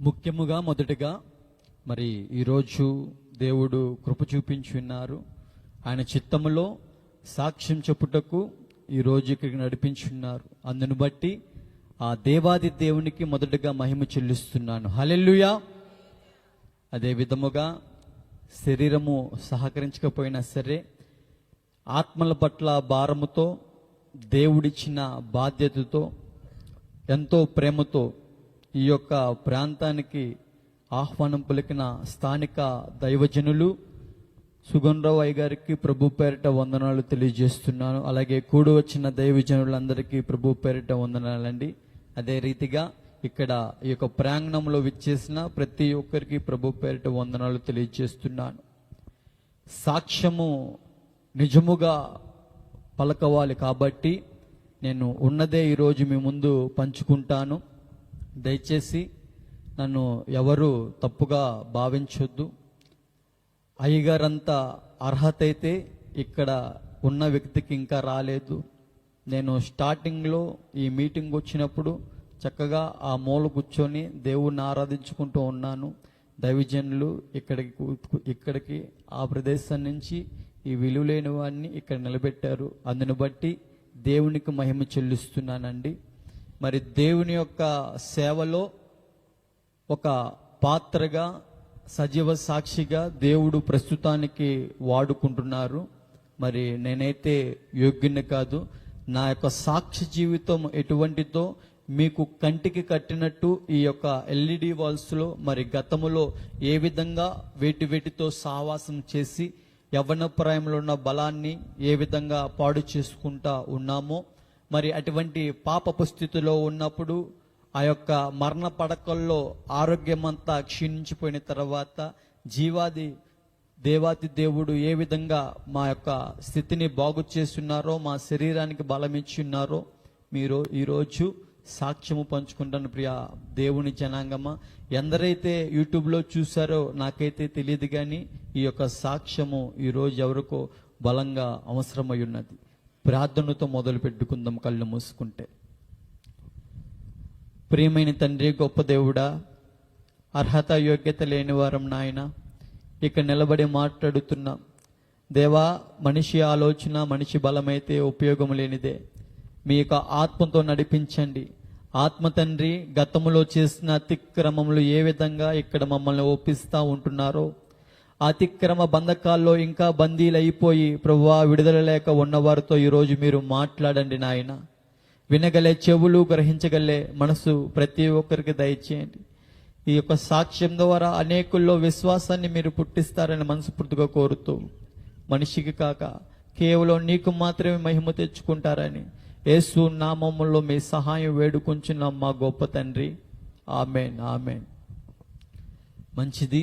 ముఖ్యముగా మొదటగా మరి ఈరోజు దేవుడు కృప చూపించి ఉన్నారు. ఆయన చిత్తములో సాక్ష్యం చెప్పుటకు ఈరోజు ఇక్కడికి నడిపించి ఉన్నారు. అందును బట్టి ఆ దేవాది దేవునికి మొదటగా మహిమ చెల్లిస్తున్నాను. హల్లెలూయా. అదే విధముగా శరీరము సహకరించకపోయినా సరే ఆత్మల పట్ల భారముతో దేవుడిచ్చిన బాధ్యతతో ఎంతో ప్రేమతో ఈ యొక్క ప్రాంతానికి ఆహ్వానం పలికిన స్థానిక దైవజనులు సుగంధరావు అయ్య గారికి ప్రభు పేరిట వందనాలు తెలియజేస్తున్నాను. అలాగే కూడి వచ్చిన దైవజనులందరికీ ప్రభు పేరిట వందనాలండి. అదే రీతిగా ఇక్కడ ఈ యొక్క ప్రాంగణంలో విచ్చేసిన ప్రతి ఒక్కరికి ప్రభు పేరిట వందనాలు తెలియజేస్తున్నాను. సాక్ష్యము నిజముగా పలకవాలి కాబట్టి నేను ఉన్నదే ఈరోజు మీ ముందు పంచుకుంటాను. దయచేసి నన్ను ఎవరు తప్పుగా భావించొద్దు. అయ్యగారంతా అర్హత అయితే ఇక్కడ ఉన్న వ్యక్తికి ఇంకా రాలేదు. నేను స్టార్టింగ్లో ఈ మీటింగ్ వచ్చినప్పుడు చక్కగా ఆ మూల కూర్చొని దేవుణ్ణి ఆరాధించుకుంటూ ఉన్నాను. దైవజనులు ఇక్కడికి ఆ ప్రదేశం నుంచి ఈ విలువలేని వాడిని ఇక్కడ నిలబెట్టారు. అందుని బట్టి దేవునికి మహిమ చెల్లిస్తున్నానండి. మరి దేవుని యొక్క సేవలో ఒక పాత్రగా సజీవ సాక్షిగా దేవుడు ప్రస్తుతానికి వాడుకుంటున్నారు. మరి నేనైతే యోగ్యుని కాదు. నా యొక్క సాక్షి జీవితం ఎటువంటిదో మీకు కంటికి కట్టినట్టు ఈ యొక్క ఎల్ఈడి వాల్స్లో మరి గతములో ఏ విధంగా వేటితో సావాసం చేసి యవ్వనప్రాయంలో ఉన్న బలాన్ని ఏ విధంగా పాడు చేసుకుంటా ఉన్నామో, మరి అటువంటి పాపపు స్థితిలో ఉన్నప్పుడు ఆ యొక్క మరణ పడకల్లో ఆరోగ్యమంతా క్షీణించిపోయిన తర్వాత దేవాది దేవుడు ఏ విధంగా మా యొక్క స్థితిని బాగు చేస్తున్నారో, మా శరీరానికి బలం ఇచ్చి ఉన్నారో మీరు ఈరోజు సాక్ష్యము పంచుకుంటాను. ప్రియ దేవుని జనాంగమా, ఎందరైతే యూట్యూబ్లో చూసారో నాకైతే తెలియదు, కానీ ఈ యొక్క సాక్ష్యము ఈరోజు ఎవరికో బలంగా అవసరమై ఉన్నది. ప్రార్థనతో మొదలు పెట్టుకుందాం కళ్ళు మూసుకుంటే. ప్రియమైన తండ్రి, గొప్ప దేవుడా, అర్హత యోగ్యత లేని వారం నాయన ఇక నిలబడి మాట్లాడుతున్నాం. దేవా, మనిషి ఆలోచన మనిషి బలమైతే ఉపయోగం లేనిదే. మీ యొక్క ఆత్మతో నడిపించండి. ఆత్మ తండ్రి, గతములో చేసిన అతిక్రమములు ఏ విధంగా ఇక్కడ మమ్మల్ని ఒప్పిస్తూ ఉంటున్నారో, అతిక్రమ బంధకాల్లో ఇంకా బందీలు అయిపోయి ప్రభువా విడుదల లేక ఉన్నవారితో ఈరోజు మీరు మాట్లాడండి నాయన. వినగలే చెవులు, గ్రహించగలే మనసు ప్రతి ఒక్కరికి దయచేయండి. ఈ యొక్క సాక్ష్యం ద్వారా అనేకుల్లో విశ్వాసాన్ని మీరు పుట్టిస్తారని మనస్ఫూర్తిగా కోరుతూ, మనిషికి కాక కేవలం నీకు మాత్రమే మహిమ తెచ్చుకుంటారని యేసు నామములో మీ సహాయం వేడుకుంటున్నాం మా గొప్ప తండ్రి. Amen, amen. మంచిది.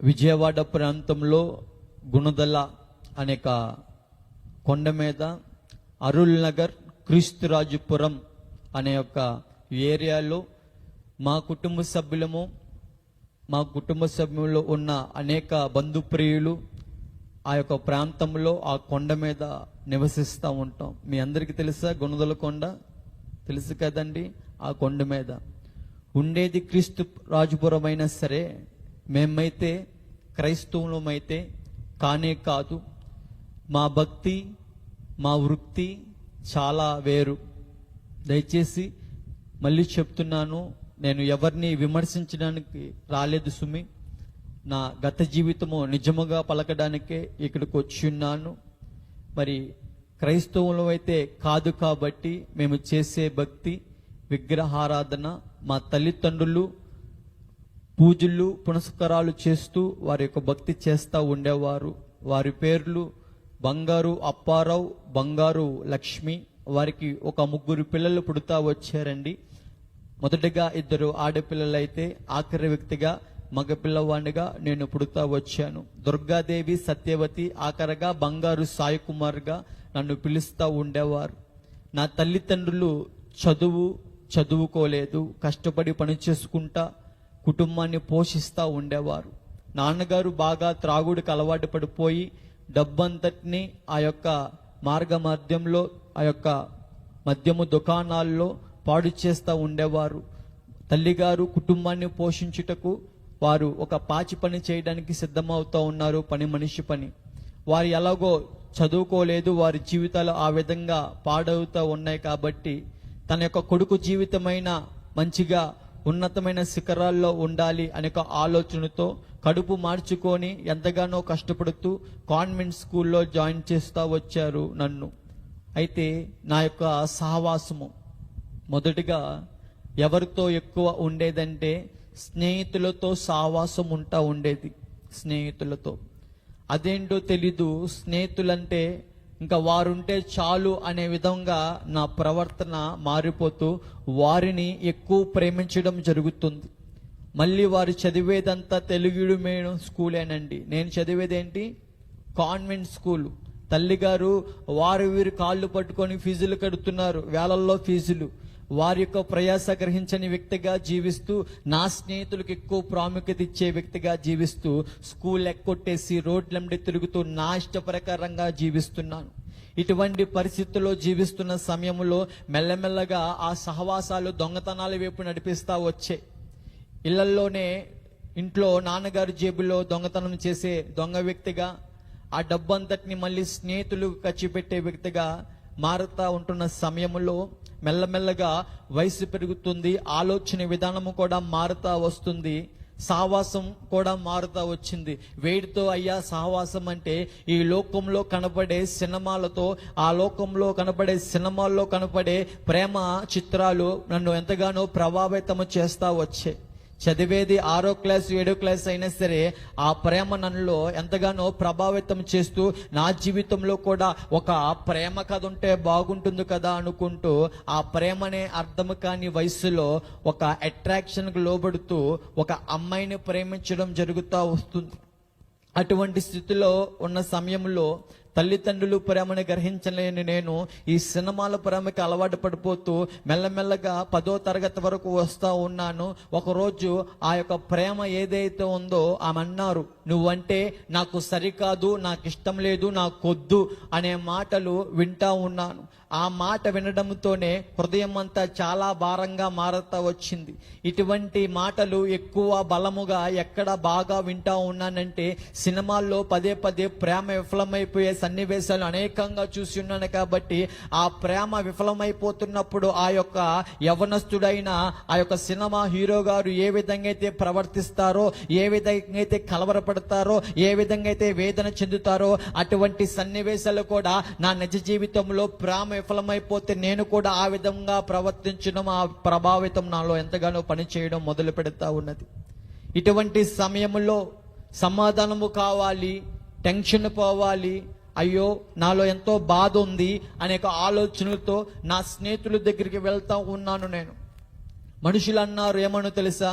విజయవాడ ప్రాంతంలో గుణదల అనే కొండ మీద అరుల్ నగర్, క్రీస్తురాజుపురం అనే ఒక ఏరియాలో మా కుటుంబ సభ్యులలో ఉన్న అనేక బంధుప్రియులు ఆ యొక్క ప్రాంతంలో ఆ కొండ మీద నివసిస్తూ ఉంటాం. మీ అందరికీ తెలుసా గుణదల కొండ? తెలుసు కదండి. ఆ కొండ మీద ఉండేది క్రీస్తు రాజుపురం అయినా సరే మేమైతే క్రైస్తవులమైతే కానే కాదు. మా భక్తి, మా వృత్తి చాలా వేరు. దయచేసి మళ్ళీ చెప్తున్నాను, నేను ఎవరిని విమర్శించడానికి రాలేదు సుమి. నా గత జీవితము నిజముగా పలకడానికే ఇక్కడికి వచ్చి ఉన్నాను. మరి క్రైస్తవులు అయితే కాదు కాబట్టి మేము చేసే భక్తి, విగ్రహారాధన, మా తల్లిదండ్రులు పూజలు పునస్కారాలు చేస్తూ వారి యొక్క భక్తి చేస్తూ ఉండేవారు. వారి పేర్లు బంగారు అప్పారావు, బంగారు లక్ష్మి. వారికి ఒక 3 పిల్లలు పుడతా వచ్చారండి. మొదటగా 2 ఆడపిల్లలైతే ఆఖరి వ్యక్తిగా మగపిల్లవాడిగా నేను పుడతా వచ్చాను. దుర్గాదేవి, సత్యవతి, ఆఖరగా బంగారు సాయి కుమార్గా నన్ను పిలుస్తూ ఉండేవారు. నా తల్లిదండ్రులు చదువుకోలేదు, కష్టపడి పని చేసుకుంటా కుటుంబాన్ని పోషిస్తూ ఉండేవారు. నాన్నగారు బాగా త్రాగుడికి అలవాటు పడిపోయి డబ్బంతటిని ఆ యొక్క మధ్యంలో ఆ యొక్క మద్యము దుకాణాల్లో పాడు చేస్తూ ఉండేవారు. తల్లిగారు కుటుంబాన్ని పోషించుటకు వారు ఒక పాచి పని చేయడానికి సిద్ధమవుతూ ఉన్నారు, పని మనిషి పని. వారు ఎలాగో చదువుకోలేదు, వారి జీవితాలు ఆ విధంగా పాడవుతూ ఉన్నాయి. కాబట్టి తన యొక్క కొడుకు జీవితమైన మంచిగా ఉన్నతమైన శిఖరాల్లో ఉండాలి అనే ఒక ఆలోచనతో కడుపు మార్చుకొని ఎంతగానో కష్టపడుతూ కాన్వెంట్ స్కూల్లో జాయిన్ చేస్తూ వచ్చారు నన్ను. అయితే నా యొక్క సహవాసము మొదటిగా ఎవరితో ఎక్కువ ఉండేదంటే స్నేహితులతో సహవాసం ఉంటా ఉండేది. స్నేహితులతో అదేంటో తెలీదు, స్నేహితులంటే ఇంకా వారుంటే చాలు అనే విధంగా నా ప్రవర్తన మారిపోతూ వారిని ఎక్కువ ప్రేమించడం జరుగుతుంది. మళ్ళీ వారు చదివేదంతా తెలుగు మీడియం స్కూలేనండి. నేను చదివేదేంటి కాన్వెంట్ స్కూలు. తల్లిగారు వారు వీరు కాళ్ళు పట్టుకొని ఫీజులు కడుతున్నారు, వేలల్లో ఫీజులు. వారి యొక్క ప్రయాస గ్రహించని వ్యక్తిగా జీవిస్తూ, నా స్నేహితులకు ఎక్కువ ప్రాముఖ్యత ఇచ్చే వ్యక్తిగా జీవిస్తూ, స్కూల్ ఎక్కొట్టేసి రోడ్లెంబడి తిరుగుతూ నా ఇష్ట ప్రకారంగా జీవిస్తున్నాను. ఇటువంటి పరిస్థితుల్లో జీవిస్తున్న సమయంలో మెల్లమెల్లగా ఆ సహవాసాలు దొంగతనాల వైపు నడిపిస్తా వచ్చే. ఇళ్లల్లోనే ఇంట్లో నాన్నగారు జేబులో దొంగతనం చేసే దొంగ వ్యక్తిగా, ఆ డబ్బంతటిని మళ్ళీ స్నేహితులు ఖర్చు పెట్టే వ్యక్తిగా మారుతా ఉంటున్న సమయంలో మెల్లమెల్లగా వయసు పెరుగుతుంది, ఆలోచన విధానము కూడా మారుతా వస్తుంది, సహవాసం కూడా మారుతా వచ్చింది. వేడితో అయ్యా సహవాసం అంటే ఈ లోకంలో కనపడే సినిమాలతో, ఆ లోకంలో కనపడే సినిమాల్లో కనపడే ప్రేమ చిత్రాలు నన్ను ఎంతగానో ప్రభావితం చేస్తా వచ్చే. చదివేది 6వ క్లాసు 7వ క్లాస్ అయినా సరే ఆ ప్రేమ నన్నులో ఎంతగానో ప్రభావితం చేస్తూ నా జీవితంలో కూడా ఒక ప్రేమ కథ ఉంటే బాగుంటుంది కదా అనుకుంటూ ఆ ప్రేమనే అర్థం కాని వయసులో ఒక అట్రాక్షన్కు లోబడుతూ ఒక అమ్మాయిని ప్రేమించడం జరుగుతూ వస్తుంది. అటువంటి స్థితిలో ఉన్న సమయంలో తల్లిదండ్రులు ప్రేమను గ్రహించలేని నేను ఈ సినిమాల ప్రేమకి అలవాటు పడిపోతూ మెల్లమెల్లగా 10వ తరగతి వరకు వస్తూ ఉన్నాను. ఒకరోజు ఆ యొక్క ప్రేమ ఏదైతే ఉందో ఆమె అన్నారు, నువ్వంటే నాకు సరికాదు, నాకు ఇష్టం లేదు, నాకొద్దు అనే మాటలు వింటా ఉన్నాను. ఆ మాట వినడంతోనే హృదయం అంతా చాలా భారంగా మారుతా వచ్చింది. ఇటువంటి మాటలు ఎక్కువ బలముగా ఎక్కడ బాగా వింటా ఉన్నానంటే సినిమాల్లో పదే పదే ప్రేమ విఫలమైపోయే సన్నివేశాలు అనేకంగా చూసి ఉన్నాను. కాబట్టి ఆ ప్రేమ విఫలమైపోతున్నప్పుడు ఆ యొక్క యవనస్తుడైన ఆ యొక్క సినిమా హీరో గారు ఏ విధంగా అయితే ప్రవర్తిస్తారో, ఏ విధంగా అయితే కలవరపడతారో, ఏ విధంగా అయితే వేదన చెందుతారో అటువంటి సన్నివేశాలు కూడా నా నిజ జీవితంలో ప్రేమ విఫలమైపోతే నేను కూడా ఆ విధంగా ప్రవర్తించడం, ఆ ప్రభావితం నాలో ఎంతగానో పనిచేయడం మొదలు పెడతా ఉన్నది. ఇటువంటి సమయంలో సమాధానము కావాలి, టెన్షన్ పోవాలి, అయ్యో నాలో ఎంతో బాధ ఉంది అనేక ఆలోచనలతో నా స్నేహితుల దగ్గరికి వెళ్తా ఉన్నాను. నేను మనుషులు అన్నారు ఏమనో తెలుసా,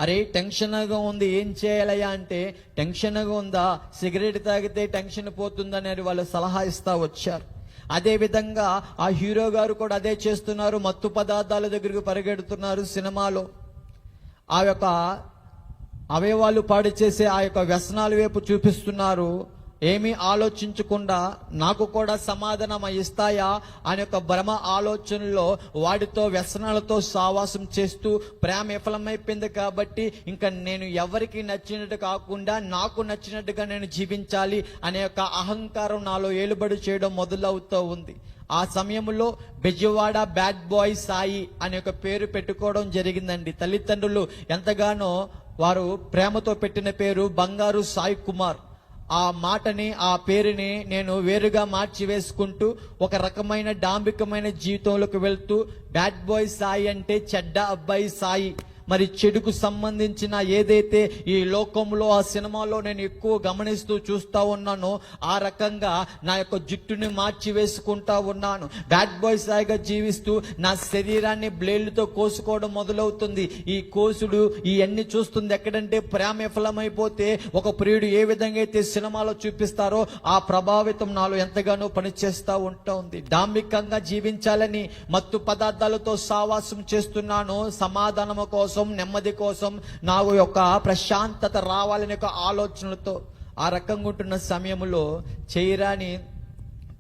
అరే టెన్షన్గా ఉంది ఏం చేయాలయ్యా అంటే, టెన్షన్గా ఉందా సిగరెట్ తాగితే టెన్షన్ పోతుందని వాళ్ళు సలహా ఇస్తా వచ్చారు. అదే విధంగా ఆ హీరో గారు కూడా అదే చేస్తున్నారు, మత్తు పదార్థాల దగ్గరికి పరిగెడుతున్నారు. సినిమాలో ఆ యొక్క అవయవాలు పాడు చేసే ఆ యొక్క వ్యసనాల వైపు చూపిస్తున్నారు. ఏమీ ఆలోచించకుండా నాకు కూడా సమాధానం ఇస్తాయా అనే ఒక భ్రమ ఆలోచనలో వాడితో వ్యసనాలతో సావాసం చేస్తూ ప్రేమ విఫలమైపోయింది. కాబట్టి ఇంకా నేను ఎవరికి నచ్చినట్టు కాకుండా నాకు నచ్చినట్టుగా నేను జీవించాలి అనే ఒక అహంకారం నాలో ఏలుబడి చేయడం మొదలవుతూ ఉంది. ఆ సమయంలో బెజవాడ బ్యాడ్ బాయ్ సాయి అనే ఒక పేరు పెట్టుకోవడం జరిగిందండి. తల్లిదండ్రులు ఎంతగానో వారు ప్రేమతో పెట్టిన పేరు బంగారు సాయి కుమార్. ఆ మాటని, ఆ పేరుని నేను వేరుగా మార్చి వేసుకుంటూ ఒక రకమైన డాంబికమైన జీవితంలోకి వెళ్తూ బ్యాడ్ బాయ్ సాయి అంటే చెడ్డ అబ్బాయి సాయి. మరి చెడుకు సంబంధించిన ఏదైతే ఈ లోకంలో ఆ సినిమాలో నేను ఎక్కువ గమనిస్తూ చూస్తా ఉన్నానో ఆ రకంగా నా యొక్క జుట్టుని మార్చి వేసుకుంటా ఉన్నాను. బ్యాడ్ బాయ్ సాయిగా జీవిస్తూ నా శరీరాన్ని బ్లేడ్లతో కోసుకోవడం మొదలవుతుంది. ఈ కోసుడు ఇవన్నీ చూస్తుంది ఎక్కడంటే ప్రేమ విఫలమైపోతే ఒక ప్రియుడు ఏ విధంగా అయితే సినిమాలో చూపిస్తారో ఆ ప్రభావితం నాలో ఎంతగానో పనిచేస్తూ ఉంటుంది. డాంబికంగా జీవించాలని మత్తు పదార్థాలతో సావాసం చేస్తున్నాను. సమాధానం కోసం, నెమ్మది కోసం, నా యొక్క ప్రశాంతత రావాలనే ఒక ఆలోచనలతో ఆ రకంగా ఉంటున్న సమయంలో చేయరాని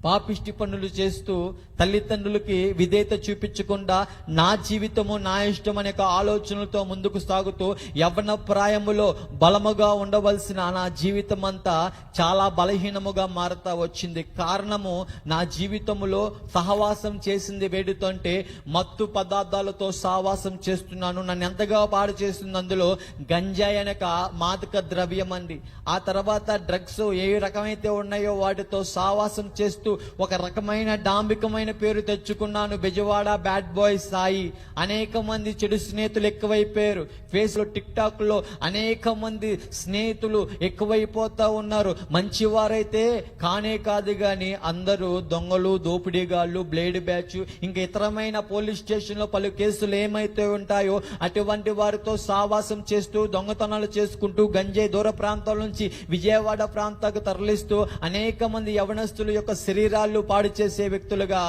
పాపిష్టి పనులు చేస్తూ తల్లిదండ్రులకి విధేయత చూపించకుండా నా జీవితము నా ఇష్టం అనే ఒక ఆలోచనలతో ముందుకు సాగుతూ యవ్వన ప్రాయములో బలముగా ఉండవలసిన నా జీవితం అంతా చాలా బలహీనముగా మారుతా వచ్చింది. కారణము నా జీవితములో సహవాసం చేసింది వేడితోంటే మత్తు పదార్థాలతో సహవాసం చేస్తున్నాను. నన్ను ఎంతగా పాడు చేస్తుంది అందులో గంజాయి అనే మాదక ద్రవ్యం అండి. ఆ తర్వాత డ్రగ్స్ ఏ రకమైతే ఉన్నాయో వాటితో సహవాసం చేస్తూ ఒక రకమైన డాంబికమైన పేరు తెచ్చుకున్నాను. Bezawada bad boy Sai. అనేక మంది చెడు స్నేహితులు ఎక్కువైపోయారు. ఫేస్ లో టిక్ టాక్ లో అనేక మంది స్నేహితులు ఎక్కువైపోతా ఉన్నారు. మంచివారైతే కానే కాదు గాని అందరూ దొంగలు, దోపిడీగాళ్ళు, బ్లేడ్ బ్యాచ్, ఇంకా ఇతరమైన పోలీస్ స్టేషన్ లో పలు కేసులు ఏమైతే ఉంటాయో అటువంటి వారితో సావాసం చేస్తూ దొంగతనాలు చేసుకుంటూ గంజాయి దూర ప్రాంతాల నుంచి విజయవాడ ప్రాంతాలకు తరలిస్తూ అనేక మంది యవనస్తుల యొక్క శరీరాలు పాడు చేసే వ్యక్తులుగా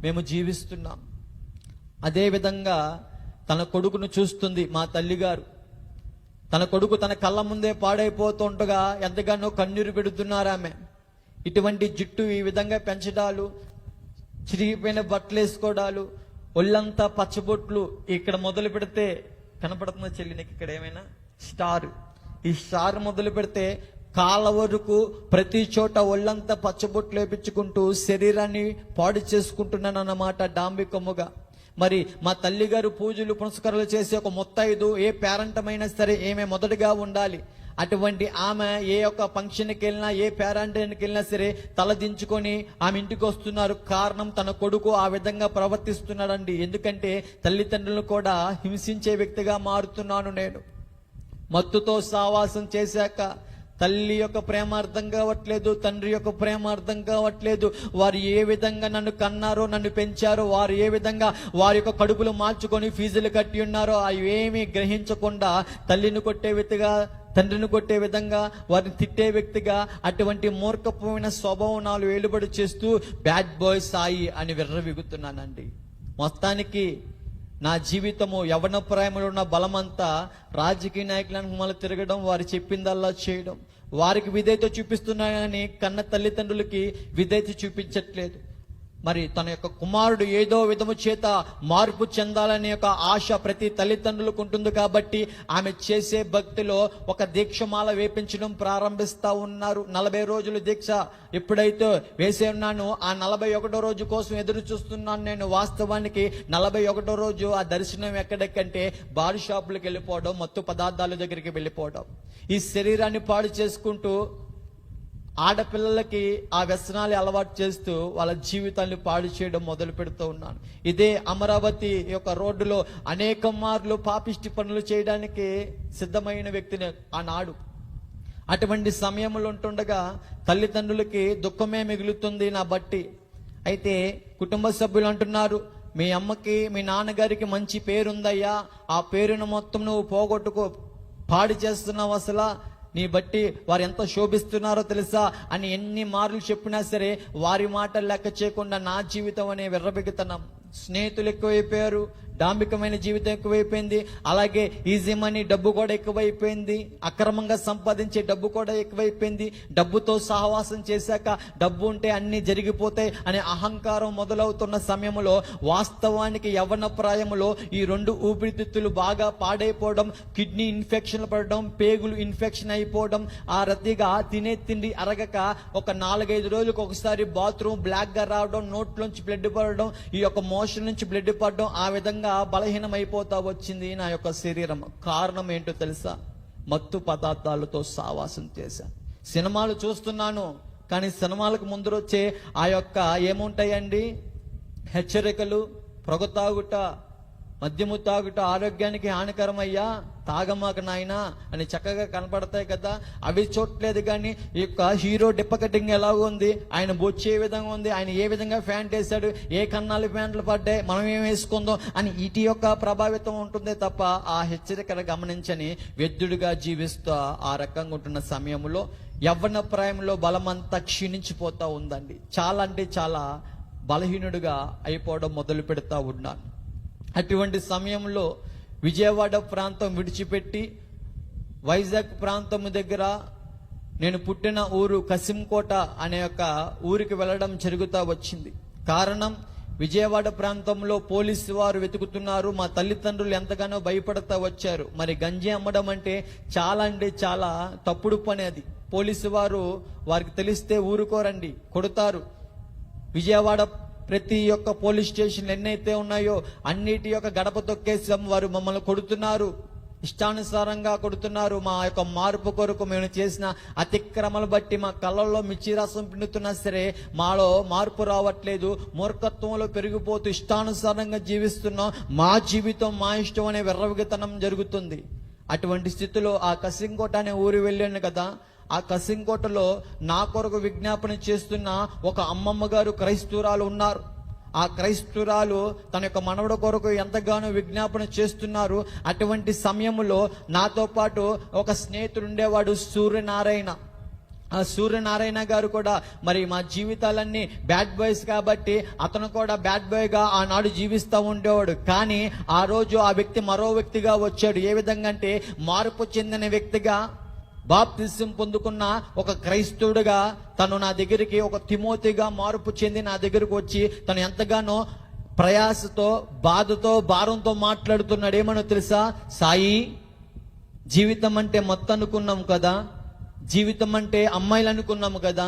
మేము జీవిస్తున్నాం. అదే విధంగా తన కొడుకును చూస్తుంది మా తల్లిగారు. తన కొడుకు తన కళ్ళ ముందే పాడైపోతుండగా ఎంతగానో కన్నీరు పెడుతున్నారు ఆమె. ఇటువంటి జుట్టు ఈ విధంగా పెంచడాలు, చిరిగిపోయిన బట్టలు వేసుకోవడాలు, ఒళ్ళంతా పచ్చబొట్లు, ఇక్కడ మొదలు పెడితే కనపడుతున్న చెల్లి నీకు ఇక్కడ ఏమైనా స్టార్, ఈ స్టార్ మొదలు పెడితే కాళ్ళ వరకు ప్రతి చోట ఒళ్ళంతా పచ్చబొట్లు వేపించుకుంటూ శరీరాన్ని పాడు చేసుకుంటున్నాను అన్నమాట డాంబికముగా. మరి మా తల్లి గారు పూజలు పునస్కారాలు చేసే ఒక ముత్తైదు ఏ పేరంటమైనా సరే ఏమే మొదటిగా ఉండాలి. అటువంటి ఆమె ఏ ఒక్క ఫంక్షన్కి వెళ్ళినా ఏ పేరంటానికి వెళ్ళినా సరే తలదించుకొని ఆమె ఇంటికి వస్తున్నారు. కారణం తన కొడుకు ఆ విధంగా ప్రవర్తిస్తున్నాడండి. ఎందుకంటే తల్లిదండ్రులను కూడా హింసించే వ్యక్తిగా మారుతున్నాను నేను. మత్తుతో సావాసం చేశాక తల్లి యొక్క ప్రేమ అర్థం కావట్లేదు, తండ్రి యొక్క ప్రేమ అర్థం కావట్లేదు. వారు ఏ విధంగా నన్ను కన్నారో, నన్ను పెంచారో, వారు ఏ విధంగా వారి యొక్క కడుపులు మార్చుకొని ఫీజులు కట్టి ఉన్నారో అవి ఏమీ గ్రహించకుండా తల్లిని కొట్టే వ్యక్తిగా, తండ్రిని కొట్టే విధంగా, వారిని తిట్టే వ్యక్తిగా అటువంటి మూర్ఖమైన స్వభావనాలు వెలుబడి చేస్తూ బ్యాడ్ బాయ్ సాయి అని విర్రవిగుతున్నానండి. మొత్తానికి నా జీవితము యవ్వన ప్రాయములో ఉన్న బలమంతా రాజకీయ నాయకులను మళ్ళీ తిరగడం, వారు చెప్పిందల్లా చేయడం, వారికి విధేయత చూపిస్తున్నా కానీ కన్న తల్లిదండ్రులకి విధేయత చూపించట్లేదు. మరి తన యొక్క కుమారుడు ఏదో విధము చేత మార్పు చెందాలనే ఒక ఆశ ప్రతి తల్లిదండ్రులకు ఉంటుంది. కాబట్టి ఆమె చేసే భక్తిలో ఒక దీక్షమాల వేపించడం ప్రారంభిస్తా ఉన్నారు. 40 రోజులు దీక్ష ఎప్పుడైతే వేసే ఉన్నానో ఆ 41వ రోజు కోసం ఎదురు చూస్తున్నాను నేను. వాస్తవానికి 41వ రోజు ఆ దర్శనం ఎక్కడెక్కంటే బార్ షాపులకు వెళ్ళిపోవడం, మత్తు పదార్థాల దగ్గరికి వెళ్ళిపోవడం, ఈ శరీరాన్ని పాడు చేసుకుంటూ ఆడపిల్లలకి ఆ వ్యసనాలు అలవాటు చేస్తూ వాళ్ళ జీవితాన్ని పాడు చేయడం మొదలు పెడుతూ ఉన్నాను. ఇదే అమరావతి యొక్క రోడ్డులో అనేక మార్లు పాపిష్టి పనులు చేయడానికి సిద్ధమైన వ్యక్తిని ఆనాడు. అటువంటి సమయంలో ఉంటుండగా తల్లిదండ్రులకి దుఃఖమే మిగులుతుంది నా బట్టి. అయితే కుటుంబ సభ్యులు అంటున్నారు, మీ అమ్మకి మీ నాన్నగారికి మంచి పేరుందయ్యా, ఆ పేరును మొత్తం నువ్వు పోగొట్టుకో, పాడు చేస్తున్నావు, అసలు నీ బట్టి వారు ఎంత శోభిస్తున్నారో తెలుసా అని ఎన్ని మార్లు చెప్పినా సరే వారి మాటలు లెక్క చేయకుండా నా జీవితం అనే విర్రబెగుతనం. స్నేహితులు ఎక్కువైపోయారు, డాంబికమైన జీవితం ఎక్కువైపోయింది, అలాగే ఈజీ మనీ డబ్బు కూడా ఎక్కువైపోయింది, అక్రమంగా సంపాదించే డబ్బు కూడా ఎక్కువైపోయింది. డబ్బుతో సహవాసం చేశాక డబ్బు ఉంటే అన్ని జరిగిపోతాయి అనే అహంకారం మొదలవుతున్న సమయంలో వాస్తవానికి యవ్వన ప్రాయములో ఈ 2 ఊపిరితిత్తులు బాగా పాడైపోవడం, కిడ్నీ ఇన్ఫెక్షన్లు పడడం, పేగులు ఇన్ఫెక్షన్ అయిపోవడం, ఆ రద్దీగా తినే తిండి అరగక ఒక 4-5 రోజులకు ఒకసారి బాత్రూమ్ బ్లాక్ గా రావడం, నోట్లోంచి బ్లడ్ పడడం, ఈ యొక్క మోషన్ నుంచి బ్లడ్ పడడం, ఆ విధంగా బలహీనం అయిపోతా వచ్చింది నా యొక్క శరీరం. కారణం ఏంటో తెలుసా? మత్తు పదార్థాలతో సావాసం చేశా. సినిమాలు చూస్తున్నాను కానీ సినిమాలకు ముందు వచ్చే ఆ యొక్క ఏముంటాయండి హెచ్చరికలు, పొగ తాగుట, మద్యము తాగుట ఆరోగ్యానికి హానికరమయ్యా, తాగమాక నాయనా అని చక్కగా కనపడతాయి కదా. అవి చూడలేదు కానీ ఈ యొక్క హీరో డిప్ప కటింగ్ ఎలా ఉంది, ఆయన బొచ్చే విధంగా ఉంది, ఆయన ఏ విధంగా ప్యాంట్ వేశాడు, ఏ కన్నాలు ప్యాంట్లు పడ్డాయి, మనం ఏం వేసుకుందాం అని వీటి యొక్క ప్రభావితం ఉంటుంది తప్ప ఆ హెచ్చరికను గమనించని వ్యర్థుడిగా జీవిస్తూ ఆ రకంగా ఉంటున్న సమయంలో యవ్వన ప్రాయంలో బలమంతా క్షీణించిపోతా ఉందండి. చాలా అంటే చాలా బలహీనుడిగా అయిపోవడం మొదలు పెడతా ఉన్నాను. అటువంటి సమయంలో విజయవాడ ప్రాంతం విడిచిపెట్టి వైజాగ్ ప్రాంతం దగ్గర నేను పుట్టిన ఊరు కసింకోట అనే ఒక ఊరికి వెళ్ళడం జరుగుతూ వచ్చింది. కారణం, విజయవాడ ప్రాంతంలో పోలీసు వారు వెతుకుతున్నారు. మా తల్లిదండ్రులు ఎంతగానో భయపడతా వచ్చారు. మరి గంజి అమ్మడం అంటే చాలా తప్పుడు పని. అది పోలీసు వారు వారికి తెలిస్తే ఊరుకోరండి, కొడతారు. విజయవాడ ప్రతి ఒక్క పోలీస్ స్టేషన్ ఎన్నైతే ఉన్నాయో అన్నిటి యొక్క గడప తొక్కేసాం వారు మమ్మల్ని కొడుతున్నారు, ఇష్టానుసారంగా కొడుతున్నారు. మా యొక్క మార్పు కొరకు మేము చేసిన అతిక్రమలు బట్టి మా కళ్ళల్లో మిర్చి రసం పిండుతున్నా సరే మాలో మార్పు రావట్లేదు. మూర్ఖత్వంలో పెరిగిపోతూ ఇష్టానుసారంగా జీవిస్తున్నాం. మా జీవితం మా ఇష్టం అనే విర్రవిగతనం జరుగుతుంది. అటువంటి స్థితిలో ఆ కసింకోట అనే ఊరు వెళ్ళాను కదా, ఆ కసింకోటలో నా కొరకు విజ్ఞాపన చేస్తున్న ఒక అమ్మమ్మ గారు క్రైస్తవురాలు ఉన్నారు. ఆ క్రైస్తవురాలు తన యొక్క మనవడ కొరకు ఎంతగానో విజ్ఞాపన చేస్తున్నారు. అటువంటి సమయంలో నాతో పాటు ఒక స్నేహితుడు ఉండేవాడు, సూర్యనారాయణ. ఆ సూర్యనారాయణ గారు కూడా మరి మా జీవితాలన్నీ బ్యాడ్ బాయ్స్ కాబట్టి అతను కూడా బ్యాడ్ బాయ్ గా ఆనాడు జీవిస్తూ ఉండేవాడు. కానీ ఆ రోజు ఆ వ్యక్తి మరో వ్యక్తిగా వచ్చాడు. ఏ విధంగా అంటే మార్పు చెందిన వ్యక్తిగా, బాప్తిసం పొందుకున్న ఒక క్రైస్తవుడిగా తను నా దగ్గరికి, ఒక తిమోతిగా మార్పు చెంది నా దగ్గరకు వచ్చి తను ఎంతగానో ప్రయాసతో, బాధతో, భారంతో మాట్లాడుతున్నాడు. ఏమనో తెలుసా? సాయి, జీవితం అంటే మొత్తం అనుకున్నాం కదా, జీవితం అంటే అమ్మాయిలు అనుకున్నాము కదా,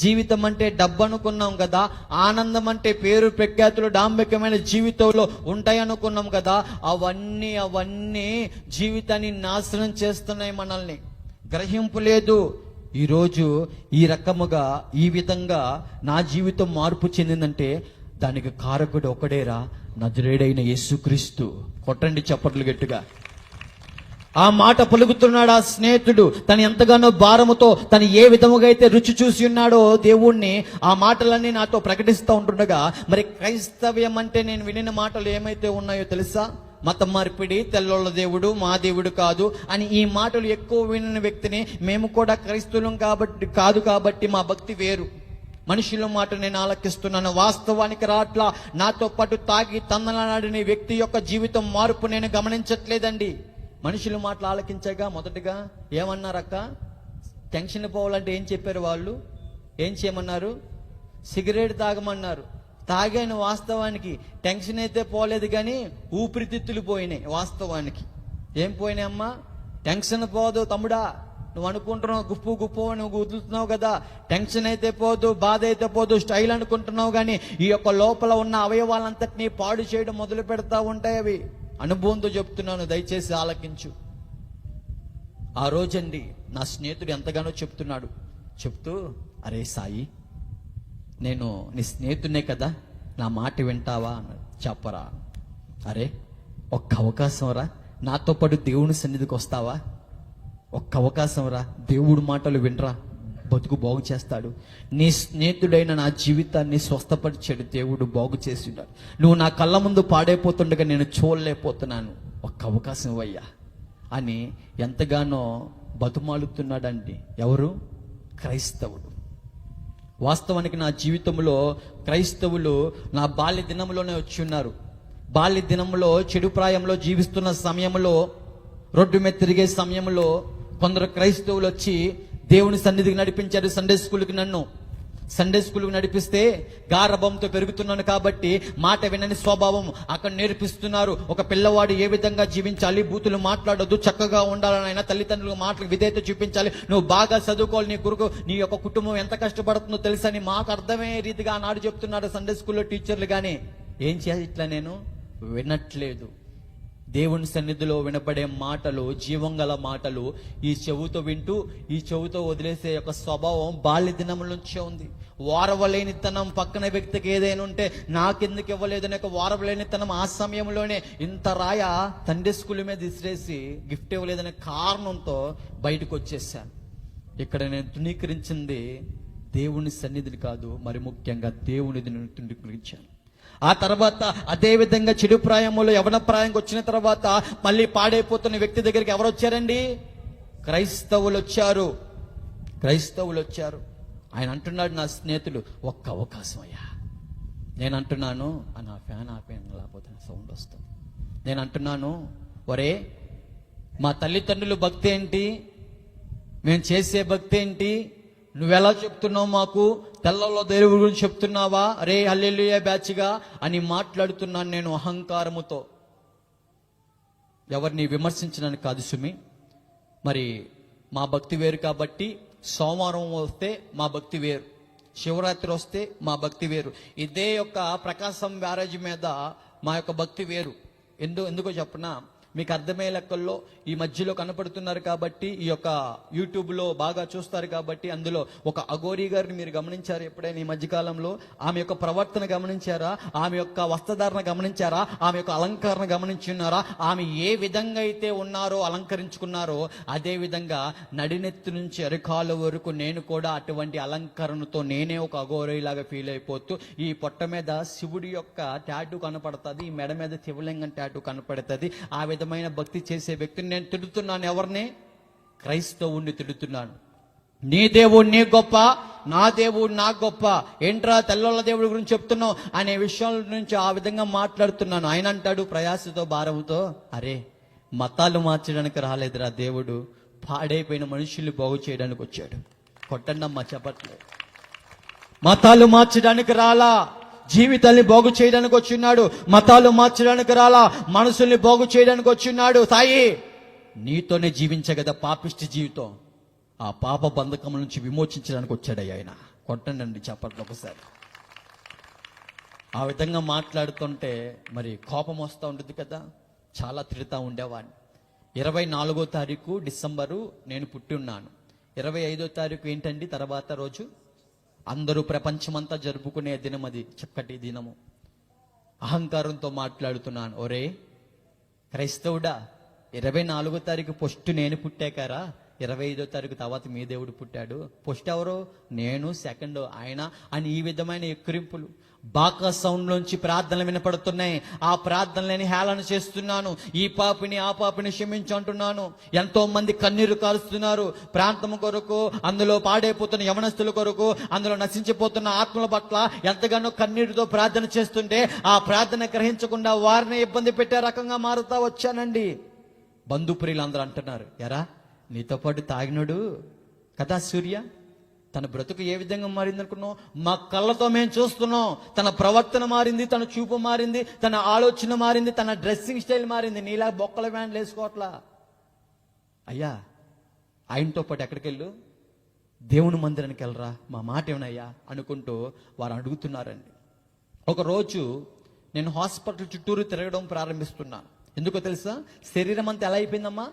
జీవితం అంటే డబ్బు అనుకున్నాం కదా, ఆనందం అంటే పేరు ప్రఖ్యాతులు డాంబికమైన జీవితంలో ఉంటాయి అనుకున్నాం కదా, అవన్నీ జీవితాన్ని నాశనం చేస్తున్నాయి. మనల్ని గ్రహింపు లేదు. ఈరోజు ఈ రకముగా ఈ విధంగా నా జీవితం మార్పు చెందిందంటే దానికి కారకుడు ఒకడేరా, నజరేయుడైన యేసుక్రీస్తు. కొట్టండి చప్పట్లు గట్టిగా. ఆ మాట పలుకుతున్నాడు ఆ స్నేహితుడు. తను ఎంతగానో భారముతో తను ఏ విధముగా అయితే రుచి చూసి ఉన్నాడో దేవుణ్ణి, ఆ మాటలన్నీ నాతో ప్రకటిస్తూ ఉంటుండగా, మరి క్రైస్తవ్యం అంటే నేను వినిన మాటలు ఏమైతే ఉన్నాయో తెలుసా? మత మార్పిడి, తెల్లోళ్ళ దేవుడు మా దేవుడు కాదు అని ఈ మాటలు ఎక్కువ వినిన వ్యక్తిని. మేము కూడా క్రైస్తవులం కాబట్టి మా భక్తి వేరు. మనుషుల మాట నేను ఆలకిస్తున్నాను, వాస్తవానికి రాట్లా. నాతో పాటు తాగి తందనాడిన వ్యక్తి యొక్క జీవితం మార్పు నేను గమనించట్లేదండి. మనుషుల మాటలు ఆలకించగా మొదటగా ఏమన్నారక్క? టెన్షన్ పోవాలంటే ఏం చెప్పారు వాళ్ళు? ఏం చేయమన్నారు? సిగరెట్ తాగమన్నారు. తాగాను, వాస్తవానికి టెన్షన్ అయితే పోలేదు కానీ ఊపిరితిత్తులు పోయినాయి. వాస్తవానికి ఏం పోయినాయి అమ్మా? టెన్షన్ పోదు తమ్ముడా, నువ్వు అనుకుంటున్నావు గుప్పు నువ్వు వదులుతున్నావు కదా, టెన్షన్ అయితే పోదు, బాధ అయితే పోదు, స్టైల్ అనుకుంటున్నావు కానీ ఈ యొక్క లోపల ఉన్న అవయవాలంతటినీ పాడు చేయడం మొదలు పెడతా ఉంటాయి. అవి అనుభవంతో చెప్తున్నాను, దయచేసి ఆలకించు. ఆ రోజండి నా స్నేహితుడు ఎంతగానో చెప్తూ అరే సాయి, నేను నీ స్నేహితుడినే కదా, నా మాట వింటావా అన్నాడు. చెప్పరా? అరే ఒక్క అవకాశం రా, నాతో పాటు దేవుని సన్నిధికి వస్తావా? ఒక్క అవకాశం రా, దేవుడి మాటలు వినరా, బతుకు బాగు చేస్తాడు. నీ స్నేహితుడైన నా జీవితాన్ని స్వస్థపరిచాడు దేవుడు, బాగు చేసి ఉన్నాడు. నువ్వు నా కళ్ళ ముందు పాడైపోతుండగా నేను చూడలేకపోతున్నాను, ఒక్క అవకాశం ఇవ్వయ్యా అని ఎంతగానో బతుమాలుతున్నాడండి. ఎవరు? క్రైస్తవుడు. వాస్తవానికి నా జీవితంలో క్రైస్తవులు నా బాల్య దినంలోనే వచ్చి ఉన్నారు. బాల్య దినంలో చెడు ప్రాయంలో జీవిస్తున్న సమయంలో, రోడ్డు మీద తిరిగే సమయంలో కొందరు క్రైస్తవులు వచ్చి దేవుని సన్నిధికి నడిపించారు. సండే స్కూల్కి నడిపిస్తే గారభంతో పెరుగుతున్నాను కాబట్టి మాట వినని స్వభావం అక్కడ నేర్పిస్తున్నారు. ఒక పిల్లవాడు ఏ విధంగా జీవించాలి, బూతులు మాట్లాడొద్దు, చక్కగా ఉండాలని అయినా తల్లిదండ్రులకు మాటలు విధేయత చూపించాలి, నువ్వు బాగా చదువుకోవాలి, నీ యొక్క కుటుంబం ఎంత కష్టపడుతుందో తెలుసని మాకు అర్థమయ్యే రీతిగా ఆనాడు చెప్తున్నాడు సండే స్కూల్లో టీచర్లు. కానీ ఏం చేయాలి? ఇట్లా నేను వినట్లేదు. దేవుని సన్నిధిలో వినపడే మాటలు, జీవం గల మాటలు ఈ చెవుతో వింటూ ఈ చెవుతో వదిలేసే యొక్క స్వభావం బాల్య దినముల నుంచే ఉంది. వారవలేనితనం పక్కన వ్యక్తికి ఏదైనా ఉంటే నాకెందుకు ఇవ్వలేదని ఒక వారవలేనితనం ఆ సమయంలోనే ఇంత రాయ సండే స్కూల్ మీద విసిరేసి గిఫ్ట్ ఇవ్వలేదనే కారణంతో బయటకు వచ్చేసాను. ఇక్కడ నేను తృణీకరించింది దేవుని సన్నిధిని కాదు, మరి ముఖ్యంగా దేవునిది నేను తృణీకరించాను. ఆ తర్వాత అదే విధంగా చెడు ప్రాయములో యవన ప్రాయంకి వచ్చిన తర్వాత మళ్ళీ పాడైపోతున్న వ్యక్తి దగ్గరికి ఎవరు వచ్చారండి? క్రైస్తవులు వచ్చారు. ఆయన అంటున్నాడు, నా స్నేహితుడు, ఒక్క అవకాశం అయ్యా. నేను అంటున్నాను, నా ఫ్యాన్ ఆపేను లేకపోతే సౌండ్ వస్తుంది. నేను అంటున్నాను, ఒరే మా తల్లిదండ్రులు భక్తి ఏంటి, మేము చేసే భక్తి ఏంటి, నువ్వెలా చెప్తున్నావు, మాకు తెల్లలో దేవుడి గురించి చెప్తున్నావా, రే హల్లెలూయా బ్యాచ్గా అని మాట్లాడుతున్నాను నేను అహంకారముతో. ఎవరిని విమర్శించడానికి కాదు సుమి. మరి మా భక్తి వేరు కాబట్టి సోమవారం వస్తే మా భక్తి వేరు, శివరాత్రి వస్తే మా భక్తి వేరు. ఇదే యొక్క ప్రకాశం బ్యారేజ్ మీద మా యొక్క భక్తి వేరు. ఎందుకో చెప్పనా, మీకు అర్థమయ్యే లెక్కల్లో ఈ మధ్యలో కనపడుతున్నారు కాబట్టి, ఈ యొక్క యూట్యూబ్లో బాగా చూస్తారు కాబట్టి, అందులో ఒక అఘోరి గారిని మీరు గమనించారు ఎప్పుడైనా ఈ మధ్యకాలంలో? ఆమె యొక్క ప్రవర్తన గమనించారా? ఆమె యొక్క వస్త్రధారణ గమనించారా? ఆమె యొక్క అలంకరణ గమనించున్నారా? ఆమె ఏ విధంగా అయితే ఉన్నారో, అలంకరించుకున్నారో, అదే విధంగా నడినెత్తి నుంచి అరికాలు వరకు నేను కూడా అటువంటి అలంకరణతో నేనే ఒక అఘోరిలాగా ఫీల్ అయిపోతూ, ఈ పొట్ట మీద శివుడి యొక్క టాటూ కనపడుతుంది, ఈ మెడ మీద శివలింగం టాటూ కనపడుతుంది. ఆ విధమైన భక్తి చేసే వ్యక్తిని నేను తిడుతున్నాను. ఎవరిని? క్రైస్తవుణ్ణి తిడుతున్నాను. నీ దేవుడు నీ గొప్ప, నా దేవుడు నా గొప్ప, ఏంట్రా తెల్లోళ్ళ దేవుడి గురించి చెప్తున్నావు అనే విషయాల నుంచి ఆ విధంగా మాట్లాడుతున్నాను. ఆయన అంటాడు ప్రయాసతో భారంతో, అరే మతాలు మార్చడానికి రాలేదురా దేవుడు, పాడైపోయిన మనుషుల్ని బాగు చేయడానికి వచ్చాడు. కొట్టండమ్మా చెప్పట్లేదు. మతాలు మార్చడానికి రాలా, జీవితాన్ని బాగు చేయడానికి వచ్చిన్నాడు. మతాలు మార్చడానికి రాలా, మనసుల్ని బాగు చేయడానికి వచ్చిన్నాడు. సాయి నీతోనే జీవించగదా పాపిష్టి జీవితం, ఆ పాప బంధకం నుంచి విమోచించడానికి వచ్చాడు ఆయన. కొట్టండి చెప్పట్లు ఒకసారి. ఆ విధంగా మాట్లాడుతుంటే మరి కోపం వస్తూ ఉంటుంది కదా, చాలా తిడతా ఉండేవాడిని. 24వ తారీఖు డిసెంబరు నేను పుట్టి ఉన్నాను. 25వ తారీఖు ఏంటండి తర్వాత రోజు? అందరూ ప్రపంచమంతా జరుపుకునే దినం, అది చక్కటి దినము. అహంకారంతో మాట్లాడుతున్నాను. ఒరే క్రైస్తవుడా, 24వ తారీఖు ఫస్ట్ నేను పుట్టాకారా, 25వ తారీఖు తర్వాత మీ దేవుడు పుట్టాడు, ఫస్ట్ ఎవరు? నేను, సెకండ్ ఆయన అని ఈ విధమైన ఎక్కిరింపులు. బాకా సౌండ్ లోంచి ప్రార్థనలు వినపడుతున్నాయి. ఆ ప్రార్థనలని హేళన చేస్తున్నాను. ఈ పాపిని ఆ పాపిని క్షమించు అంటున్నాను. ఎంతో మంది కన్నీరు కారుస్తున్నారు ప్రాంతం కొరకు, అందులో పాడైపోతున్న యవనస్తుల కొరకు, అందులో నశించిపోతున్న ఆత్మల పట్ల ఎంతగానో కన్నీరుతో ప్రార్థన చేస్తుంటే ఆ ప్రార్థన గ్రహించకుండా వారిని ఇబ్బంది పెట్టే రకంగా మారుతా వచ్చానండి. బంధుప్రియులందరూ అంటున్నారు, ఎరా నీతో పాటు తాగినోడు కదా సూర్య, తన బ్రతుకు ఏ విధంగా మారింది అనుకున్నావు? మా కళ్ళతో మేము చూస్తున్నాం. తన ప్రవర్తన మారింది, తన చూపు మారింది, తన ఆలోచన మారింది, తన డ్రెస్సింగ్ స్టైల్ మారింది. నీలా బొక్కల వ్యాండ్లు వేసుకోవట్లా. అయ్యా ఆయనతో పాటు ఎక్కడికి వెళ్ళు, దేవుని మందిరానికి వెళ్ళరా, మా మాట ఏమనయ్యా అనుకుంటూ వారు అడుగుతున్నారండి. ఒకరోజు నేను హాస్పిటల్ చుట్టూరు తిరగడం ప్రారంభిస్తున్నాను. ఎందుకో తెలుసా? శరీరం అంతా ఎలా అయిపోయిందమ్మా,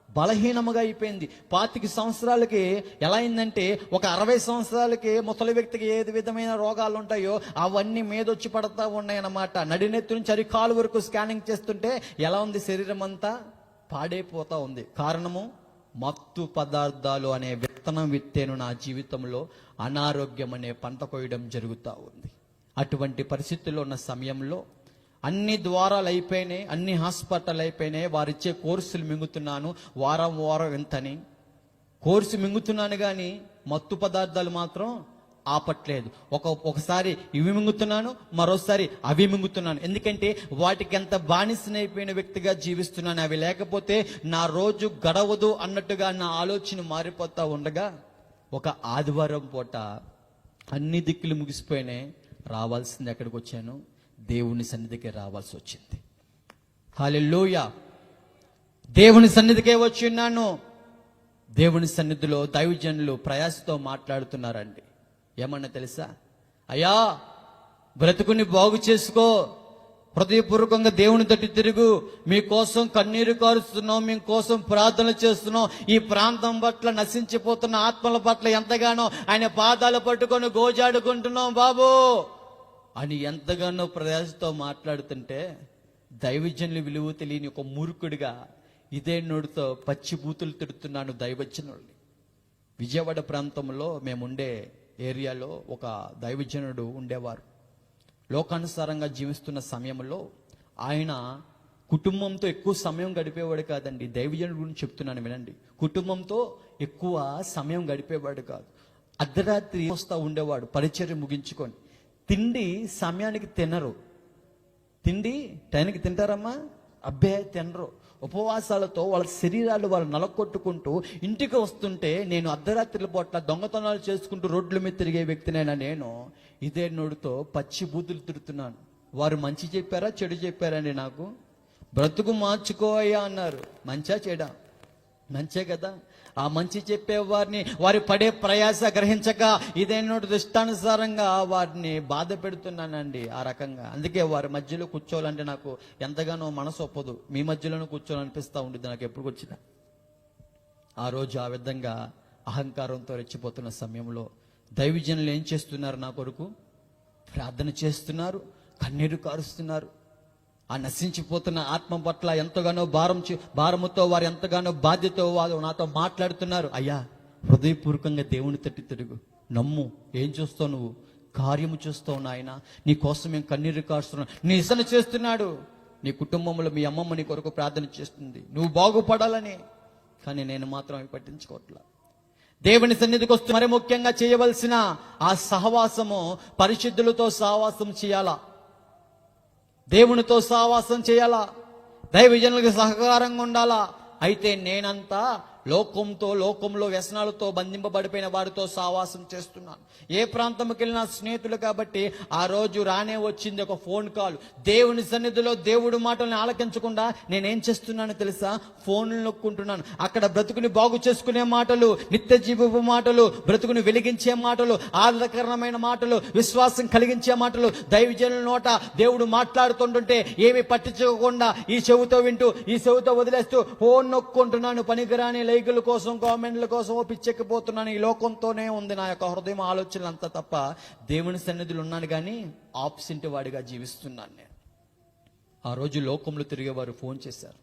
బలహీనముగా అయిపోయింది. 25 సంవత్సరాలకి ఎలా అయిందంటే, ఒక 60 సంవత్సరాలకి ముసలి వ్యక్తికి ఏది విధమైన రోగాలు ఉంటాయో అవన్నీ మీదొచ్చి పడతా ఉన్నాయన్నమాట. నడినెత్తి నుంచి అరికాలు వరకు స్కానింగ్ చేస్తుంటే ఎలా ఉంది? శరీరం అంతా పాడైపోతా ఉంది. కారణము మత్తు పదార్థాలు అనే విత్తనం విత్తేను నా జీవితంలో అనారోగ్యం అనే పంట కోయడం జరుగుతూ ఉంది. అటువంటి పరిస్థితుల్లో ఉన్న సమయంలో అన్ని ద్వారాలు అయిపోయినాయి, అన్ని హాస్పిటల్ అయిపోయినాయి. వారిచ్చే కోర్సులు మింగుతున్నాను, వారం వారం ఎంతని కోర్సు మింగుతున్నాను, కానీ మత్తు పదార్థాలు మాత్రం ఆపట్లేదు. ఒకసారి ఇవి మింగుతున్నాను, మరోసారి అవి మింగుతున్నాను. ఎందుకంటే వాటికి ఎంత బానిసనైపోయిన వ్యక్తిగా జీవిస్తున్నాను. అవి లేకపోతే నా రోజు గడవదు అన్నట్టుగా నా ఆలోచన మారిపోతా ఉండగా, ఒక ఆదివారం పూట అన్ని దిక్కులు ముగిసిపోయినాయి. రావాల్సింది ఎక్కడికి వచ్చాను? దేవుని సన్నిధికే రావాల్సి వచ్చింది. హల్లెలూయా. దేవుని సన్నిధికే వచ్చి ఉన్నాను. దేవుని సన్నిధిలో దైవజనులు ప్రయాసతో మాట్లాడుతున్నారండి. ఏమన్నా తెలుసా? అయ్యా బ్రతుకుని బాగు చేసుకో, హృదయపూర్వకంగా దేవుని తట్టు తిరుగు, మీకోసం కన్నీరు కారుస్తున్నాం, మీకోసం ప్రార్థన చేస్తున్నాం, ఈ ప్రాంతం పట్ల నశించిపోతున్న ఆత్మల పట్ల ఎంతగానో ఆయన పాదాలు పట్టుకొని గోజాడుకుంటున్నాం బాబు అని ఎంతగానో ప్రయాసతో మాట్లాడుతుంటే, దైవజనులు విలువ తెలియని ఒక మూర్ఖుడిగా ఇదే నోటితో పచ్చి బూతులు తిడుతున్నాను దైవజనుల్ని. విజయవాడ ప్రాంతంలో మేముండే ఏరియాలో ఒక దైవజనుడు ఉండేవారు. లోకానుసారంగా జీవిస్తున్న సమయంలో ఆయన కుటుంబంతో ఎక్కువ సమయం గడిపేవాడు కాదండి. దైవజనుడి గురించి చెప్తున్నాను వినండి. కుటుంబంతో ఎక్కువ సమయం గడిపేవాడు కాదు. అర్ధరాత్రి వస్తూ ఉండేవాడు పరిచర్య ముగించుకొని. తిండి సమయానికి తినరు. తిండి టైంకి తింటారమ్మా? అబ్బే తినరు. ఉపవాసాలతో వాళ్ళ శరీరాలు వాళ్ళు నలకొట్టుకుంటూ ఇంటికి వస్తుంటే, నేను అర్ధరాత్రుల పూట దొంగతనాలు చేసుకుంటూ రోడ్ల మీద తిరిగే వ్యక్తినైనా నేను ఇదే నోటితో పచ్చి బూతులు తిడుతున్నాను. వారు మంచి చెప్పారా చెడు చెప్పారండి? నాకు బ్రతుకు మార్చుకోయ్యా అన్నారు. మంచా చెడా? మంచే కదా. ఆ మంచి చెప్పే వారిని వారి పడే ప్రయాస గ్రహించక ఇదేనో దృష్టానుసారంగా వారిని బాధ పెడుతున్నానండి ఆ రకంగా. అందుకే వారి మధ్యలో కూర్చోవాలంటే నాకు ఎంతగానో మనసు ఒప్పదు. మీ మధ్యలోనూ కూర్చోవాలనిపిస్తూ ఉంటుంది నాకు ఎప్పుడు వచ్చినా. ఆ రోజు ఆ విధంగా అహంకారంతో రెచ్చిపోతున్న సమయంలో దైవజనులు ఏం చేస్తున్నారు? నా కొరకు ప్రార్థన చేస్తున్నారు, కన్నీరు కారుస్తున్నారు. ఆ నశించిపోతున్న ఆత్మ పట్ల ఎంతగానో భారముతో వారు ఎంతగానో బాధ్యతో వారు నాతో మాట్లాడుతున్నారు. అయ్యా, హృదయపూర్వకంగా దేవుని తట్టి తిరుగు, నమ్ము. ఏం చూస్తావు నువ్వు? కార్యము చూస్తావు నాయన. నీ కోసం మేము కన్నీరు కారుస్తున్నాం. నీ ఇసన చేస్తున్నాడు. నీ కుటుంబంలో మీ అమ్మమ్మ నీ కొరకు ప్రార్థన చేస్తుంది, నువ్వు బాగుపడాలని. కానీ నేను మాత్రం అవి పట్టించుకోవట్లా. దేవుని సన్నిధికి వస్తూ మరి ముఖ్యంగా చేయవలసిన ఆ సహవాసము, పరిశుద్ధులతో సహవాసం చేయాలా, దేవునితో సహవాసం చేయాలా, దైవజనులకు సహకారంగా ఉండాలా. అయితే నేనంతా లోకంలో వ్యసనాలతో బంధింపబడిపోయిన వారితో సహవాసం చేస్తున్నాను. ఏ ప్రాంతంకి వెళ్ళినా స్నేహితులు కాబట్టి ఆ రోజు రానే వచ్చింది ఒక ఫోన్ కాల్. దేవుని సన్నిధిలో దేవుడి మాటల్ని ఆలకించకుండా నేనేం చేస్తున్నాను తెలుసా? ఫోన్లు నొక్కుంటున్నాను. అక్కడ బ్రతుకుని బాగు చేసుకునే మాటలు, నిత్య జీవపు మాటలు, బ్రతుకుని వెలిగించే మాటలు, ఆహ్లాదకరమైన మాటలు, విశ్వాసం కలిగించే మాటలు దైవజనుల నోట దేవుడు మాట్లాడుతుంటుంటే ఏమి పట్టించుకోకుండా ఈ చెవితో వింటూ ఈ చెవితో వదిలేస్తూ ఫోన్ నొక్కుంటున్నాను. పనికిరాని లైకుల కోసం, కామెంట్ల కోసం పిచ్చెక్కిపోతున్నాను. ఈ లోకంతోనే ఉంది నా యొక్క హృదయం, ఆలోచనలు అంతా తప్ప దేవుని సన్నిధిలో ఉన్నాను కానీ ఆబ్సెంట్ వాడిగా జీవిస్తున్నాను నేను. ఆ రోజు లోకంలో తిరిగేవారు ఫోన్ చేశారు.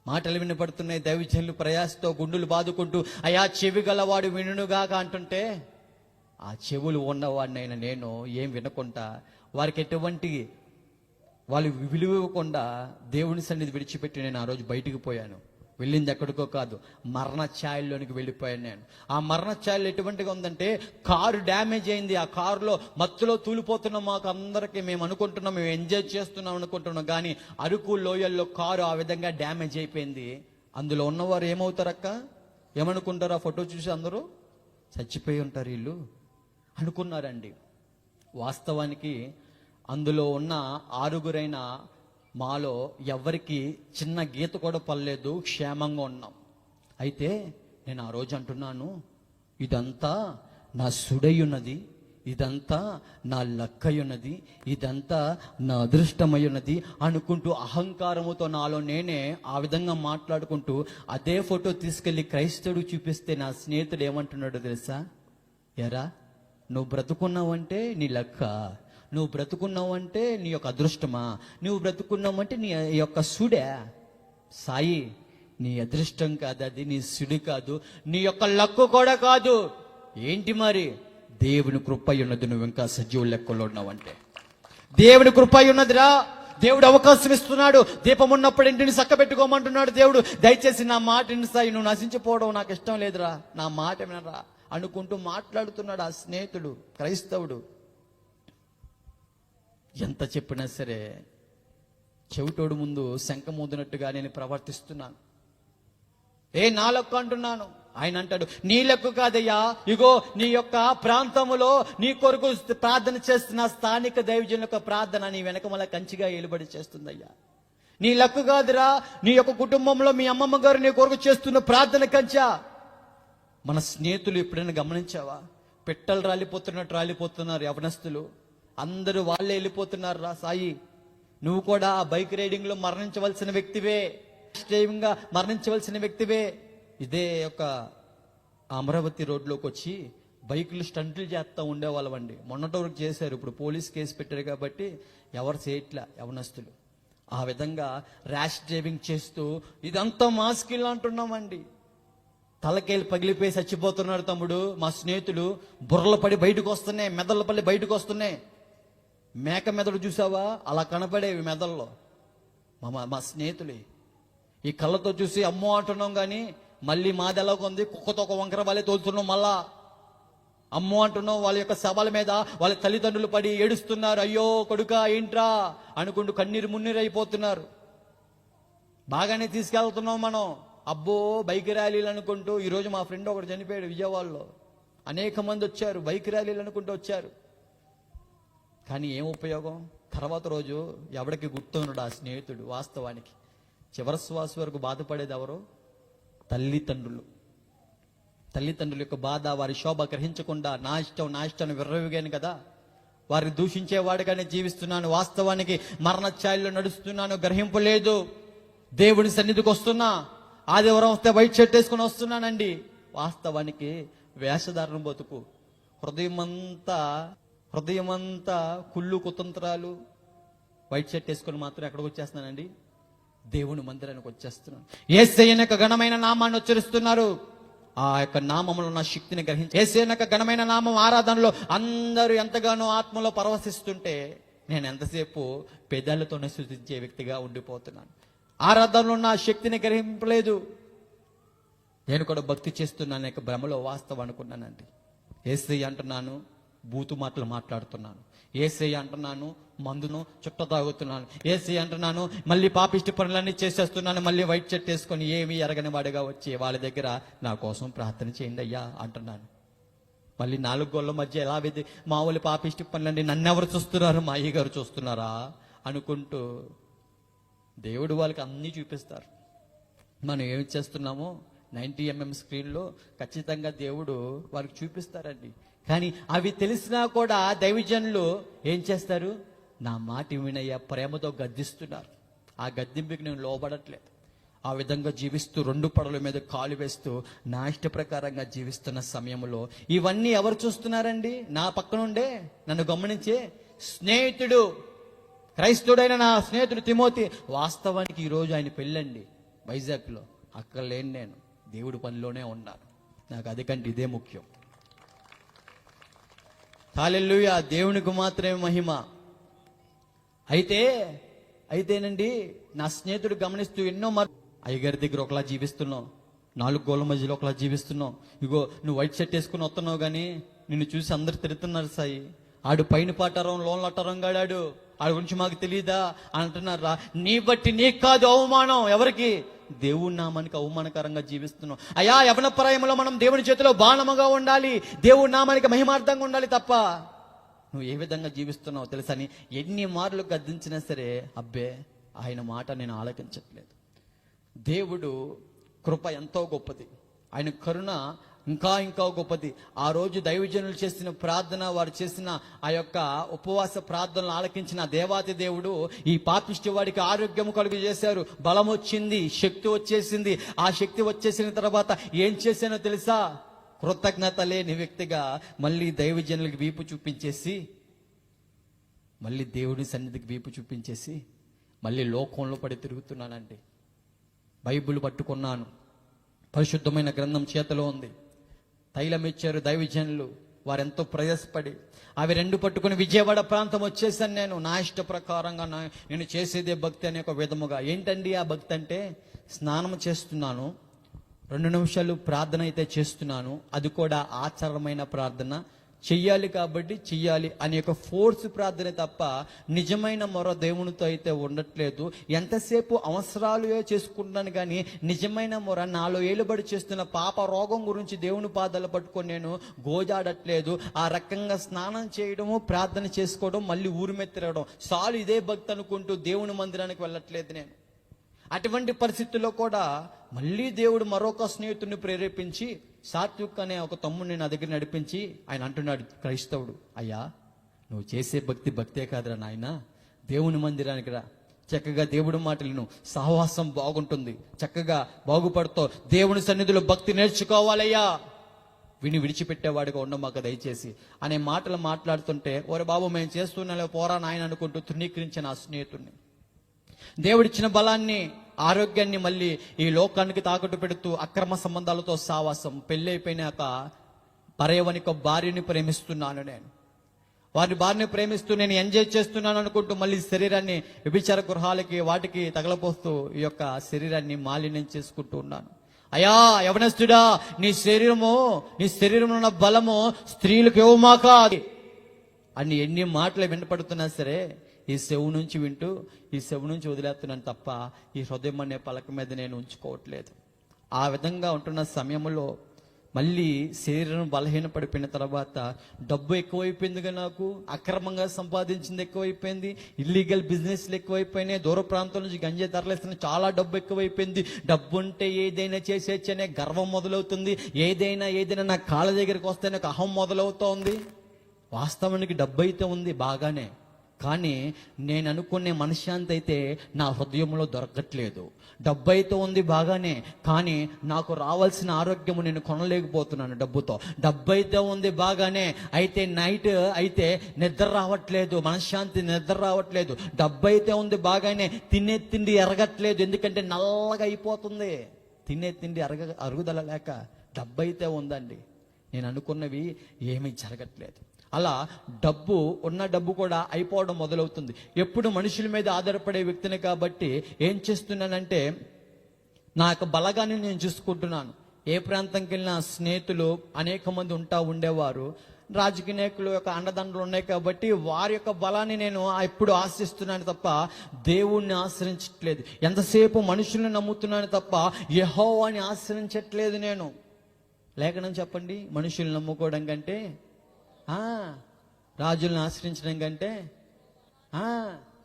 మాటలు వినపడుతున్నాయి. దైవజనులు ప్రయాసతో గుండెలు బాదుకుంటూ అయా చెవి గలవాడు వినుగాక అంటుంటే, ఆ చెవులు ఉన్నవాడినైనా నేను ఏం వినకుండా, వారికి ఎటువంటి వాళ్ళు విలువ ఇవ్వకుండా దేవుని సన్నిధి విడిచిపెట్టి నేను ఆ రోజు బయటికి పోయాను. వెళ్ళింది ఎక్కడికో కాదు, మరణ ఛాయల్లోనికి వెళ్ళిపోయాను నేను. ఆ మరణ ఛాయలు ఎటువంటిగా ఉందంటే, కారు డ్యామేజ్ అయింది. ఆ కారులో మత్తులో తూలిపోతున్నాం. మాకు అందరికీ మేము అనుకుంటున్నాం, మేము ఎంజాయ్ చేస్తున్నాం అనుకుంటున్నాం. కానీ అరకు లోయల్లో కారు ఆ విధంగా డ్యామేజ్ అయిపోయింది. అందులో ఉన్నవారు ఏమవుతారక్క? ఏమనుకుంటారు? ఆ ఫోటో చూసి అందరూ చచ్చిపోయి ఉంటారు వీళ్ళు అనుకున్నారండి. వాస్తవానికి అందులో ఉన్న 6గురైన మాలో ఎవరికి చిన్న గీత కూడా పడలేదు, క్షేమంగా ఉన్నాం. అయితే నేను ఆ రోజు అంటున్నాను, ఇదంతా నా సుడయున్నది, ఇదంతా నా లక్కయున్నది, ఇదంతా నా అదృష్టమయ్యున్నది అనుకుంటూ అహంకారముతో నాలో నేనే ఆ విధంగా మాట్లాడుకుంటూ అదే ఫోటో తీసుకెళ్లి క్రైస్తవుడు చూపిస్తే నా స్నేహితుడు ఏమంటున్నాడో తెలుసా? ఎరా, నువ్వు బ్రతుకున్నావంటే నీ లక్క, నువ్వు బ్రతుకున్నావంటే నీ యొక్క అదృష్టమా, నువ్వు బ్రతుకున్నావంటే నీ యొక్క సుడే. సాయి, నీ అదృష్టం కాదు అది, నీ సుడి కాదు, నీ యొక్క లక్కు కూడా కాదు. ఏంటి మరి? దేవుని కృప ఉన్నది. నువ్వు ఇంకా సజీవ లెక్కలో ఉన్నావంటే దేవుని కృప ఉన్నదిరా. దేవుడు అవకాశం ఇస్తున్నాడు. దీపం ఉన్నప్పుడు ఇంటిని చక్కబెట్టుకోమంటున్నాడు దేవుడు. దయచేసి నా మాట విను సాయి, నువ్వు నశించిపోవడం నాకు ఇష్టం లేదురా, నా మాట వినరా అనుకుంటూ మాట్లాడుతున్నాడు ఆ స్నేహితుడు, క్రైస్తవుడు. ఎంత చెప్పినా సరే చెవిటోడు ముందు శంఖ మోదినట్టుగా నేను ప్రవర్తిస్తున్నాను. నా లెక్క అంటున్నాను. ఆయన అంటాడు, నీ లెక్క కాదయ్యా, ఇగో నీ యొక్క ప్రాంతములో నీ కొరకు ప్రార్థన చేస్తున్న స్థానిక దైవజనుల యొక్క ప్రార్థన నీ వెనకమల కంచిగా ఏలుబడి చేస్తుందయ్యా. నీ లెక్క కాదురా, నీ యొక్క కుటుంబంలో మీ అమ్మమ్మ గారు నీ కొరకు చేస్తున్న ప్రార్థన కంచా. మన స్నేహితులు ఎప్పుడైనా గమనించావా? పెట్టలు రాలిపోతున్నారు యవనస్తులు. అందరూ వాళ్ళే వెళ్ళిపోతున్నారు రా సాయి. నువ్వు కూడా ఆ బైక్ రైడింగ్ లో మరణించవలసిన వ్యక్తివే, గా మరణించవలసిన వ్యక్తివే. ఇదే ఒక అమరావతి రోడ్లోకి వచ్చి బైకులు స్టంట్లు చేస్తూ ఉండేవాళ్ళవండి. మొన్నటి వరకు చేశారు, ఇప్పుడు పోలీస్ కేసు పెట్టారు కాబట్టి ఎవరు చేయట్లా యవనస్తులు. ఆ విధంగా ర్యాష్ డ్రైవింగ్ చేస్తూ ఇదంతా మా స్కిల్ అంటున్నామండి. తలకేలు పగిలిపోయి చచ్చిపోతున్నారు తమ్ముడు. మా స్నేహితులు బుర్రలు పడి బయటకు వస్తున్నాయి, మెదళ్ళు పడి బయటకు వస్తున్నాయి. మేక మెదడు చూసావా? అలా కనపడేవి మెదల్లో మా స్నేహితులు. ఈ కళ్ళతో చూసి అమ్మో అంటున్నాం కానీ మళ్ళీ మాది ఎలా ఉంది, కుక్కతో ఒక వంకర వాళ్ళే తోలుతున్నాం. మళ్ళా అమ్మో అంటున్నాం. వాళ్ళ యొక్క శవాల మీద వాళ్ళ తల్లిదండ్రులు పడి ఏడుస్తున్నారు. అయ్యో కొడుకా ఏంట్రా అనుకుంటూ కన్నీరు మున్నీరు అయిపోతున్నారు. బాగానే తీసుకెళ్తున్నాం మనం. అబ్బో బైక్ ర్యాలీలు అనుకుంటూ, ఈరోజు మా ఫ్రెండ్ ఒకడు చనిపోయాడు విజయవాడలో. అనేక మంది వచ్చారు, బైక్ ర్యాలీలు అనుకుంటూ వచ్చారు. కానీ ఏం ఉపయోగం? తర్వాత రోజు ఎవడికి గుర్తున్నాడు ఆ స్నేహితుడు? వాస్తవానికి చివరి శ్వాస వరకు బాధపడేది ఎవరు? తల్లిదండ్రులు. తల్లిదండ్రుల యొక్క బాధ, వారి శోభ గ్రహించకుండా నా ఇష్టం విర్రవిగాను కదా, వారిని దూషించేవాడిగానే జీవిస్తున్నాను, వాస్తవానికి మరణఛాయల్లో నడుస్తున్నాను, గ్రహింపలేదు. దేవుని సన్నిధికి వస్తున్నా, ఆదివారం వస్తే వైట్ షర్ట్ వేసుకుని వస్తున్నానండి. వాస్తవానికి వేషధారణ బతుకు, హృదయమంతా కుళ్ళు కుతంత్రాలు. వైట్ షర్ట్ వేసుకుని మాత్రం ఎక్కడికి వచ్చేస్తున్నానండి? దేవుని మందిరానికి వచ్చేస్తున్నాను. యేసయ్య యొక్క ఘనమైన నామాన్ని ఉచ్చరిస్తున్నారు. ఆ యొక్క నామములో ఉన్న శక్తిని గ్రహించి, యేసయ్య యొక్క ఘనమైన నామం ఆరాధనలో అందరూ ఎంతగానో ఆత్మలో పరవశిస్తుంటే నేను ఎంతసేపు పెదాలతోనే సూచించే వ్యక్తిగా ఉండిపోతున్నాను. ఆరాధనలో ఉన్న శక్తిని గ్రహింపలేదు. నేను కూడా భక్తి చేస్తున్నాను యొక్క భ్రమలో వాస్తవం అనుకున్నానండి. యేసయ్య అంటున్నాను, బూతు మాటలు మాట్లాడుతున్నాను. యేసయ్య అంటున్నాను, మందును చుట్ట తాగుతున్నాను. యేసయ్య అంటున్నాను, మళ్ళీ పాపిష్టి పనులన్నీ చేసేస్తున్నాను. మళ్ళీ వైట్ షర్ట్ వేసుకొని ఏమీ ఎరగని వాడిగా వచ్చి వాళ్ళ దగ్గర నా కోసం ప్రార్థన చేయండి అయ్యా అంటున్నాను. మళ్ళీ 4 గోళ్ళ మధ్య ఎలా మామూలు పాపిష్టి పనులండి, నన్నెవరు చూస్తున్నారు? మా అయ్యగారు చూస్తున్నారా అనుకుంటూ దేవుడు వాళ్ళకి అన్నీ చూపిస్తారు. మనం ఏమి చేస్తున్నామో 90mm స్క్రీన్లో ఖచ్చితంగా దేవుడు వారికి చూపిస్తారండి. కానీ అవి తెలిసినా కూడా దైవజనులు ఏం చేస్తారు? నా మాట వినయ్య ప్రేమతో గద్దిస్తున్నారు. ఆ గద్దింపుకి నేను లోబడట్లేదు. ఆ విధంగా జీవిస్తూ 2 పడవల మీద కాలు వేస్తూ నా ఇష్ట ప్రకారంగా జీవిస్తున్న సమయంలో ఇవన్నీ ఎవరు చూస్తున్నారండి? నా పక్కనుండే నన్ను గమనించే స్నేహితుడు, క్రైస్తవుడైన నా స్నేహితుడు తిమోతి. వాస్తవానికి ఈరోజు ఆయన పెళ్ళండి వైజాగ్లో. అక్కడ లేని నేను దేవుడి పనిలోనే ఉన్నాను. నాకు అదికంటే ఇదే ముఖ్యం. హల్లెలూయా, దేవునికి మాత్రమే మహిమ. అయితేనండి నా స్నేహితుడు గమనిస్తూ ఎన్నో అయ్యగారి దగ్గర ఒకలా జీవిస్తున్నావు, 4 గోళ్ళ మధ్యలో ఒకలా జీవిస్తున్నావు. ఇగో నువ్వు వైట్ షర్ట్ వేసుకుని వస్తున్నావు, కానీ నిన్ను చూసి అందరు తిరుగుతున్నారు. సాయి ఆడు పైన పాటారం లోన్ల అట్టారం గాడాడు, ఆడి గురించి మాకు తెలియదా అంటున్నారా? నీ బట్టి నీకు కాదు అవమానం. ఎవరికి? దేవుని నామానికి అవమానకరంగా జీవిస్తున్నాం. అయ్యా, యవన పరాయంలో మనం దేవుని చేతిలో బాణముగా ఉండాలి, దేవుని నామానికి మహిమార్థంగా ఉండాలి తప్ప నువ్వు ఏ విధంగా జీవిస్తున్నావు తెలుసని ఎన్ని మార్లు గద్దించినా సరే అబ్బే ఆయన మాట నేను ఆలకించట్లేదు. దేవుడు కృప ఎంతో గొప్పది, ఆయన కరుణ ఇంకా గొప్పది. ఆ రోజు దైవజనులు చేసిన ప్రార్థన, వారు చేసిన ఆ యొక్క ఉపవాస ప్రార్థనలు ఆలకించిన దేవాతి దేవుడు ఈ పాపిష్టి వాడికి ఆరోగ్యం కలుగు చేశారు. బలం వచ్చింది, శక్తి వచ్చేసింది. ఆ శక్తి వచ్చేసిన తర్వాత ఏం చేశానో తెలుసా? కృతజ్ఞత లేని వ్యక్తిగా మళ్ళీ దైవజనులకి వీపు చూపించేసి, మళ్ళీ దేవుడి సన్నిధికి వీపు చూపించేసి మళ్ళీ లోకంలో పడి తిరుగుతున్నానండి. బైబిల్ పట్టుకున్నాను, పరిశుద్ధమైన గ్రంథం చేతిలో ఉంది. తైలం ఇచ్చారు దైవజనులు, వారెంతో ప్రయాసపడి అవి 2 పట్టుకుని విజయవాడ ప్రాంతం వచ్చేసాను. నేను నా ఇష్ట ప్రకారంగా నేను చేసేదే భక్తి అనే ఒక విధముగా. ఏంటండి ఆ భక్తి అంటే? స్నానం చేస్తున్నాను, 2 నిమిషాలు ప్రార్థన అయితే చేస్తున్నాను, అది కూడా ఆచరణమైన ప్రార్థన. చెయ్యాలి కాబట్టి చెయ్యాలి అనే ఒక ఫోర్స్ ప్రార్థన తప్ప నిజమైన మొర దేవునితో అయితే ఉండట్లేదు. ఎంతసేపు అవసరాలు చేసుకుంటున్నాను కానీ నిజమైన మొర నాలో ఏలుబడి చేస్తున్న పాప రోగం గురించి దేవుని పాదాలు పట్టుకొని నేను గోజాడట్లేదు. ఆ రకంగా స్నానం చేయడము, ప్రార్థన చేసుకోవడం, మళ్ళీ ఊరి మీద తిరగడం చాలు ఇదే భక్తి అనుకుంటూ దేవుని మందిరానికి వెళ్ళట్లేదు నేను. అటువంటి పరిస్థితుల్లో కూడా మళ్ళీ దేవుడు మరొక స్నేహితుడిని ప్రేరేపించి, సాత్విక్ అనే ఒక తమ్ముడిని నా దగ్గర నడిపించి ఆయన అంటున్నాడు, క్రైస్తవుడు, అయ్యా నువ్వు చేసే భక్తే కాదురా నాయన, దేవుని మందిరానికి రా, చక్కగా దేవుడి మాటలను సహవాసం బాగుంటుంది, చక్కగా బాగుపడుతావు, దేవుని సన్నిధిలో భక్తి నేర్చుకోవాలయ్యా, విడిచిపెట్టేవాడిగా ఉండమాక దయచేసి అనే మాటలు మాట్లాడుతుంటే, ఓరే బాబు మేము చేస్తున్నాలే పోరా నాయన అనుకుంటూ తృణీకరించిన ఆ స్నేహితుడిని, దేవుడిచ్చిన బలాన్ని, ఆరోగ్యాన్ని మళ్ళీ ఈ లోకానికి తాకట్టు పెడుతూ అక్రమ సంబంధాలతో సావాసం, పెళ్లి అయిపోయినాక పరేవనిక భార్యని ప్రేమిస్తున్నాను నేను, వారి భార్యని ప్రేమిస్తూ నేను ఎంజాయ్ చేస్తున్నాను అనుకుంటూ మళ్ళీ శరీరాన్ని వ్యభిచార గృహాలకి వాటికి తగలపోస్తూ ఈ యొక్క శరీరాన్ని మాలిన్యం చేసుకుంటూ ఉన్నాను. అయ్యా యవనస్తుడా, నీ శరీరంలో ఉన్న బలము స్త్రీలకు ఇవ్వమాక అని ఎన్ని మాటలు వినపడుతున్నా సరే ఈ చెవు నుంచి వింటూ ఈ చెవు నుంచి వదిలేస్తున్నాను తప్ప ఈ హృదయం అనే పలక మీద నేను ఉంచుకోవట్లేదు. ఆ విధంగా ఉంటున్న సమయంలో మళ్ళీ శరీరం బలహీనపడిపోయిన తర్వాత డబ్బు ఎక్కువైపోయిందిగా, నాకు అక్రమంగా సంపాదించింది ఎక్కువైపోయింది, ఇల్లీగల్ బిజినెస్లు ఎక్కువైపోయినాయి, దూర ప్రాంతం నుంచి గంజాయి తరలిస్తున్న చాలా డబ్బు ఎక్కువైపోయింది. డబ్బు ఉంటే ఏదైనా చేసేచ్చనే గర్వం మొదలవుతుంది. ఏదైనా నా కాళ్ళ దగ్గరికి వస్తే నాకు అహం మొదలవుతోంది. వాస్తవానికి డబ్బు అయితే ఉంది బాగానే, కానీ నేను అనుకునే మనశ్శాంతి అయితే నా హృదయంలో దొరకట్లేదు. డబ్బు అయితే ఉంది బాగానే, కానీ నాకు రావాల్సిన ఆరోగ్యము నేను కొనలేకపోతున్నాను డబ్బుతో. డబ్బు అయితే ఉంది బాగానే, అయితే నైట్ అయితే నిద్ర రావట్లేదు, మనశ్శాంతి నిద్ర రావట్లేదు. డబ్బు అయితే ఉంది బాగానే, తినే తిండి ఎరగట్లేదు, ఎందుకంటే నల్లగా అయిపోతుంది. తినే తిండి అరుగుదల లేక. డబ్బు అయితే ఉందండి, నేను అనుకున్నవి ఏమీ జరగట్లేదు. అలా ఉన్న డబ్బు కూడా అయిపోవడం మొదలవుతుంది. ఎప్పుడు మనుషుల మీద ఆధారపడే వ్యక్తిని కాబట్టి ఏం చేస్తున్నానంటే, నా యొక్క బలగాన్ని నేను చూసుకుంటున్నాను. ఏ ప్రాంతంకి వెళ్ళినా స్నేహితులు అనేక మంది ఉండేవారు. రాజకీయ నాయకుల యొక్క అండదండలు ఉన్నాయి కాబట్టి వారి యొక్క బలాన్ని నేను ఎప్పుడు ఆశిస్తున్నాను తప్ప దేవుణ్ణి ఆశ్రయించట్లేదు. ఎంతసేపు మనుషుల్ని నమ్ముతున్నాను తప్ప యెహోవాని ఆశ్రయించట్లేదు నేను. లేఖనం చెప్పండి, మనుషుల్ని నమ్ముకోవడం కంటే రాజులను ఆశ్రయించడం కంటే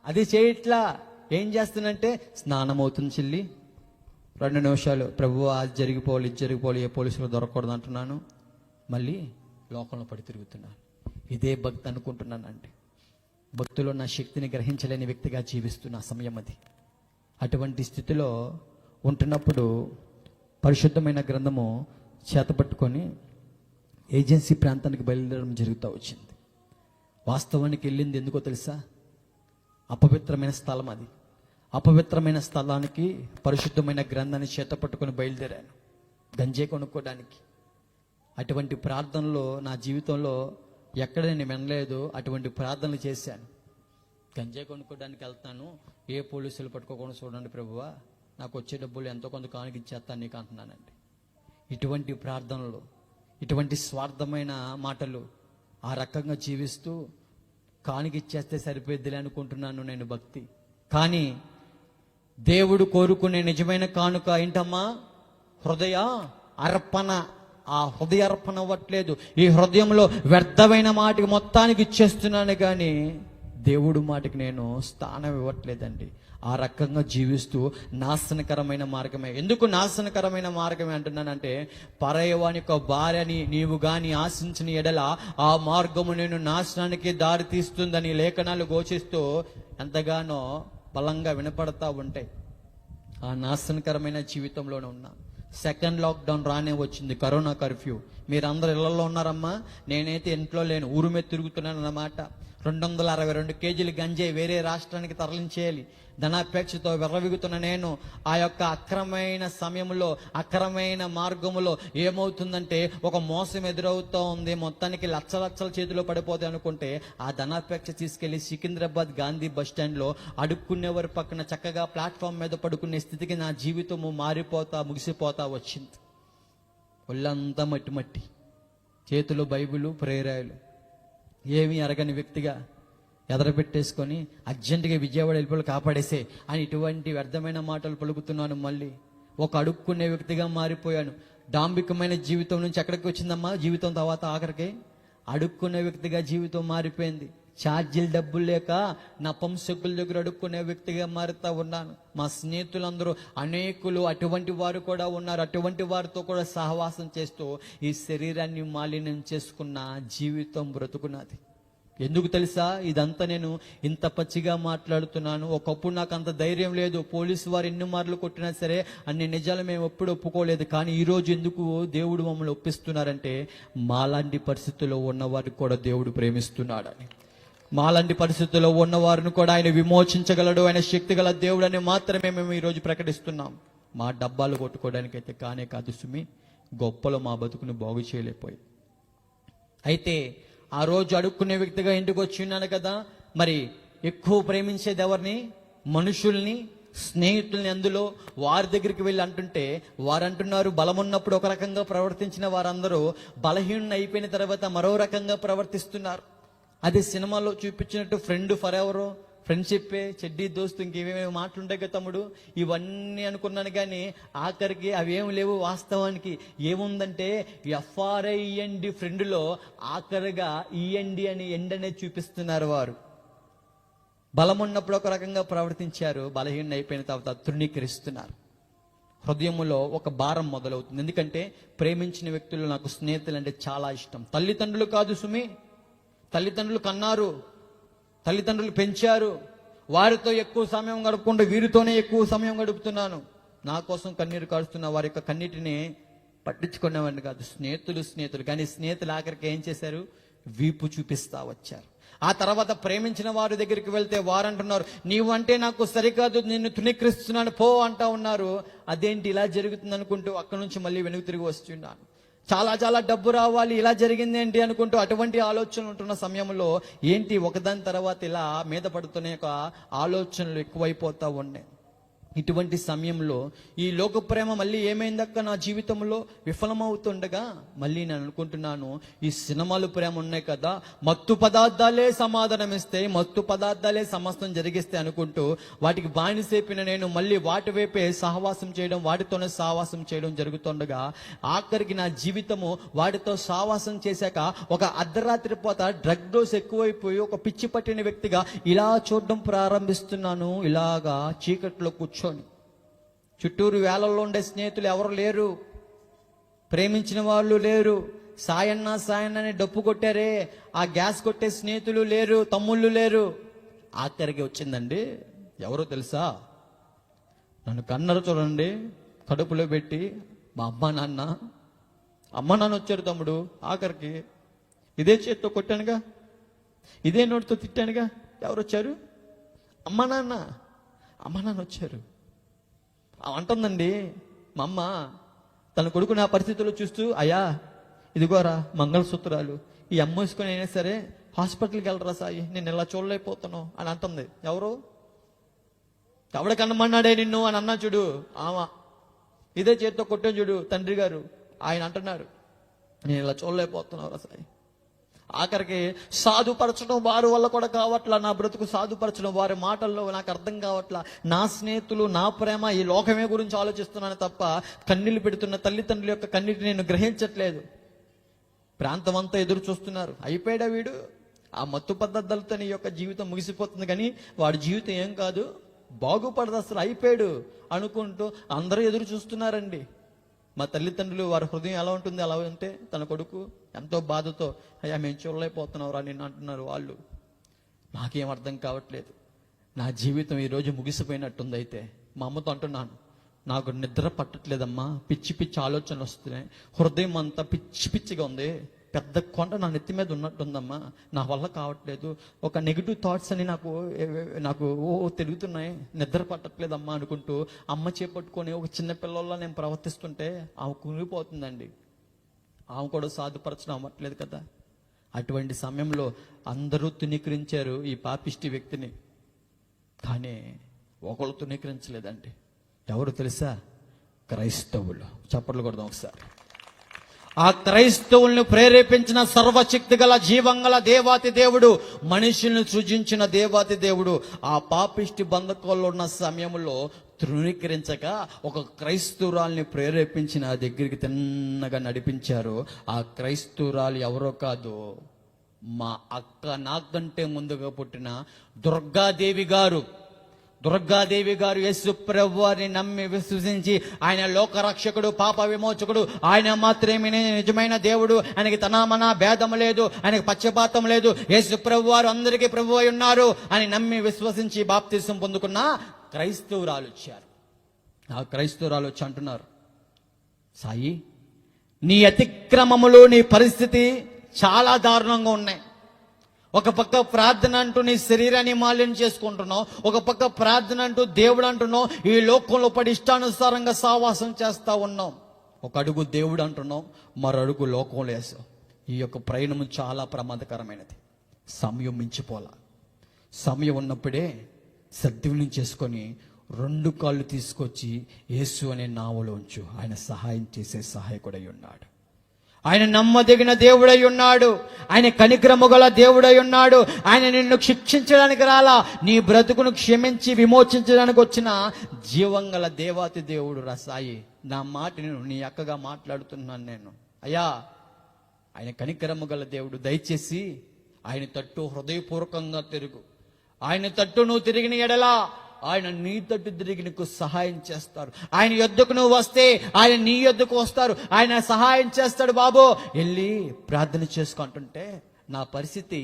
అది చేయట్లా. ఏం చేస్తున్నంటే, స్నానం అవుతుంది చెల్లి, 2 నిమిషాలు ప్రభువా అది జరిగిపోవాలి ఇది జరిగిపోవాలి, ఏ పోలీసులు దొరకకూడదు అంటున్నాను, మళ్ళీ లోకంలో పడి తిరుగుతున్నాను. ఇదే భక్తి అనుకుంటున్నానండి. భక్తిలో నా శక్తిని గ్రహించలేని వ్యక్తిగా జీవిస్తున్న సమయం అది. అటువంటి స్థితిలో ఉంటున్నప్పుడు పరిశుద్ధమైన గ్రంథము చేతపట్టుకొని ఏజెన్సీ ప్రాంతానికి బయలుదేరడం జరుగుతూ వచ్చింది. వాస్తవానికి వెళ్ళింది ఎందుకో తెలుసా? అపవిత్రమైన స్థలం అది. అపవిత్రమైన స్థలానికి పరిశుద్ధమైన గ్రంథాన్ని చేతపట్టుకొని బయలుదేరాను గంజే కొనుక్కోవడానికి. అటువంటి ప్రార్థనలో నా జీవితంలో ఎక్కడ నేను వినలేదు. అటువంటి ప్రార్థనలు చేశాను. గంజే కొనుక్కోవడానికి వెళ్తాను, ఏ పోలీసులు పట్టుకోకుండా చూడండి ప్రభువా, నాకు వచ్చే డబ్బులు ఎంతో కొంత కానుకిచ్చేస్తాను నీకు అంటున్నానండి. ఇటువంటి ప్రార్థనలు, ఇటువంటి స్వార్థమైన మాటలు, ఆ రకంగా జీవిస్తూ కానుకిచ్చేస్తే సరిపోద్దిలే అనుకుంటున్నాను నేను భక్తి. కానీ దేవుడు కోరుకునే నిజమైన కానుక ఏంటమ్మా? హృదయ అర్పణ. ఆ హృదయ అర్పణ అవ్వట్లేదు. ఈ హృదయంలో వ్యర్థమైన మాటకి మొత్తానికి ఇచ్చేస్తున్నాను, కానీ దేవుడు మాటకి నేను స్థానం ఇవ్వట్లేదండి. ఆ రకంగా జీవిస్తూ నాశనకరమైన మార్గమే. ఎందుకు నాశనకరమైన మార్గమే అంటున్నానంటే, పరయవాని యొక్క భార్యని నీవు గాని ఆశించిన ఎడల ఆ మార్గము నేను నాశనానికి దారి తీస్తుందని లేఖనాలు ఘోషిస్తూ ఎంతగానో బలంగా వినపడతా ఉంటాయి. ఆ నాశనకరమైన జీవితంలోనే ఉన్నా. సెకండ్ లాక్డౌన్ రానే వచ్చింది, కరోనా కర్ఫ్యూ. మీరందరూ ఇళ్లలో ఉన్నారమ్మా, నేనైతే ఇంట్లో లేను, ఊరు మీద తిరుగుతున్నాను అన్నమాట. 262 కేజీలు గంజాయి వేరే రాష్ట్రానికి తరలించేయాలి. ధనాపేక్షతో విర్రవిగుతున్న నేను ఆ యొక్క అక్రమైన సమయంలో, అక్రమైన మార్గములో ఏమవుతుందంటే ఒక మోసం ఎదురవుతూ ఉంది. మొత్తానికి లక్షల చేతిలో పడిపోతాయి అనుకుంటే ఆ ధనాపేక్ష తీసుకెళ్లి సికింద్రాబాద్ గాంధీ బస్ స్టాండ్లో అడుక్కునేవారి పక్కన చక్కగా ప్లాట్ఫామ్ మీద పడుకునే స్థితికి నా జీవితము ముగిసిపోతా వచ్చింది. ఒళ్ళంతా మట్టి, చేతిలో బైబిలు, ప్రేరాయలు, ఏమీ అరగని వ్యక్తిగా ఎదరబెట్టేసుకొని అర్జెంటుగా విజయవాడ వెళ్ళిపోయి కాపాడేసే అని ఇటువంటి వ్యర్థమైన మాటలు పలుకుతున్నాను. మళ్ళీ ఒక అడుక్కునే వ్యక్తిగా మారిపోయాను. డాంబికమైన జీవితం నుంచి ఎక్కడికి వచ్చిందమ్మా జీవితం? తర్వాత ఆఖరికి అడుక్కునే వ్యక్తిగా జీవితం మారిపోయింది. ఛార్జీలు డబ్బులు లేక నా పంసకుల దగ్గర అడుక్కునే వ్యక్తిగా మారుతా ఉన్నాను. మా స్నేహితులందరూ అనేకులు అటువంటి వారు కూడా ఉన్నారు. అటువంటి వారితో కూడా సహవాసం చేస్తూ ఈ శరీరాన్ని మాలిన్యం చేసుకున్న జీవితం బ్రతుకున్నది. ఎందుకు తెలుసా ఇదంతా నేను ఇంత పచ్చిగా మాట్లాడుతున్నాను? ఒకప్పుడు నాకు అంత ధైర్యం లేదు. పోలీసు వారు ఎన్ని మార్లు కొట్టినా సరే అన్ని నిజాలు మేము ఎప్పుడు ఒప్పుకోలేదు. కానీ ఈరోజు ఎందుకు దేవుడు మమ్మల్ని ఒప్పిస్తున్నారంటే, మాలాంటి పరిస్థితుల్లో ఉన్నవారిని కూడా దేవుడు ప్రేమిస్తున్నాడని, మాలాంటి పరిస్థితుల్లో ఉన్నవారిని కూడా ఆయన విమోచించగలడు, ఆయన శక్తి గల దేవుడు అని మాత్రమే మేము ఈరోజు ప్రకటిస్తున్నాం. మా డబ్బాలు కొట్టుకోవడానికి అయితే కానే కాదు సుమి, గొప్పలో మా బతుకుని బాగు చేయలేకపోయి. అయితే ఆ రోజు అడుక్కునే వ్యక్తిగా ఇంటికి వచ్చి ఉన్నాను కదా, మరి ఎక్కువ ప్రేమించేది ఎవరిని? మనుషుల్ని, స్నేహితుల్ని. అందులో వారి దగ్గరికి వెళ్ళి అంటుంటే వారు అంటున్నారు, బలమున్నప్పుడు ఒక రకంగా ప్రవర్తించిన వారందరూ బలహీనుని అయిపోయిన తర్వాత మరో రకంగా ప్రవర్తిస్తున్నారు. అది సినిమాలో చూపించినట్టు ఫ్రెండ్ ఫర్ ఎవరో ఫ్రెండ్షిప్పే, చెడ్డీ దోస్తు, ఇంకేమేమి మాటలుంటాయి కదా తమ్ముడు. ఇవన్నీ అనుకున్నాను కానీ ఆఖరికి అవి ఏమి లేవు. వాస్తవానికి ఏముందంటే FRIND ఫ్రెండ్లో ఆఖరిగా END అని ఎండ్ అనేది చూపిస్తున్నారు. వారు బలం ఉన్నప్పుడు ఒక రకంగా ప్రవర్తించారు, బలహీన అయిపోయిన తర్వాత తృణీకరిస్తున్నారు. హృదయంలో ఒక భారం మొదలవుతుంది. ఎందుకంటే ప్రేమించిన వ్యక్తులు, నాకు స్నేహితులు అంటే చాలా ఇష్టం. తల్లిదండ్రులు కాదు సుమి, తల్లిదండ్రులు కన్నారు, తల్లిదండ్రులు పెంచారు, వారితో ఎక్కువ సమయం గడపకుండా వీరితోనే ఎక్కువ సమయం గడుపుతున్నాను. నా కోసం కన్నీరు కారుస్తున్న వారి యొక్క కన్నీటిని పట్టించుకునేవాడిని కాదు. స్నేహితులు కానీ స్నేహితులు ఆఖరికి ఏం చేశారు? వీపు చూపిస్తా వచ్చారు. ఆ తర్వాత ప్రేమించిన వారి దగ్గరికి వెళ్తే వారు అంటున్నారు, నీవు అంటే నాకు సరికాదు, నిన్ను తృణీకరిస్తున్నాను పో అంటా ఉన్నారు. అదేంటి ఇలా జరుగుతుంది అనుకుంటూ అక్కడి నుంచి మళ్ళీ వెనుక తిరిగి వస్తున్నాను. చాలా డబ్బు రావాలి, ఇలా జరిగింది ఏంటి అనుకుంటూ అటువంటి ఆలోచనలు ఉంటున్న సమయంలో ఏంటి ఒకదాని తర్వాత ఇలా మీద పడుతున్న యొక్క ఆలోచనలు ఎక్కువైపోతా ఉన్నాయి. ఇటువంటి సమయంలో ఈ లోక ప్రేమ మళ్ళీ ఏమైందక్క నా జీవితంలో విఫలమవుతుండగా మళ్ళీ నేను అనుకుంటున్నాను, ఈ సినిమాలు ప్రేమ ఉన్నాయి కదా, మత్తు పదార్థాలే సమాధానం ఇస్తాయి, మత్తు పదార్థాలే సమస్తం జరిగిస్తే అనుకుంటూ వాటికి బానిసైపోయిన నేను మళ్ళీ వాటి వైపే సహవాసం చేయడం, వాటితోనే సహవాసం చేయడం జరుగుతుండగా ఆఖరికి నా జీవితము వాటితో సహవాసం చేశాక ఒక అర్ధరాత్రి పూట డ్రగ్ డోస్ ఎక్కువైపోయి ఒక పిచ్చి పట్టిన వ్యక్తిగా ఇలా చూడడం ప్రారంభిస్తున్నాను. ఇలాగా చీకట్లో కూర్చొని చుట్టూరు వేలల్లో ఉండే స్నేహితులు ఎవరు లేరు, ప్రేమించిన వాళ్ళు లేరు, సాయన్న అని డప్పు కొట్టారే ఆ గ్యాస్ కొట్టే స్నేహితులు లేరు, తమ్ముళ్ళు లేరు. ఆఖరికి వచ్చిందండి ఎవరో తెలుసా? నన్ను కన్నరు చూడండి, కడుపులో పెట్టి మా అమ్మ నాన్న వచ్చారు తమ్ముడు. ఆఖరికి ఇదే చేత్తో కొట్టానుగా, ఇదే నోటితో తిట్టానుగా. ఎవరు వచ్చారు? అమ్మ నాన్న వచ్చారు. అంటుందండి మా అమ్మ తన కొడుకు నా పరిస్థితుల్లో చూస్తూ, అయ్యా ఇదిగోరా మంగళసూత్రాలు, ఈ అమ్మ వేసుకొని అయినా సరే హాస్పిటల్కి వెళ్ళరా సాయి, నేను ఇలా చూడలేకపోతున్నావు అని అంటుంది. ఎవడికన్నమన్నాడే నిన్ను అని అన్నా చూడు. ఆమా ఇదే చేతితో కొట్టాను చూడు తండ్రి గారు, ఆయన అంటున్నారు నేను ఇలా చూడలేకపోతున్నావు రా సాయి. ఆఖరికి సాధుపరచడం వారి వల్ల కూడా కావట్లా, నా బ్రతుకు సాధుపరచడం వారి మాటల్లో నాకు అర్థం కావట్లా. నా స్నేహితులు, నా ప్రేమ, ఈ లోకమే గురించి ఆలోచిస్తున్నాను తప్ప కన్నీళ్లు పెడుతున్న తల్లిదండ్రుల యొక్క కన్నీటిని నేను గ్రహించట్లేదు. ప్రాంతం అంతా ఎదురు చూస్తున్నారు. అయిపోయాడా వీడు? ఆ మత్తు పద్ధతులతో నీ యొక్క జీవితం ముగిసిపోతుంది, కానీ వాడి జీవితం ఏం కాదు, బాగుపడదు, అసలు అయిపోయాడు అనుకుంటూ అందరూ ఎదురు చూస్తున్నారండి. మా తల్లిదండ్రులు వారి హృదయం ఎలా ఉంటుంది, అలా ఉంటే తన కొడుకు ఎంతో బాధతో, అయ్యా మేము చూడలేకపోతున్నావు రా నిన్ను అంటున్నారు వాళ్ళు. నాకేం అర్థం కావట్లేదు, నా జీవితం ఈరోజు ముగిసిపోయినట్టుంది. అయితే మా అమ్మతో అంటున్నాను, నాకు నిద్ర పట్టట్లేదమ్మా, పిచ్చి ఆలోచనలు వస్తున్నాయి, హృదయం అంతా పిచ్చిగా ఉంది, పెద్ద కొండ నా నెత్తి మీద ఉన్నట్టుందమ్మా, నా వల్ల కావట్లేదు, ఒక నెగిటివ్ థాట్స్ అని నాకు తిరుగుతున్నాయి, నిద్ర పట్టట్లేదమ్మా అనుకుంటూ అమ్మ చేపట్టుకొని ఒక చిన్న పిల్లల్లో నేను ప్రవర్తిస్తుంటే ఆమె కుమిలిపోతుందండి. ఆమె కూడా సాధుపరచడం అవ్వట్లేదు కదా. అటువంటి సమయంలో అందరూ తునీకరించారు ఈ పాపిష్టి వ్యక్తిని, కానీ ఒకళ్ళు తునీకరించలేదండి. ఎవరు తెలుసా? క్రైస్తవులు. చప్పట్లు కొడదాం ఒకసారి. ఆ క్రైస్తవుల్ని ప్రేరేపించిన సర్వశక్తి గల జీవంగల దేవాతి దేవుడు, మనుషుల్ని సృజించిన దేవాతి దేవుడు ఆ పాపిష్టి బంధకాల్లో ఉన్న సమయంలో తృణీకరించక ఒక క్రైస్తవురాల్ని ప్రేరేపించిన ఆ దగ్గరికి తిన్నగా నడిపించారు. ఆ క్రైస్తవురాలు ఎవరో కాదు, మా అక్క నాకంటే ముందుగా పుట్టిన దుర్గాదేవి గారు యేసు ప్రభువారిని నమ్మి విశ్వసించి ఆయన లోకరక్షకుడు, పాప విమోచకుడు, ఆయన మాత్రమే నిజమైన దేవుడు, ఆయనకి తనామన భేదం లేదు, ఆయనకి పక్షపాతం లేదు, యేసు ప్రభువారు అందరికీ ప్రభువు అయి ఉన్నారు అని నమ్మి విశ్వసించి బాప్తిసం పొందుకున్న క్రైస్తవురాలు వచ్చారు. ఆ క్రైస్తవురాలు వచ్చి అంటున్నారు, సాయి నీ అతిక్రమములు, నీ పరిస్థితి చాలా దారుణంగా ఉన్నాయి. ఒక పక్క ప్రార్థన అంటూ నీ శరీరాన్ని మాలిన్యం చేసుకుంటున్నావు, ఒక పక్క ప్రార్థన అంటూ దేవుడు అంటున్నావు, ఈ లోకంలో పడి ఇష్టానుసారంగా సావాసం చేస్తా ఉన్నావు. ఒక అడుగు దేవుడు అంటున్నావు, మరో అడుగు లోకంలో వేసావు. ఈ యొక్క ప్రయాణం చాలా ప్రమాదకరమైనది. సమయం మించిపోలా. సమయం ఉన్నప్పుడే సద్వినియోగం చేసుకొని 2 కాళ్ళు తీసుకొచ్చి యేసు అనే నావలో ఉంచు. ఆయన సహాయం చేసే సహాయకుడై ఉన్నాడు. ఆయన నమ్మదగిన దేవుడై ఉన్నాడు. ఆయన కనికరము గల దేవుడై ఉన్నాడు. ఆయన నిన్ను శిక్షించడానికి రాలా, నీ బ్రతుకును క్షమించి విమోచించడానికి వచ్చిన జీవం గల దేవాతి దేవుడు రసాయి. నా మాట నేను నీ అక్కగా మాట్లాడుతున్నాను నేను. అయ్యా, ఆయన కనికరము గల దేవుడు. దయచేసి ఆయన తట్టు హృదయపూర్వకంగా తిరుగు. ఆయన తట్టు నువ్వు తిరిగిన ఎడలా ఆయన నీ తట్టు తిరిగి నీకు సహాయం చేస్తారు. ఆయన యొద్దకు నువ్వు వస్తే ఆయన నీ యొద్దకు వస్తారు. ఆయన సహాయం చేస్తాడు. బాబో వెళ్ళి ప్రార్థన చేసుకుంటుంటే నా పరిస్థితి,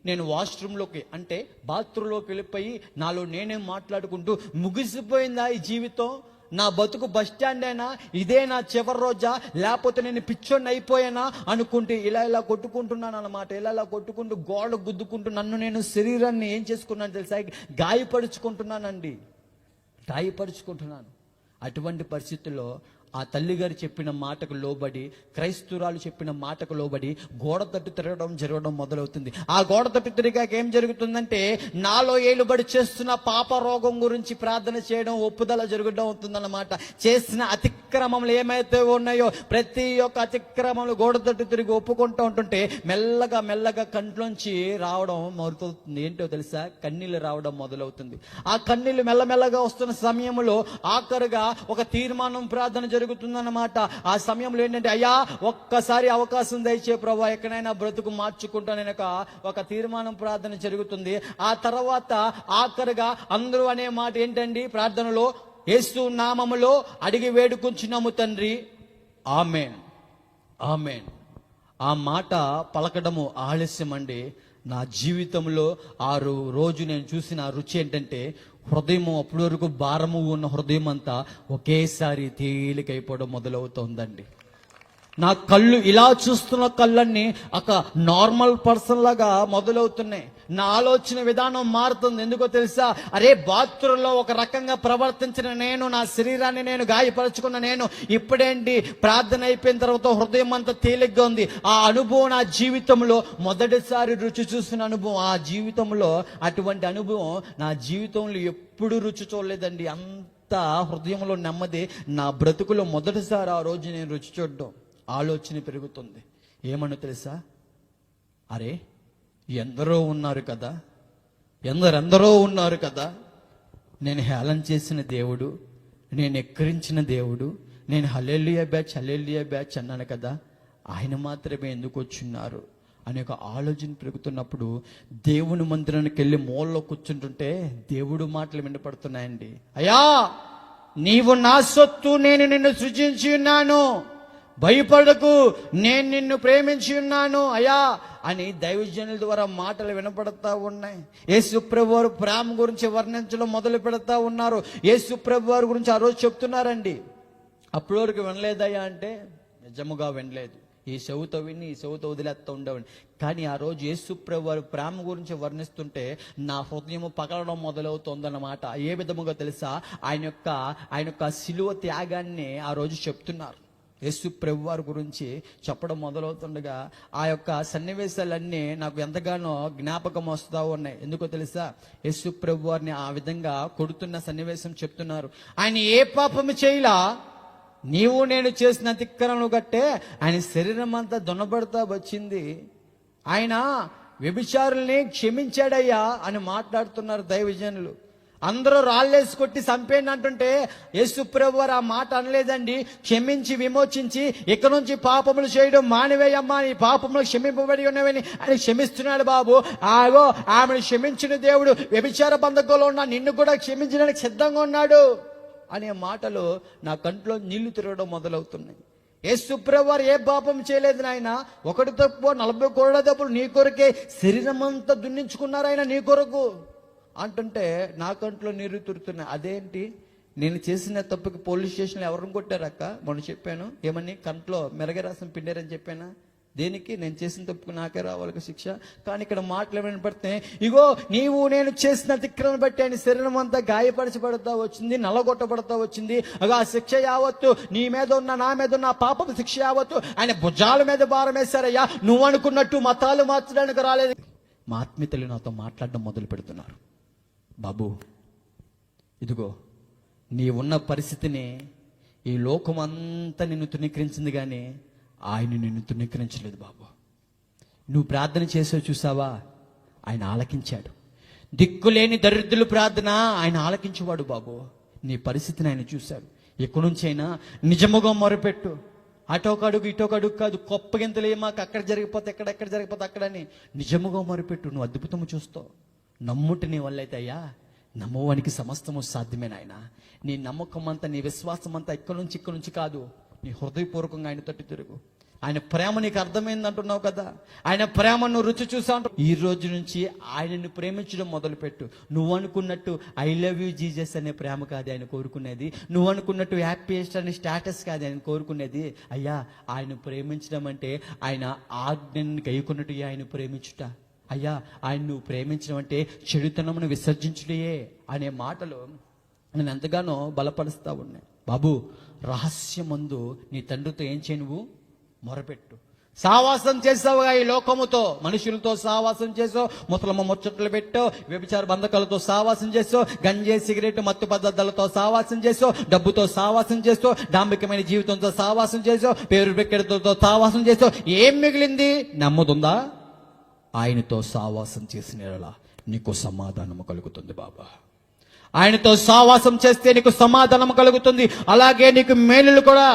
నేను వాష్రూమ్లోకి అంటే బాత్రూంలోకి వెళ్ళిపోయి నాలో నేనే మాట్లాడుకుంటూ, ముగిసిపోయిందా ఈ జీవితం, నా బతుకు బస్ స్టాండ్ అయినా, ఇదే నా చివరి రోజా, లేకపోతే నేను పిచ్చోడిని అయిపోయానా అనుకుంటే ఇలా కొట్టుకుంటున్నాను అన్నమాట. ఇలా కొట్టుకుంటూ గోడ గుద్దుకుంటూ నన్ను నేను శరీరాన్ని ఏం చేసుకున్నాను తెలుసా, గాయపరుచుకుంటున్నానండి. అటువంటి పరిస్థితుల్లో ఆ తల్లిగారు చెప్పిన మాటకు లోబడి, క్రైస్తవురాలు చెప్పిన మాటకు లోబడి గోడ తట్టు జరగడం మొదలవుతుంది. ఆ గోడ తట్టు తిరిగాక ఏం జరుగుతుందంటే, నాలో ఏలుబడి చేస్తున్న పాప రోగం గురించి ప్రార్థన చేయడం, ఒప్పుదల జరగడం అవుతుందన్నమాట. చేసిన అతిక్రమములు ఏమైతే ఉన్నాయో ప్రతి ఒక్క అతిక్రమములు గోడ తట్టు తిరిగి ఒప్పుకుంటూ ఉంటుంటే మెల్లగా కంట్లోంచి రావడం మొదలవుతుంది. ఏంటో తెలుసా, కన్నీళ్ళు రావడం మొదలవుతుంది. ఆ కన్నీళ్ళు మెల్లమెల్లగా వస్తున్న సమయంలో ఆఖరుగా ఒక తీర్మానం ప్రార్థన జరుగుతుందన్నమాట. ఆ సమయంలో ఏంటంటే, అయ్యా ఒక్కసారి అవకాశం దయచే ప్రభువా, ఎక్కడైనా బ్రతుకు మార్చుకుంటానని ఒక తీర్మానం ప్రార్థన జరుగుతుంది. ఆ తర్వాత ఆఖరుగా అందరూ అనే మాట ఏంటండి ప్రార్థనలో, యేసు నామములో అడిగి వేడుకొంచున్నాము తండ్రి, ఆమేన్ ఆమేన్. ఆ మాట పలకడము ఆలస్యం అండి. నా జీవితంలో రోజు నేను చూసిన రుచి ఏంటంటే, హృదయము అప్పటి వరకు భారము ఉన్న హృదయం అంతా ఒకేసారి తేలికైపోవడం మొదలవుతోందండి. నా కళ్ళు ఇలా చూస్తున్న కళ్ళన్నీ ఒక నార్మల్ పర్సన్ లాగా మొదలవుతున్నాయి. నా ఆలోచన విధానం మారుతుంది. ఎందుకో తెలుసా, అరే బాత్రూంలో ఒక రకంగా ప్రవర్తించిన నేను, నా శరీరాన్ని నేను గాయపరుచుకున్న నేను, ఇప్పుడేంటి ప్రార్థన అయిపోయిన తర్వాత హృదయం అంతా తేలిగ్గా ఉంది. ఆ అనుభవం నా జీవితంలో మొదటిసారి రుచి చూసిన అనుభవం. ఆ జీవితంలో అటువంటి అనుభవం నా జీవితంలో ఎప్పుడు రుచి చూడలేదండి. అంత హృదయంలో నెమ్మది నా బ్రతుకులో మొదటిసారి ఆ రోజు నేను రుచి చూడడం. ఆలోచన పెరుగుతుంది. ఏమన్నా తెలుసా, అరే ఎందరో ఉన్నారు కదా, నేను హేళన చేసిన దేవుడు, నేను ఎక్కిరించిన దేవుడు, నేను హల్లెలూయా బ్యాచ్ అన్నాను కదా, ఆయన మాత్రమే ఎందుకు వచ్చున్నారు అనే ఒక ఆలోచన పెరుగుతున్నప్పుడు దేవుని మందిరానికి వెళ్ళి మూలలో కూర్చుంటుంటే దేవుడు మాటలు వినపడుతున్నాయండి. అయ్యా, నీవు నా సొత్తు, నేను నిన్ను సృజించి ఉన్నాను, భయపడకు, నేను నిన్ను ప్రేమించి ఉన్నాను అయ్యా అని దైవజనుల ద్వారా మాటలు వినపడతా ఉన్నాయి. యేసు ప్రభు వారు ప్రేమ గురించి వర్ణించడం మొదలు పెడతా ఉన్నారు. యేసు ప్రభు వారి గురించి ఆ రోజు చెప్తున్నారండి. అప్పటి వరకు వినలేదయ్యా అంటే నిజముగా వినలేదు. ఈ చెవుతో విని ఈ చెవుతో వదిలేస్తూ ఉండేవాడిని. కానీ ఆ రోజు యేసు ప్రభు వారు ప్రేమ గురించి వర్ణిస్తుంటే నా హృదయం పగలడం మొదలవుతోందన్నమాట. ఏ విధముగా తెలుసా, ఆయన యొక్క శిలువ త్యాగాన్ని ఆ రోజు చెప్తున్నారు. యేసు ప్రభు వారి గురించి చెప్పడం మొదలవుతుండగా ఆ యొక్క సన్నివేశాలన్నీ నాకు ఎంతగానో జ్ఞాపకం వస్తూ ఉన్నాయి. ఎందుకో తెలుసా, యేసు ప్రభు వారిని ఆ విధంగా కొడుతున్న సన్నివేశం చెప్తున్నారు. ఆయన ఏ పాపము చేయలా, నీవు నేను చేసిన అతిక్రమణలు గట్టే ఆయన శరీరం అంతా దున్నబడతా వచ్చింది. ఆయన వ్యభిచారుల్ని క్షమించాడయ్యా అని మాట్లాడుతున్నారు దైవజనులు. అందరూ రాళ్ళేసి కొట్టి చంపేయండి అంటుంటే యేసు ప్రభు వారు ఆ మాట అనలేదండి. క్షమించి విమోచించి ఇక నుంచి పాపములు చేయడం మానివేయమ్మా, నీ పాపములు క్షమింపబడి ఉన్నవని ఆయన క్షమిస్తున్నాడు. బాబు ఆగో, ఆమెను క్షమించిన దేవుడు వ్యభిచార బంధకంలో ఉన్న నిన్ను కూడా క్షమించడానికి సిద్ధంగా ఉన్నాడు అనే మాటలు నా కంట్లో నీళ్లు తిరగడం మొదలవుతున్నాయి. యేసు ప్రభు వారు ఏ పాపం చేయలేదు నాయన, ఒకటి తప్పు 40 కోట్ల తప్పులు నీ కొరకే శరీరం అంతా దున్నించుకున్నారు ఆయన నీ కొరకు అంటుంటే నా కంట్లో నీరు తిరుగుతున్నాయి. అదేంటి, నేను చేసిన తప్పుకి పోలీస్ స్టేషన్లో ఎవరిని కొట్టారక్క మొన్న చెప్పాను, ఏమని కంట్లో మెరగరాసం పిండారని చెప్పానా? దేనికి? నేను చేసిన తప్పుకు నాకే రావాలి శిక్ష. కానీ ఇక్కడ మాటలు వినపడితే, ఇగో నీవు నేను చేసిన అతిక్రమణ బట్టి ఆయన శరీరం అంతా గాయపరచబడతా వచ్చింది, నల్లగొట్టబడతా వచ్చింది. అగో ఆ శిక్ష యావత్తు నీ మీద ఉన్న నా మీద ఉన్న పాపం శిక్ష యావత్తు ఆయన భుజాల మీద భారం వేశారయ్యా. నువ్వు అనుకున్నట్టు మతాలు మార్చడానికి రాలేదు. మా ఆత్మీయులు నాతో మాట్లాడడం మొదలు పెడుతున్నారు. బాబు ఇదిగో నీ ఉన్న పరిస్థితిని ఈ లోకమంతా నిన్ను తునీకరించింది, కానీ ఆయన నిన్ను తృణీకరించలేదు బాబు. నువ్వు ప్రార్థన చేసావు చూసావా, ఆయన ఆలకించాడు. దిక్కులేని దరిద్రుల ప్రార్థన ఆయన ఆలకించేవాడు బాబు. నీ పరిస్థితిని ఆయన చూశాడు. ఎక్కడి నుంచైనా నిజముగా మొరపెట్టు. అటొక అడుగు ఇటొక అడుగు కాదు, గొప్పగింతలే మాకు అక్కడ జరిగిపోతే ఎక్కడ జరిగిపోతే అక్కడని నిజముగా మొరపెట్టు. నువ్వు అద్భుతము చూస్తావు. నమ్ముట నీ వల్ల అయితే అయ్యా, నమ్మవానికి సమస్తము సాధ్యమే నాయన. నీ నమ్మకం అంతా, నీ విశ్వాసం అంతా ఇక్కడ నుంచి కాదు, నీ హృదయపూర్వకంగా ఆయన తట్టు తిరుగు. ఆయన ప్రేమ నీకు అర్థమైంది అంటున్నావు కదా, ఆయన ప్రేమను రుచి చూసా అంటు. ఈ రోజు నుంచి ఆయనను ప్రేమించడం మొదలుపెట్టు. నువ్వు అనుకున్నట్టు ఐ లవ్ యూ జీసస్ అనే ప్రేమ కాదు ఆయన కోరుకునేది. నువ్వు అనుకున్నట్టు హ్యాపీయెస్ట్ అనే స్టేటస్ కాదు ఆయన కోరుకునేది. అయ్యా, ఆయన ప్రేమించడం అంటే ఆయన ఆజ్ఞని గైకొన్నట్టు ఆయన ప్రేమించుట. అయ్యా, ఆయన నువ్వు ప్రేమించడం అంటే చెడుతనమును విసర్జించుటయే అనే మాటలు నేను ఎంతగానో బలపరుస్తా ఉన్నాయి. బాబు, రహస్యమందు నీ తండ్రితో ఏం చేయి, నువ్వు మొరపెట్టు. సావాసం చేసావుగా ఈ లోకముతో, మనుషులతో సావాసం చేసావు, ముసలమ్మ ముచ్చట్లు పెట్టావు, వ్యభిచార బంధకాలతో సావాసం చేసావు, గంజే సిగరెట్ మత్తు పదార్థాలతో సావాసం చేసావు, డబ్బుతో సావాసం చేసావు, డాంబికమైన జీవితంతో సావాసం చేసావు, పేరు పెక్కడితో సావాసం చేసావు. ఏం మిగిలింది? నమ్ముతుందా? ఆయనతో సావాసం చేసిన నీకు సమాధానము కలుగుతుంది బాబా. ఆయనతో సావాసం చేస్తే నీకు సమాధానం కలుగుతుంది, అలాగే నీకు మేలులు కూడా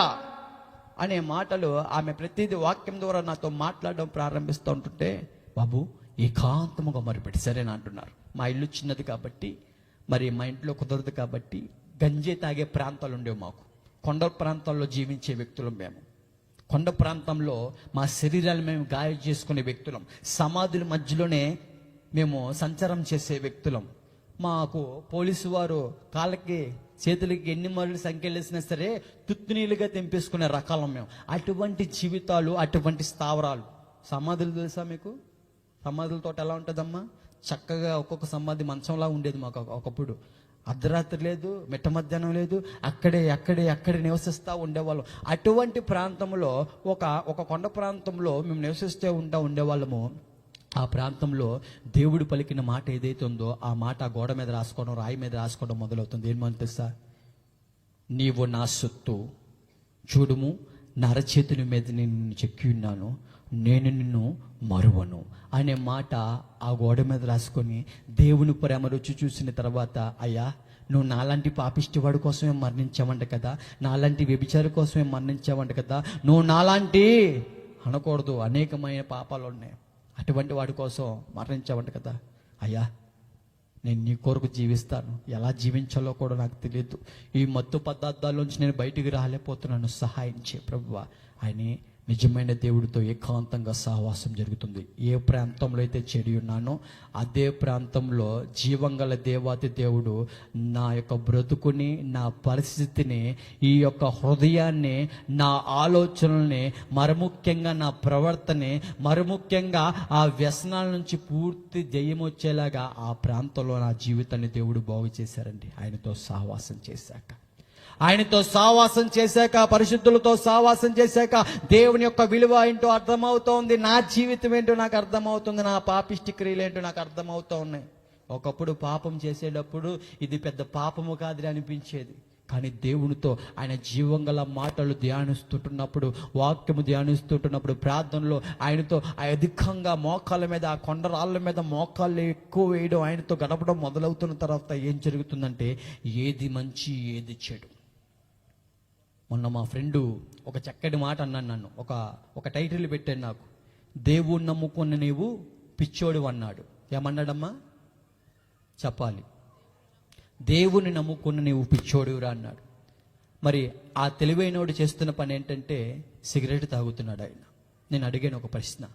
అనే మాటలు ఆమె ప్రతిదీ వాక్యం ద్వారా నాతో మాట్లాడడం ప్రారంభిస్తూ ఉంటుంటే, బాబు ఏకాంతముగా మొరపెట్టి సరేనా అంటున్నారు. మా ఇల్లు చిన్నది కాబట్టి, మరి మా ఇంట్లో కుదరదు కాబట్టి గంజే తాగే ప్రాంతాలు ఉండేవి మాకు. కొండ ప్రాంతాల్లో జీవించే వ్యక్తులం మేము. కొండ ప్రాంతంలో మా శరీరాలు మేము గాయం చేసుకునే వ్యక్తులం. సమాధుల మధ్యలోనే మేము సంచారం చేసే వ్యక్తులం. మాకు పోలీసు వారు కాళ్ళకి చేతులకి ఎన్ని మరులు సంఖ్యలు వేసినా సరే తుత్తునీలుగా తెంపేసుకునే రకాలం మేము. అటువంటి జీవితాలు, అటువంటి స్థావరాలు. సమాధులు తెలుసా మీకు? సమాధులతో ఎలా ఉంటుందమ్మా? చక్కగా ఒక్కొక్క సమాధి మంచంలా ఉండేది మాకు ఒకప్పుడు. అర్ధరాత్రి లేదు, మిట్ట మధ్యాహ్నం లేదు, అక్కడే నివసిస్తూ ఉండేవాళ్ళం. అటువంటి ప్రాంతంలో ఒక కొండ ప్రాంతంలో మేము నివసిస్తూ ఉండేవాళ్ళము. ఆ ప్రాంతంలో దేవుడు పలికిన మాట ఏదైతే ఉందో ఆ మాట గోడ మీద రాసుకోవడం, రాయి మీద రాసుకోవడం మొదలవుతుంది. ఏమని తెలుసా? నీవు నా సొత్తు, చూడుము నా అరచేతుల మీద నేను చెక్కి ఉన్నాను, నేను నిన్ను మరువను అనే మాట ఆ గోడ మీద రాసుకొని దేవుని ప్రేమ రుచి చూసిన తర్వాత, అయ్యా నువ్వు నాలాంటి పాపిష్టివాడి కోసమే మరణించావంట కదా, నాలాంటి వ్యభిచారి కోసమే మరణించావంట కదా, నువ్వు నాలాంటి అనకూడదు, అనేకమైన పాపాలు ఉన్నాయి, అటువంటి వాడి కోసం మరణించావంట కదా, అయ్యా నేను నీ కొరకు జీవిస్తాను, ఎలా జీవించాలో కూడా నాకు తెలియదు, ఈ మత్తు పదార్థాల్లోంచి నేను బయటికి రాలేకపోతున్నాను, సహాయం చే ప్రభువా. ఆయన నిజమైన దేవుడితో ఏకాంతంగా సహవాసం జరుగుతుంది. ఏ ప్రాంతంలో అయితే చెడి ఉన్నానో అదే ప్రాంతంలో జీవంగల దేవాతి దేవుడు నా యొక్క బ్రతుకుని, నా పరిస్థితిని, ఈ యొక్క హృదయాన్ని, నా ఆలోచనల్ని, మరముఖ్యంగా నా ప్రవర్తనే, మరముఖ్యంగా ఆ వ్యసనాల నుంచి పూర్తి జయం వచ్చేలాగా ఆ ప్రాంతంలో నా జీవితాన్ని దేవుడు బాగు చేశారండి. ఆయనతో సహవాసం చేశాక, ఆయనతో సావాసం చేశాక, పరిశుద్ధులతో సావాసం చేశాక దేవుని యొక్క విలువ ఏంటో అర్థమవుతోంది. నా జీవితం ఏంటో నాకు అర్థమవుతుంది, నా పాపిష్టి క్రియలు ఏంటో నాకు అర్థమవుతూ ఉన్నాయి. ఒకప్పుడు పాపం చేసేటప్పుడు ఇది పెద్ద పాపము కాదని అనిపించేది. కానీ దేవునితో ఆయన జీవంగల మాటలు ధ్యానిస్తుంటున్నప్పుడు, వాక్యము ధ్యానిస్తుంటున్నప్పుడు, ప్రార్థనలో ఆయనతో అధికంగా మోకాళ్ళ మీద, ఆ కొండరాళ్ళ మీద మోకాళ్ళు ఎక్కువ వేయడం, ఆయనతో గడపడం మొదలవుతున్న తర్వాత ఏం జరుగుతుందంటే ఏది మంచి ఏది చెడు. మొన్న మా ఫ్రెండు ఒక చక్కటి మాట అన్నాను, నన్ను ఒక టైటిల్ పెట్టాడు నాకు, దేవుణ్ణి నమ్ముకున్న నీవు పిచ్చోడు అన్నాడు. ఏమన్నాడమ్మా చెప్పాలి? దేవుని నమ్ముకున్న నీవు పిచ్చోడురా అన్నాడు. మరి ఆ తెలివైనోడు చేస్తున్న పని ఏంటంటే సిగరెట్ తాగుతున్నాడు ఆయన. నేను అడిగాను ఒక ప్రశ్న,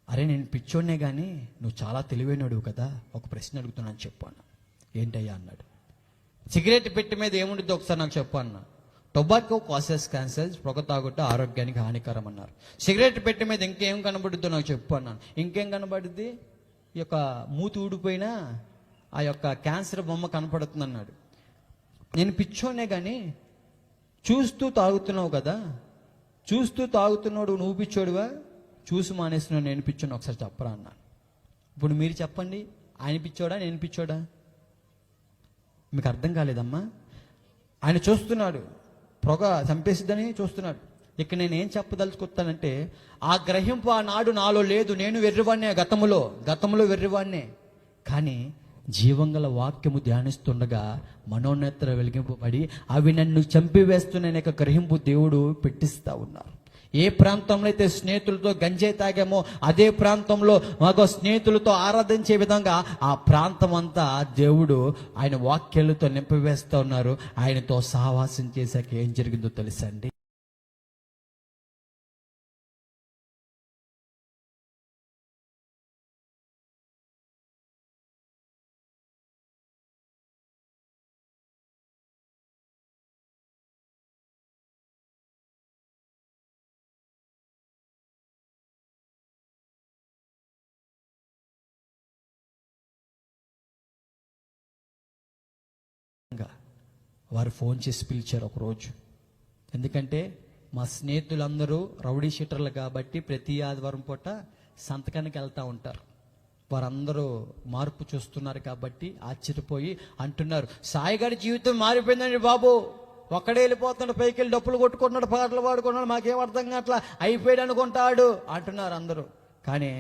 అరే నేను పిచ్చోడినే కానీ నువ్వు చాలా తెలివైనోడు కదా, ఒక ప్రశ్న అడుగుతున్నాను చెప్పాను. ఏంటయ్యా అన్నాడు. సిగరెట్ పెట్టి మీద ఏముంటుందో ఒకసారి నాకు చెప్పు అన్నా. టొబాకో కాసెస్ క్యాన్సర్, పొగ తాగుట ఆరోగ్యానికి హానికరం అన్నారు. సిగరెట్ పెట్టి మీద ఇంకేం కనబడుద్దో నాకు చెప్పు అన్నాను. ఇంకేం కనబడుద్ది? ఈ యొక్క మూతి ఊడిపోయినా ఆ యొక్క క్యాన్సర్ బొమ్మ కనపడుతుంది అన్నాడు. నేను పిచ్చోనే కానీ చూస్తూ తాగుతున్నావు కదా, చూస్తూ తాగుతున్నాడు నువ్వు పిచ్చోడువా, చూసి మానేస్తున్నావు నేను పిచ్చోని ఒకసారి చెప్పరా అన్నాను. ఇప్పుడు మీరు చెప్పండి, ఆయన పిచ్చోడా నేను పిచ్చోడా? మీకు అర్థం కాలేదమ్మా. ఆయన చూస్తున్నాడు, పొగ చంపేసిద్దని చూస్తున్నాడు, ఇక నేనేం చెప్పదలుచుకుంటానంటే, ఆ గ్రహింపు ఆనాడు నాలో లేదు. నేను వెర్రివాణ్ణే, గతంలో వెర్రివాణ్ణే. కానీ జీవంగల వాక్యము ధ్యానిస్తుండగా మనోనేత్ర వెలిగింపబడి అవి నన్ను చంపివేస్తున్న గ్రహింపు దేవుడు పెట్టిస్తా ఉన్నారు. ఏ ప్రాంతంలో అయితే స్నేహితులతో గంజాయి తాగామో అదే ప్రాంతంలో మాకు స్నేహితులతో ఆరాధించే విధంగా ఆ ప్రాంతం అంతా దేవుడు ఆయన వాక్యాలతో నింపివేస్తూ ఉన్నారు. ఆయనతో సహవాసం చేశాక ఏం జరిగిందో తెలుసండి. వారు ఫోన్ చేసి పిలిచారు ఒకరోజు. ఎందుకంటే మా స్నేహితులందరూ రౌడీ షీటర్లు కాబట్టి ప్రతి ఆదివారం పూట సంతకానికి వెళ్తూ ఉంటారు. వారందరూ మార్పు చూస్తున్నారు కాబట్టి ఆశ్చర్యపోయి అంటున్నారు, సాయి గారి జీవితం మారిపోయిందండి బాబు, ఒక్కడే వెళ్ళిపోతున్నాడు, పైకి వెళ్ళి డప్పులు కొట్టుకుంటున్నాడు, పాటలు పాడుకుంటున్నాడు, మాకేం అర్థం కావట్లా, అయిపోయాడు అనుకుంటాడు అంటున్నారు అందరూ. కానీ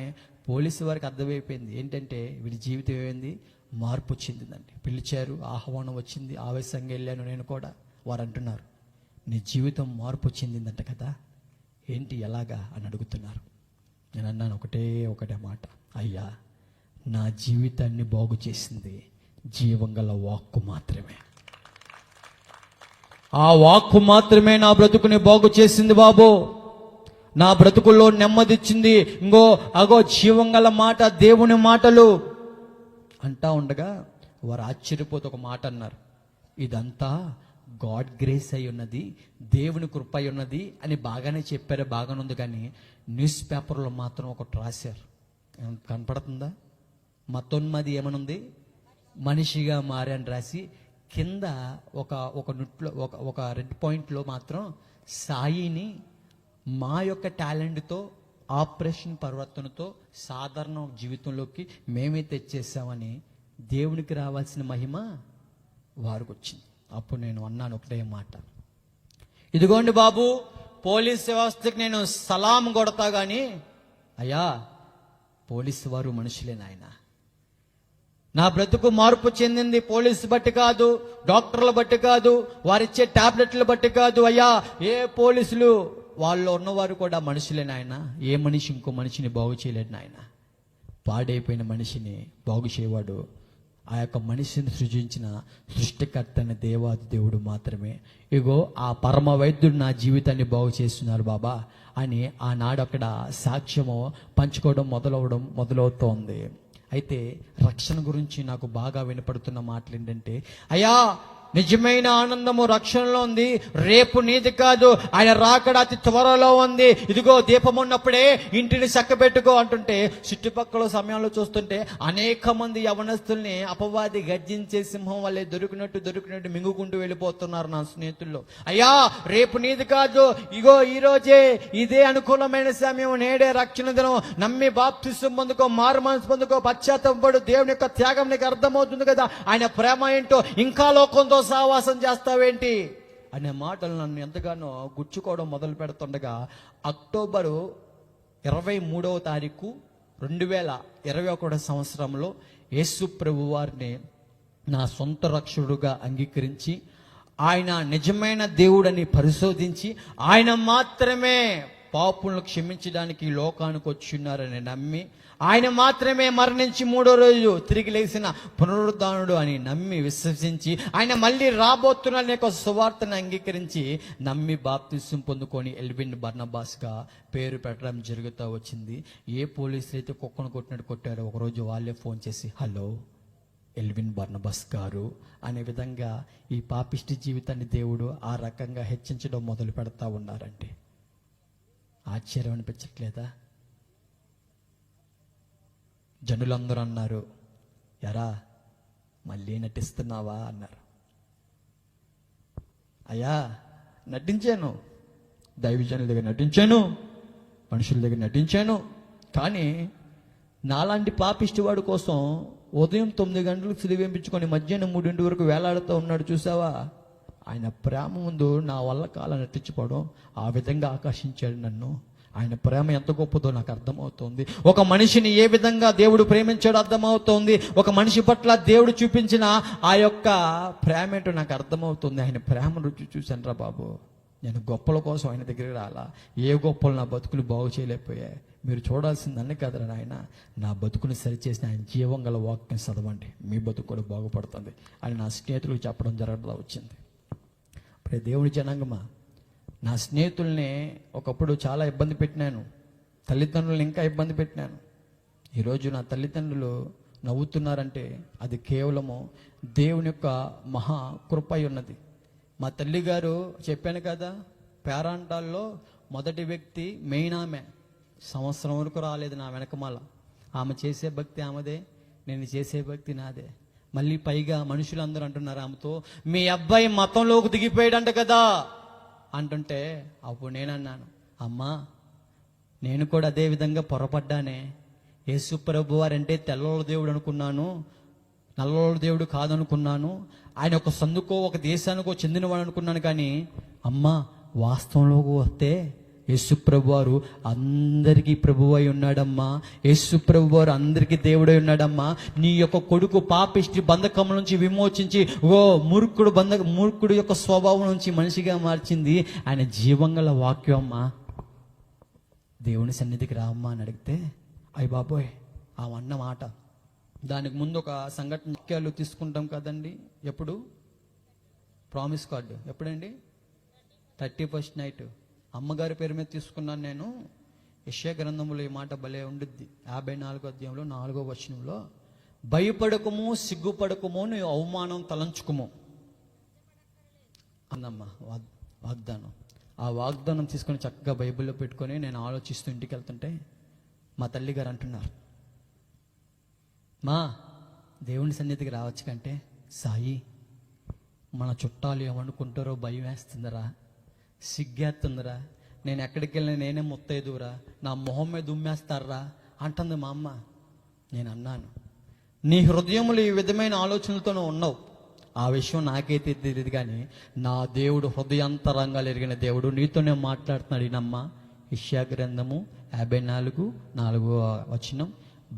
పోలీసు వారికి అర్థమైపోయింది ఏంటంటే వీడి జీవితం ఏమైంది, మార్పు చెందిందండి. పిలిచారు, ఆహ్వానం వచ్చింది, ఆవేశంగా వెళ్ళాను నేను కూడా. వారు అంటున్నారు, నీ జీవితం మార్పు చెందిందంట కదా, ఏంటి ఎలాగా అని అడుగుతున్నారు. నేను అన్నాను ఒకటే మాట, అయ్యా నా జీవితాన్ని బాగు చేసింది జీవంగల వాక్కు మాత్రమే. ఆ వాక్కు మాత్రమే నా బ్రతుకుని బాగు చేసింది బాబు. నా బ్రతుకుల్లో నెమ్మదిచ్చింది అగో జీవంగల మాట, దేవుని మాటలు అంటా ఉండగా వారు ఆశ్చర్యపోతే ఒక మాట అన్నారు, ఇదంతా గాడ్ గ్రేస్ అయి ఉన్నది, దేవుని కృప అయి ఉన్నది అని బాగానే చెప్పారు, బాగానే ఉంది. కానీ న్యూస్ పేపర్లో మాత్రం ఒకటి రాశారు, కనపడుతుందా, మతోన్మది ఏమనుంది, మనిషిగా మారని రాసి కింద ఒక నుట్లో ఒక రెడ్ పాయింట్లో మాత్రం సాయిని మా యొక్క టాలెంట్తో ఆపరేషన్ పరివర్తనతో సాధారణ జీవితంలోకి మేమే తెచ్చేసామని దేవునికి రావాల్సిన మహిమ వారికి వచ్చింది. అప్పుడు నేను అన్నాను ఒకటే మాట, ఇదిగోండి బాబు, పోలీస్ వ్యవస్థకి నేను సలాం కొడతా గాని అయ్యా పోలీసు వారు మనుషులే నాయన. నా బ్రతుకు మార్పు చెందింది పోలీసు బట్టి కాదు, డాక్టర్ల బట్టి కాదు, వారిచ్చే టాబ్లెట్ల బట్టి కాదు. అయ్యా ఏ పోలీసులు వాళ్ళు ఉన్నవారు కూడా మనుషులే నాయన. ఏ మనిషి ఇంకో మనిషిని బాగు చేయలేడు నాయన. పాడైపోయిన మనిషిని బాగు చేయవాడు ఆ యొక్క మనిషిని సృజించిన సృష్టికర్త అయిన దేవాది దేవుడు మాత్రమే. ఇగో ఆ పరమ వైద్యుడు నా జీవితాన్ని బాగు చేస్తున్నారు బాబా అని ఆనాడు అక్కడ సాక్ష్యము పంచుకోవడం మొదలవుతోంది. అయితే రక్షణ గురించి నాకు బాగా వినపడుతున్న మాటలు ఏంటంటే, అయ్యా నిజమైన ఆనందము రక్షణలో ఉంది, రేపు నీది కాదు, ఆయన రాకడ అతి త్వరలో ఉంది. ఇదిగో దీపం ఉన్నప్పుడే ఇంటిని చక్కబెట్టుకో అంటుంటే చుట్టుపక్కల సమయంలో చూస్తుంటే అనేక మంది యవనస్తుల్ని అపవాది గర్జించే సింహం వల్లే దొరికినట్టు మింగుకుంటూ వెళ్ళిపోతున్నారు నా స్నేహితుల్లో. అయ్యా రేపు నీది కాదు, ఇగో ఈ రోజే ఇదే అనుకూలమైన సమయం, నేడే రక్షణ దినం, నమ్మి బాప్తిసం పొందుకో, మారు మనసు పొందుకో, పశ్చాత్తాపడు, దేవుని యొక్క త్యాగం నీకు అర్థమవుతుంది కదా, ఆయన ప్రేమ ఏంటో, ఇంకా లోకంతో సహవాసం చేస్తావేంటి అనే మాటలు నన్ను ఎంతగానో గుచ్చుకోవడం మొదలు పెడుతుండగా అక్టోబరు 23వ తారీఖు 2021 సంవత్సరంలో యేసు ప్రభు వారిని నా సొంత రక్షకుడుగా అంగీకరించి ఆయన నిజమైన దేవుడని పరిశోధించి ఆయన మాత్రమే పాపులను క్షమించడానికి లోకానికి వచ్చి ఉన్నారని నమ్మి, ఆయన మాత్రమే మరణించి 3వ రోజు తిరిగి లేచిన పునరుద్ధానుడు అని నమ్మి విశ్వసించి ఆయన మళ్ళీ రాబోతున్న యొక్క సువార్తను అంగీకరించి నమ్మి బాప్తిసం పొందుకొని ఎల్విన్ బర్నబాస్గా పేరు పెట్టడం జరుగుతూ వచ్చింది. ఏ పోలీసులు అయితే కుక్కను కొట్టారో ఒకరోజు వాళ్ళే ఫోన్ చేసి హలో ఎల్విన్ బర్నబాస్ గారు అనే విధంగా ఈ పాపిష్టి జీవితాన్ని దేవుడు ఆ రకంగా హెచ్చించడం మొదలు పెడతా ఉన్నారండి. ఆశ్చర్యం అనిపించట్లేదా? జనులందరూ అన్నారు, ఎరా మళ్ళీ నటిస్తున్నావా అన్నారు. అయ్యా నటించాను, దైవజనుల దగ్గర నటించాను, మనుషుల దగ్గర నటించాను, కానీ నాలాంటి పాపిష్టి వాడి కోసం ఉదయం 9 గంటలకు సిలువేంపించుకొని మధ్యాహ్నం 3 వరకు వేలాడుతూ ఉన్నాడు చూసావా, ఆయన ప్రేమ ముందు నా వల్ల కాలం నటించుకోవడం, ఆ విధంగా ఆకర్షించాడు నన్ను. ఆయన ప్రేమ ఎంత గొప్పదో నాకు అర్థమవుతోంది. ఒక మనిషిని ఏ విధంగా దేవుడు ప్రేమించాడో అర్థమవుతోంది. ఒక మనిషి పట్ల దేవుడు చూపించిన ఆ యొక్క ప్రేమ ఏంటో నాకు అర్థమవుతుంది. ఆయన ప్రేమ రుచి చూశాను రా బాబు. నేను గొప్పల కోసం ఆయన దగ్గరికి రాలా. ఏ గొప్పలు నా బతుకులు బాగు చేయలేకపోయాయి. మీరు చూడాల్సిందన్నీ కదరా నాయన, నా బతుకుని సరిచేసిన ఆయన జీవం గల వాక్యం చదవండి, మీ బతుకు కూడా బాగుపడుతుంది అని నా స్నేహితులకు చెప్పడం జరగదా వచ్చింది. ఇప్పుడు దేవుడి జనాంగమా, నా స్నేహితుల్ని ఒకప్పుడు చాలా ఇబ్బంది పెట్టినాను, తల్లిదండ్రులను ఇంకా ఇబ్బంది పెట్టినాను. ఈరోజు నా తల్లిదండ్రులు నవ్వుతున్నారంటే అది కేవలము దేవుని యొక్క మహా కృప అయి ఉన్నది. మా తల్లిగారు చెప్పాను కదా, పేరాంటాల్లో మొదటి వ్యక్తి మెయిన్ ఆమె. సంవత్సరం వరకు రాలేదు నా వెనకమాల. ఆమె చేసే భక్తి ఆమెదే, నేను చేసే భక్తి నాదే. మళ్ళీ పైగా మనుషులందరూ అంటున్నారు ఆమెతో, మీ అబ్బాయి మతంలోకి దిగిపోయాడంట కదా అంటుంటే, అప్పుడు నేనన్నాను, అమ్మా నేను కూడా అదే విధంగా పొరపడ్డానే. యేసు ప్రభు వారంటే తెల్లోళ్ళ దేవుడు అనుకున్నాను, నల్లోళ్ళ దేవుడు కాదనుకున్నాను. ఆయన ఒక సందుకో ఒక దేశానికో చెందినవాడు అనుకున్నాను. కానీ అమ్మా వాస్తవంలోకి వస్తే యేసు ప్రభు వారు అందరికీ ప్రభు అయి ఉన్నాడమ్మా. యేసు ప్రభు వారు అందరికీ దేవుడై ఉన్నాడమ్మా. నీ యొక్క కొడుకు పాపిష్టి బంధకం నుంచి విమోచించి మూర్ఖుడు యొక్క స్వభావం నుంచి మనిషిగా మార్చింది ఆయన జీవంగల వాక్యం అమ్మా. దేవుని సన్నిధికి రామ్మా అని అడిగితే, అయ్య బాబోయ్ ఆ అన్న మాట. దానికి ముందు ఒక సంఘటన ముఖ్యాలు తీసుకుంటాం కదండి. ఎప్పుడు ప్రామిస్ కార్డు ఎప్పుడండి? 31st నైట్ అమ్మగారి పేరు మీద తీసుకున్నాను నేను. యెషయా గ్రంథంలో ఈ మాట భలే ఉండుద్ది. 54వ అధ్యాయంలో 4వ వచనంలో, భయపడకము సిగ్గుపడకము నీ అవమానం తలంచుకుము అందమ్మా వాగ్దానం. ఆ వాగ్దానం తీసుకొని చక్కగా బైబిల్లో పెట్టుకొని నేను ఆలోచిస్తూ ఇంటికి వెళ్తుంటే మా తల్లిగారు అంటున్నారు, మా దేవుని సన్నిధికి రావచ్చు కంటే సాయి మన చుట్టాలు ఏమనుకుంటారో భయం వేస్తుందరా, సిగ్గేస్తుందిరా, నేను ఎక్కడికి వెళ్ళినా నేనే ముత్తైదురా, నా మొహం మీద ఉమ్మేస్తారా అంటుంది మా అమ్మ. నేను అన్నాను, నీ హృదయంలో ఈ విధమైన ఆలోచనలతోనే ఉన్నావు, ఆ విషయం నాకైతే తెలియదు. కానీ నా దేవుడు హృదయాంతరంగాలు ఎరిగిన దేవుడు నీతోనే మాట్లాడుతున్నాడు. ఈయనమ్మ యెషయా గ్రంథము 54:4వ వచనం,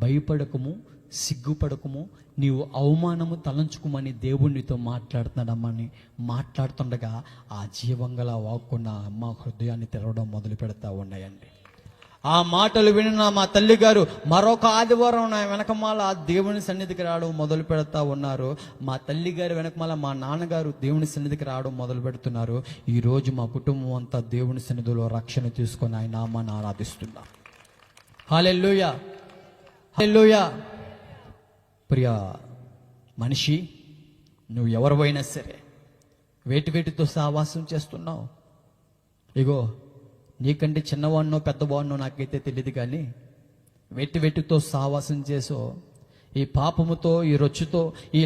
భయపడకము సిగ్గుపడకము నీవు అవమానము తలంచుకోమని దేవుడు నీతో మాట్లాడుతున్నాడమ్మని మాట్లాడుతుండగా ఆ జీవంగల వాక్కున్న అమ్మ హృదయాన్ని తెరవడం మొదలు పెడతా ఉన్నాయండి. ఆ మాటలు విన్న మా తల్లి గారు మరొక ఆదివారం నా వెనకమాల దేవుని సన్నిధికి రావడం మొదలు పెడతా ఉన్నారు. మా తల్లి గారి వెనకమాల మా నాన్నగారు దేవుని సన్నిధికి రావడం మొదలు పెడుతున్నారు. ఈరోజు మా కుటుంబం అంతా దేవుని సన్నిధిలో రక్షణ తీసుకొని ఆయన నామాన్ని ఆరాధిస్తున్నాం. హల్లెలూయా, హల్లెలూయా. ప్రియ మనిషి, నువ్వు ఎవరివైనా సరే వేటితో సహవాసం చేస్తున్నావు. ఇగో నీకంటే చిన్నవాడినో పెద్దవాడినో నాకైతే తెలియదు, కానీ వెట్టితో సహవాసం చేసో ఈ పాపముతో, ఈ రొచ్చుతో,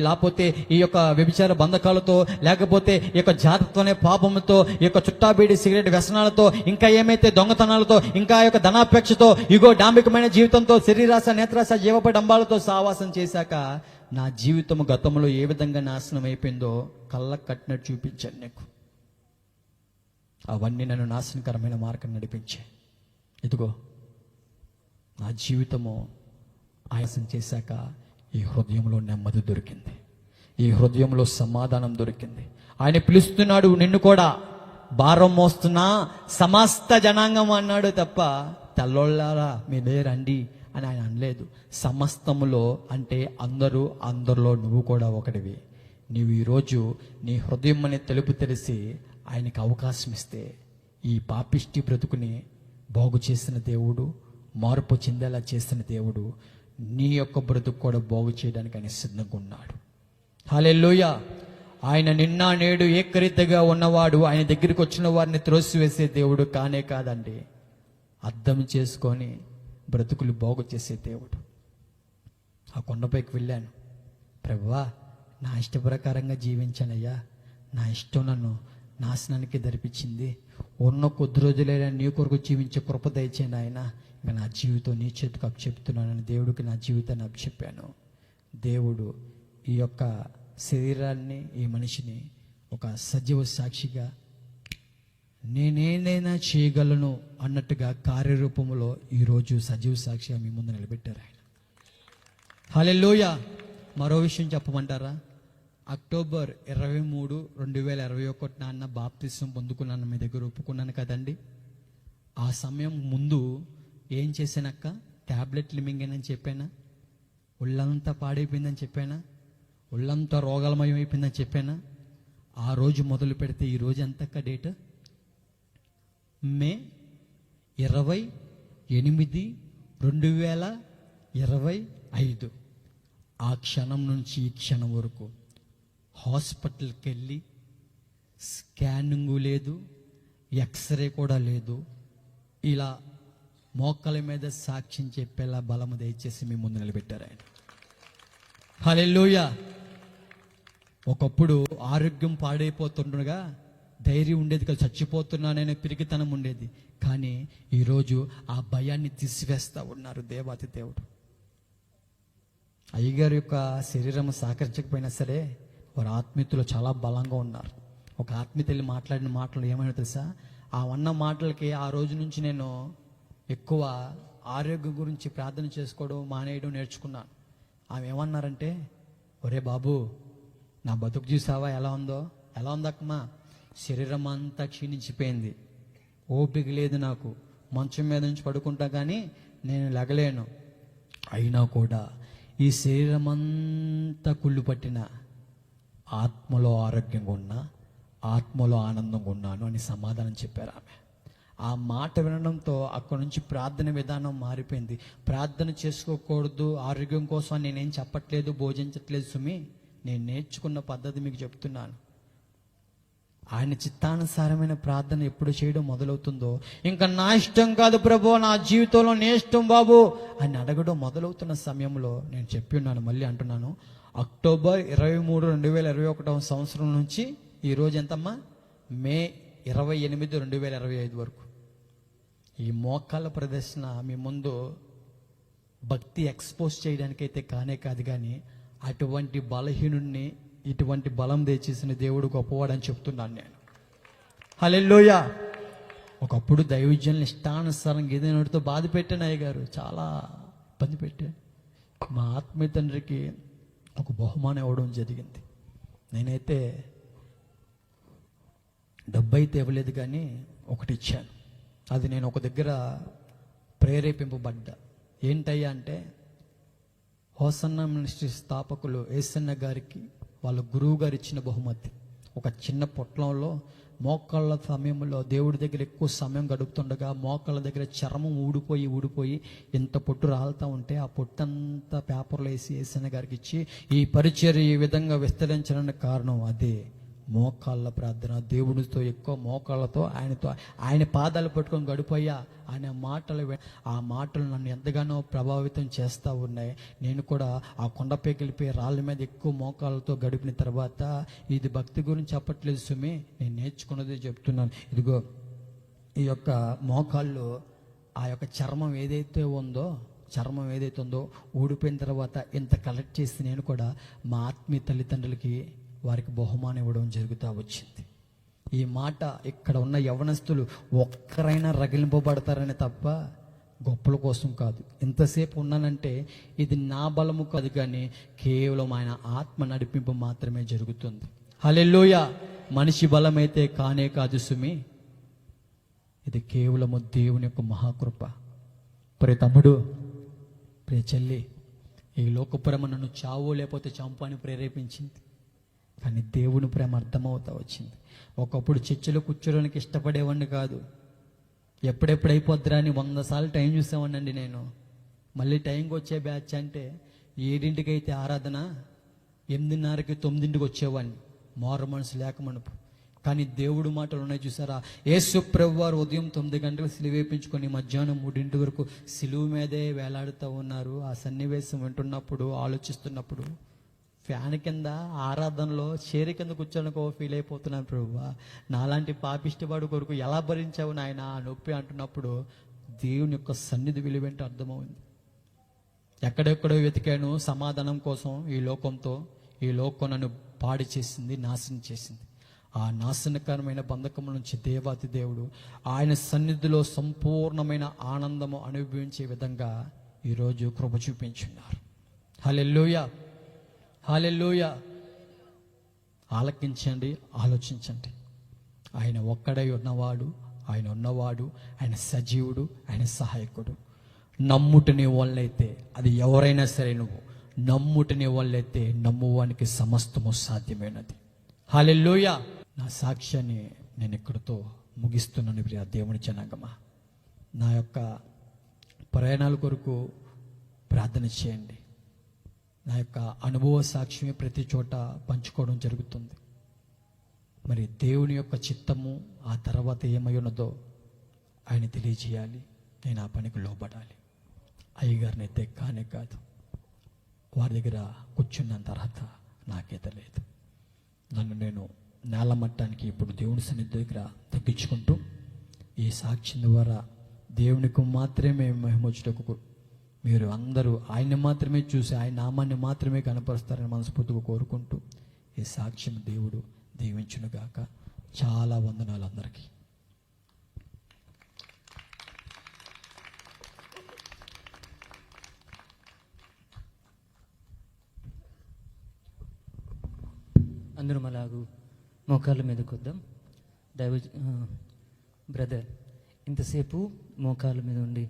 లేకపోతే ఈ యొక్క వ్యభిచార బంధకాలతో, లేకపోతే ఈ యొక్క జాతత్వనే పాపముతో, ఈ యొక్క చుట్టాబీడి సిగరెట్ వ్యసనాలతో, ఇంకా ఏమైతే దొంగతనాలతో, ఇంకా యొక్క ధనాపేక్షతో, ఇగో డాంబికమైన జీవితంతో, శరీరాశ నేత్రాశ జీవప డంబాలతో సహవాసం చేశాక నా జీవితం గతంలో ఏ విధంగా నాశనం అయిపోయిందో కళ్ళకు కట్టినట్టు చూపించాను నీకు. అవన్నీ నన్ను నాశనకరమైన మార్గం నడిపించాయి. ఇదిగో నా జీవితము ఆయాసం చేశాక ఈ హృదయంలో నెమ్మది దొరికింది, ఈ హృదయంలో సమాధానం దొరికింది. ఆయన పిలుస్తున్నాడు నిన్ను కూడా, భారం మోస్తున్నా సమస్త జనాంగం అన్నాడు తప్ప తెల్లోళ్ళారా మీదే రండి అని ఆయన అనలేదు. సమస్తములో అంటే అందరిలో నువ్వు కూడా ఒకటివి. నీవు ఈరోజు నీ హృదయం అనే తెలుపు తెలిసి ఆయనకి అవకాశం ఇస్తే ఈ పాపిష్టి బ్రతుకుని బాగు చేసిన దేవుడు, మార్పు చెందేలా చేసిన దేవుడు నీ యొక్క బ్రతుకు కూడా బాగు చేయడానికి ఆయన సిద్ధంగా ఉన్నాడు. హల్లెలూయా. ఆయన నిన్న నేడు ఏకరీతిగా ఉన్నవాడు. ఆయన దగ్గరికి వచ్చిన వారిని త్రోసివేసే దేవుడు కానే కాదండి, అర్థం చేసుకొని బ్రతుకులు బాగు చేసే దేవుడు. ఆ కొండపైకి వెళ్ళాను, ప్రభువా నా ఇష్ట ప్రకారంగా జీవించానయ్యా, నా ఇష్టం నన్ను నాశనానికి ధరిపించింది, ఉన్న కొద్ది రోజులైనా నీ కొరకు జీవించే కృప దయచేయండి ఆయన, ఇంకా నా జీవితం నీ చేతికి అప్పచెప్తున్నానని దేవుడికి నా జీవితాన్ని అప్పచెప్పాను. దేవుడు ఈ యొక్క శరీరాన్ని, ఈ మనిషిని ఒక సజీవ సాక్షిగా నేనేదైనా చేయగలను అన్నట్టుగా కార్యరూపంలో ఈరోజు సజీవ సాక్షిగా మీ ముందు నిలబెట్టారు ఆయన. హల్లెలూయా. మరో విషయం చెప్పమంటారా? అక్టోబర్ 23, 2021 నాన్న బాప్తిసం పొందుకున్నాను, మీ దగ్గర ఒప్పుకున్నాను కదండి. ఆ సమయం ముందు ఏం చేశానక్క? ట్యాబ్లెట్లు మింగానని చెప్పానా? ఒళ్ళంతా పాడైపోయిందని చెప్పానా? ఒళ్ళంతా రోగాలమయం అయిపోయిందని చెప్పానా? ఆ రోజు మొదలు పెడితే ఈ రోజు ఎంతక్క డేట్? మే 28, 2025. ఆ క్షణం నుంచి ఈ క్షణం వరకు హాస్పిటల్కి వెళ్ళి స్కానింగు లేదు, ఎక్స్రే కూడా లేదు. ఇలా మోకాల మీద సాక్ష్యం చెప్పేలా బలము దయచేసి మీ ముందు నిలబెట్టారు ఆయన. హల్లెలూయా. ఒకప్పుడు ఆరోగ్యం పాడైపోతుండగా ధైర్యం ఉండేది కదా, చచ్చిపోతున్నాననే పిరికితనం ఉండేది. కానీ ఈరోజు ఆ భయాన్ని తీసివేస్తా ఉన్నారు దేవాతి దేవుడు. అయ్యగారి యొక్క శరీరం సహకరించకపోయినా సరే వారి ఆత్మీయతలో చాలా బలంగా ఉన్నారు. ఒక ఆత్మీయతల్లి మాట్లాడిన మాటలు ఏమైనా తెలుసా? ఆ అన్న మాటలకి ఆ రోజు నుంచి నేను ఎక్కువ ఆరోగ్యం గురించి ప్రార్థన చేసుకోవడం మానేయడం నేర్చుకున్నాను. ఆమె ఏమన్నారంటే, ఒరే బాబు, నా బతుకు చూసావా ఎలా ఉందో? ఎలా ఉందక్కమ్మా? శరీరం అంతా క్షీణించిపోయింది, ఓపిక లేదు నాకు, మంచం మీద నుంచి పడుకుంటా కానీ నేను లెగలేను. అయినా కూడా ఈ శరీరం అంతా కుళ్ళు పట్టిన ఆత్మలో ఆరోగ్యంగా ఉన్నా, ఆత్మలో ఆనందంగా ఉన్నాను అని సమాధానం చెప్పారు ఆమె. ఆ మాట వినడంతో అక్కడి నుంచి ప్రార్థన విధానం మారిపోయింది. ప్రార్థన చేసుకోకూడదు ఆరోగ్యం కోసం నేనేం చెప్పట్లేదు, భోజించట్లేదు సుమి. నేను నేర్చుకున్న పద్ధతి మీకు చెప్తున్నాను. ఆయన చిత్తానుసారమైన ప్రార్థన ఎప్పుడు చేయడం మొదలవుతుందో, ఇంకా నా ఇష్టం కాదు ప్రభు, నా జీవితంలో నీ ఇష్టం బాబు అని అడగడం మొదలవుతున్న సమయంలో నేను చెప్పి ఉన్నాను, మళ్ళీ అంటున్నాను, అక్టోబర్ 23, 2021 సంవత్సరం నుంచి ఈరోజు ఎంతమ్మా? మే 28, 2025 వరకు ఈ మోకాళ్ళ ప్రదర్శన మీ ముందు భక్తి ఎక్స్పోజ్ చేయడానికైతే కానే కాదు, కానీ అటువంటి బలహీనుణ్ణి ఇటువంటి బలం తెచ్చేసిన దేవుడు గొప్పవాడని చెప్తున్నాను నేను. హల్లెలూయా. ఒకప్పుడు దైవజనులు ఇష్టానుసారంగా ఏదైనాతో బాధ పెట్టాను అయ్యగారు, చాలా ఇబ్బంది పెట్టాను. మా ఆత్మీయ తండ్రికి ఒక బహుమానం ఇవ్వడం జరిగింది. నేనైతే డబ్బు అయితే ఇవ్వలేదు, కానీ ఒకటి ఇచ్చాను. అది నేను ఒక దగ్గర ప్రేరేపింపబడ్డా. ఏంటయ్యా అంటే, హోసన్న మినిస్ట్రీ స్థాపకులు ఏసన్న గారికి వాళ్ళ గురువు గారు ఇచ్చిన బహుమతి. ఒక చిన్న పొట్లంలో మోకాళ్ళ సమయంలో దేవుడి దగ్గర ఎక్కువ సమయం గడుపుతుండగా మోకాళ్ళ దగ్గర చర్మం ఊడిపోయి ఇంత పొట్టు రాలుతూ ఉంటే ఆ పొట్టంతా పేపర్లో వేసి ఏసన్న గారికి ఇచ్చి, ఈ పరిచర్య ఈ విధంగా విస్తరించడానికి కారణం అదే మోకాళ్ళ ప్రార్థన. దేవుడితో ఎక్కువ మోకాళ్ళతో ఆయన పాదాలు పట్టుకొని గడిపోయా అనే ఆ మాటలు నన్ను ఎంతగానో ప్రభావితం చేస్తూ ఉన్నాయి. నేను కూడా ఆ కొండపైకి వెళ్ళిపోయి రాళ్ళ మీద ఎక్కువ మోకాళ్ళతో గడిపిన తర్వాత, ఇది భక్తి గురించి చెప్పట్లేదు సుమి, నేను నేర్చుకున్నది చెప్తున్నాను. ఇదిగో ఈ యొక్క మోకాళ్ళు ఆ యొక్క చర్మం ఏదైతే ఉందో ఊడిపోయిన తర్వాత ఇంత కలెక్ట్ చేసి నేను కూడా మా ఆత్మీయ తల్లిదండ్రులకి వారికి బహుమానం ఇవ్వడం జరుగుతూ వచ్చింది. ఈ మాట ఇక్కడ ఉన్న యవనస్తులు ఒక్కరైనా రగిలింపబడతారని తప్ప గొప్పల కోసం కాదు. ఇంతసేపు ఉన్నానంటే ఇది నా బలము కాదు, కానీ కేవలం ఆయన ఆత్మ నడిపింపు మాత్రమే జరుగుతుంది. హల్లెలూయా. మనిషి బలమైతే కానే కాదు సుమి, ఇది కేవలము దేవుని యొక్క మహాకృప. ప్రియ తమ్ముడు, ప్రియ చెల్లి, ఈ లోకప్రేమ నన్ను చావో లేకపోతే చంపు అని ప్రేరేపించింది, కానీ దేవుని ప్రేమ అర్థమవుతా వచ్చింది. ఒకప్పుడు చర్చిలో కూర్చోడానికి ఇష్టపడేవాడిని కాదు. ఎప్పుడెప్పుడు అయిపోద్దిరా అని 100 సార్లు టైం చూసేవాడినండి నేను. మళ్ళీ టైంకి వచ్చే బ్యాచ్ అంటే 7ంటికి అయితే ఆరాధన, 8:30కి 9ంటికి వచ్చేవాడిని, మారు మనసు లేకమనుపు. కానీ దేవుడు మాటలు ఉన్నాయి చూసారా, యేసు ప్రభువారు ఉదయం 9 గంటలకు సిలువ వేయించుకొని మధ్యాహ్నం 3 వరకు సిలువ మీదే వేలాడుతూ ఉన్నారు. ఆ సన్నివేశం వింటున్నప్పుడు, ఆలోచిస్తున్నప్పుడు ఫ్యాన్ కింద ఆరాధనలో చేరి కింద కూర్చోడానికి ఫీల్ అయిపోతున్నాను. ప్రభువా, నాలాంటి పాపిష్టివాడు కొరకు ఎలా భరించావు నాయన ఆ నొప్పి అంటున్నప్పుడు దేవుని యొక్క సన్నిధి విలువేంటో అర్థమైంది. ఎక్కడెక్కడో వెతికాను సమాధానం కోసం. ఈ లోకంతో, ఈ లోకం నన్ను పాడి చేసింది, నాశనం చేసింది. ఆ నాశనకరమైన బంధకం నుంచి దేవాతి దేవుడు ఆయన సన్నిధిలో సంపూర్ణమైన ఆనందము అనుభవించే విధంగా ఈరోజు కృప చూపించున్నారు. హల్లెలూయా, హల్లెలూయా. ఆలకించండి, ఆలోచించండి. ఆయన ఒక్కడై ఉన్నవాడు, ఆయన సజీవుడు, ఆయన సహాయకుడు. నమ్ముటని వాళ్ళైతే, అది ఎవరైనా సరే, నువ్వు నమ్ముటని వాళ్ళైతే నమ్మువానికి సమస్తము సాధ్యమైనది. హల్లెలూయా. నా సాక్ష్యాన్ని నేను ఇక్కడితో ముగిస్తున్నాను. ప్రియ దేవుని జనాంగమా, నా యొక్క ప్రయాణాల కొరకు ప్రార్థన చేయండి. నా యొక్క అనుభవ సాక్ష్యమే ప్రతి చోట పంచుకోవడం జరుగుతుంది. మరి దేవుని యొక్క చిత్తము ఆ తర్వాత ఏమై ఉన్నదో ఆయన తెలియజేయాలి. నేను ఆ పనికి లోబడాలి. అయ్యగారిని అయితే కానే కాదు, వారి దగ్గర కూర్చున్నంత అర్హత నాకైతే లేదు. నన్ను నేను నేలమట్టానికి ఇప్పుడు దేవుని సన్నిధి దగ్గర తగ్గించుకుంటూ ఈ సాక్ష్యం ద్వారా దేవునికి మాత్రమే మహిమొచ్చుటకు మీరు అందరూ ఆయన్ని మాత్రమే చూసి ఆయన నామాన్ని మాత్రమే కనపరుస్తారని మనస్ఫూర్తిగా కోరుకుంటూ ఈ సాక్ష్యం దేవుడు దీవించునుగాక. చాలా వందనాలు అందరికీ. అందరం అలాగూ మోకాళ్ళ మీదకి వద్దాం. బ్రదర్ ఇంతసేపు మోకాళ్ళ మీద ఉండి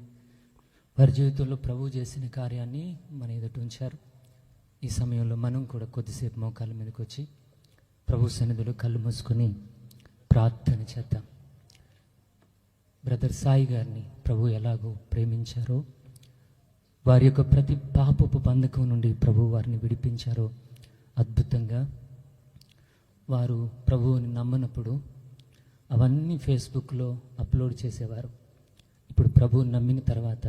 వారి జీవితంలో ప్రభు చేసిన కార్యాన్ని మన ఎదుట ఉంచారు. ఈ సమయంలో మనం కూడా కొద్దిసేపు మోకాళ్ళ మీదకి వచ్చి ప్రభు సన్నిధిలో కళ్ళు మూసుకొని ప్రార్థన చేద్దాం. బ్రదర్ సాయి గారిని ప్రభు ఎలాగో ప్రేమించారో, వారి యొక్క ప్రతి పాపపు బంధకం నుండి ప్రభు వారిని విడిపించారో అద్భుతంగా. వారు ప్రభువుని నమ్మనప్పుడు అవన్నీ ఫేస్బుక్లో అప్లోడ్ చేసేవారు. ఇప్పుడు ప్రభువుని నమ్మిన తర్వాత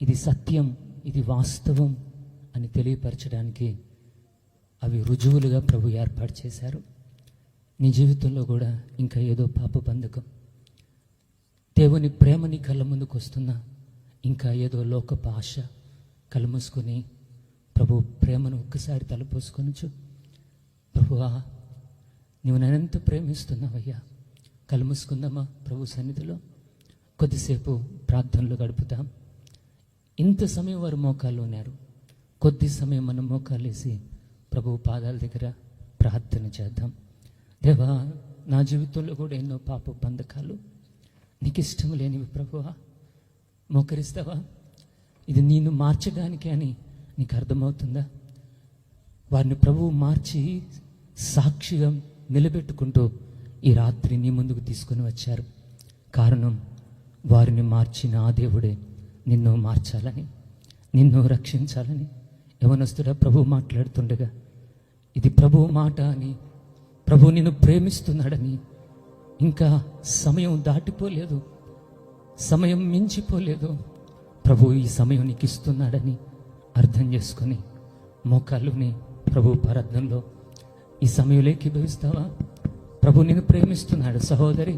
ఇది సత్యం, ఇది వాస్తవం అని తెలియపరచడానికి అవి రుజువులుగా ప్రభు ఏర్పాటు చేశారు. నీ జీవితంలో కూడా ఇంకా ఏదో పాప బంధకం, దేవుని ప్రేమని కళ్ళ ముందుకు వస్తున్నా, ఇంకా ఏదో లోకపు ఆశ కళ్ళు మూసుకొని ప్రభు ప్రేమను ఒక్కసారి తలపోసుకొనొచ్చు. ప్రభువా, నువ్వు నన్నెంత ప్రేమిస్తున్నావయ్యా. కళ్ళు మూసుకుందామా ప్రభు సన్నిధిలో కొద్దిసేపు ప్రార్థనలు గడుపుతాం. ఇంత సమయం వారు మోకాళ్ళు ఉన్నారు, కొద్ది సమయం మనం మోకాళ్ళు వేసి ప్రభు పాదాల దగ్గర ప్రార్థన చేద్దాం. దేవా, నా జీవితంలో కూడా ఎన్నో పాప బంధకాలు, నీకు ఇష్టం లేనివి ప్రభువా. మోకరిస్తావా? ఇది నేను మార్చడానికి అని నీకు అర్థమవుతుందా? వారిని ప్రభువు మార్చి సాక్షిగా నిలబెట్టుకుంటూ ఈ రాత్రి నీ ముందుకు తీసుకొని వచ్చారు. కారణం, వారిని మార్చిన ఆ దేవుడే నిన్ను మార్చాలని, నిన్ను రక్షించాలని. యవనస్తుడా, ప్రభు మాట్లాడుతుండగా ఇది ప్రభువు మాట అని, ప్రభు నిన్ను ప్రేమిస్తున్నాడని, ఇంకా సమయం దాటిపోలేదు, సమయం మించిపోలేదు, ప్రభు ఈ సమయం నీకు ఇస్తున్నాడని అర్థం చేసుకొని మోకాళ్ళుని ప్రభు ప్రార్థనలో ఈ సమయంలో ఏకీభవిస్తావా? ప్రభు నిన్ను ప్రేమిస్తున్నాడు. సహోదరి,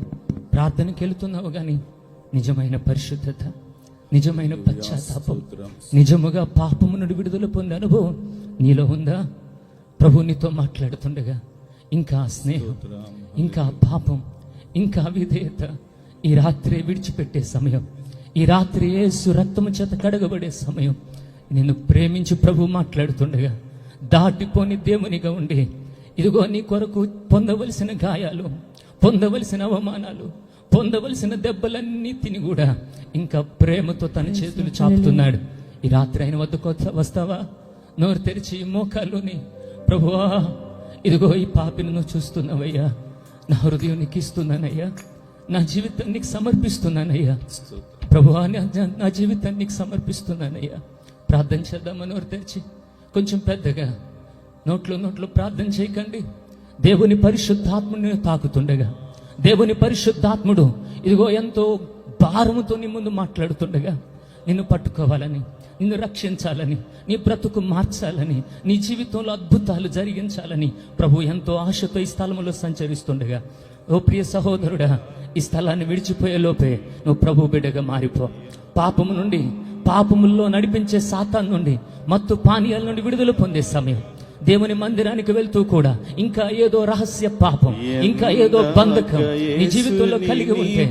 ప్రార్థనకి వెళుతున్నావు కానీ నిజమైన పరిశుద్ధత, నిజమైన పశ్చాత్తాపం, నిజముగా పాపము నుండి విడుదల పొందే అనుభవం నీలో ఉందా? ప్రభు నీతో మాట్లాడుతుండగా ఇంకా స్నేహం, ఇంకా పాపం, ఇంకా విధేయత ఈ రాత్రి విడిచిపెట్టే సమయం, ఈ రాత్రి యేసు రక్తము చేత కడగబడే సమయం. నిన్ను ప్రేమించి ప్రభు మాట్లాడుతుండగా దాటిపోని దేవునిగా ఉండి, ఇదిగో నీ కొరకు పొందవలసిన గాయాలు, పొందవలసిన అవమానాలు, పొందవలసిన దెబ్బలన్నిటిని కూడా ఇంకా ప్రేమతో తన చేతులు చాపుతున్నాడు. ఈ రాత్రి ఆయన వద్దకు వస్తావా? నోరు తెరిచి మోకాళ్ళుని, ప్రభువా, ఇదిగో ఈ పాపిని నువ్వు చూస్తున్నావయ్యా, నా హృదయం నీకు ఇస్తున్నానయ్యా, నా జీవితాన్ని నీకు సమర్పిస్తున్నానయ్యా, ప్రభువా, నా జీవితాన్ని నీకు సమర్పిస్తున్నానయ్యా. ప్రార్థన చేద్దామా? నోరు తెరిచి కొంచెం పెద్దగా, నోట్లో ప్రార్థన చేయకండి. దేవుని పరిశుద్ధాత్ముని తాకుతుండగా, దేవుని పరిశుద్ధాత్ముడు ఇదిగో ఎంతో భారముతో నీ ముందు మాట్లాడుతుండగా, నిన్ను పట్టుకోవాలని, నిన్ను రక్షించాలని, నీ బ్రతుకు మార్చాలని, నీ జీవితంలో అద్భుతాలు జరిగించాలని ప్రభు ఎంతో ఆశతో ఈ స్థలంలో సంచరిస్తుండగా, ఓ ప్రియ సహోదరుడా, ఈ స్థలాన్ని విడిచిపోయే లోపే నువ్వు ప్రభు బిడ్డగా మారిపో. పాపము నుండి, పాపముల్లో నడిపించే సాతాను నుండి, మత్తు పానీయాల నుండి విడుదల పొందే సమయం. దేవుని మందిరానికి వెళ్తూ కూడా ఇంకా ఏదో రహస్య పాపం, ఇంకా ఏదో బంధకం నీ జీవితంలో కలిగి ఉంటే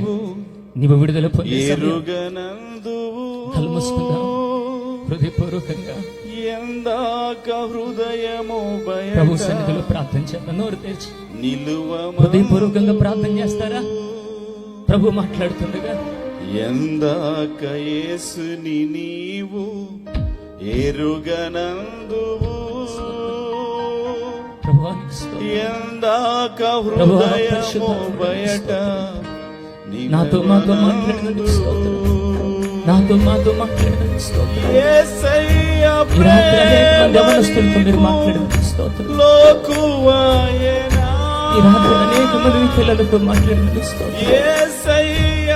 నీవు విడుదల పొందే సమయం. కళ్ళు మూసుకుందాం హృదయపూర్వకంగా ప్రభు సన్నిధిలో ప్రార్థన చేద్దాం. నోరు తెరిచి హృదయపూర్వకంగా ప్రార్థన చేస్తారా? ప్రభు మాట్లాడుతుండగా ఎందాక యేసుని నీవు ఎరుగనందువు, ప్రభువానికి స్తోత్రం. ఎందాక హృదయము బయట నాతో మాతో మాట్లాడినందుకు స్తోత్రం. నాతో మాతో మాట్లాడినందుకు స్తోత్రం. యేసయ్య ఈ రాత్రి అనేక మంది యవనస్తులతో మీరు మాట్లాడినందుకు స్తోత్రం. లోకువాయనా, ఈ రాత్రి అనేక మంది మీ పిల్లలతో మాట్లాడినందుకు స్తోత్రం. యేసయ్య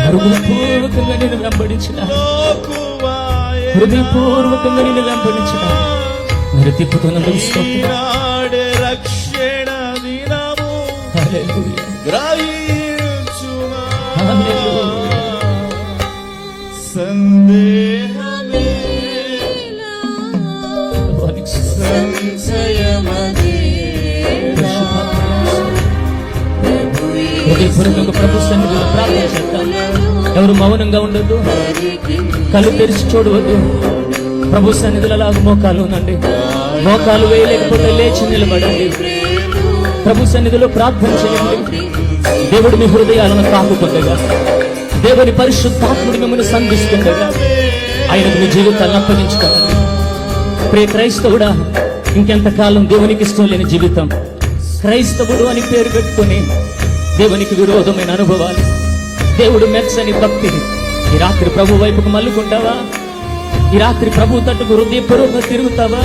హృదయపూర్వకంగా నేను వెంబడించిన, లోకువాయనా, హృదయపూర్వకంగా నేను వెంబడించిన మీరు తిప్పుతున్నందుకు స్తోత్రం. ఈనాడే రక్షణ దినము హల్లెలూయా. గ్రహించుమా, హల్లెలూయా. సందేహమే ప్రభువానికి స్తోత్రం. సంశయమదే, హృదయపూర్వకంగా ప్రభు సన్నిధిలో ప్రార్థన చేద్దాం. ఎవరు మౌనంగా ఉండొద్దు, కళ్ళు తెరిచి చూడవద్దు. ప్రభు సన్నిధిలో అలాగ మోకాలు ఉండండి. మోకాలు వేయలేకపోతే లేచి నిలబడండి. ప్రభు సన్నిధిలో ప్రార్థన చేయండి. దేవుడు మీ హృదయాలను తాకుతుండగా, దేవుని పరిశుద్ధాత్ముడు మిమ్మల్ని సంధిస్తుండగా ఆయనకు మీ జీవితాలను అప్పగించుకోండి. ప్రియ క్రైస్తవుడా, ఇంకెంతకాలం దేవునికి ఇష్టం లేని జీవితం, క్రైస్తవుడు అని పేరు పెట్టుకుని దేవునికి విరోధమైన అనుభవాలు, దేవుడు మెచ్చని భక్తి, ఈ రాత్రి ప్రభు వైపుకు మల్లుకుంటావా? ఈ రాత్రి ప్రభు తట్టుకు హృదయపూర్వకంగా తిరుగుతావా?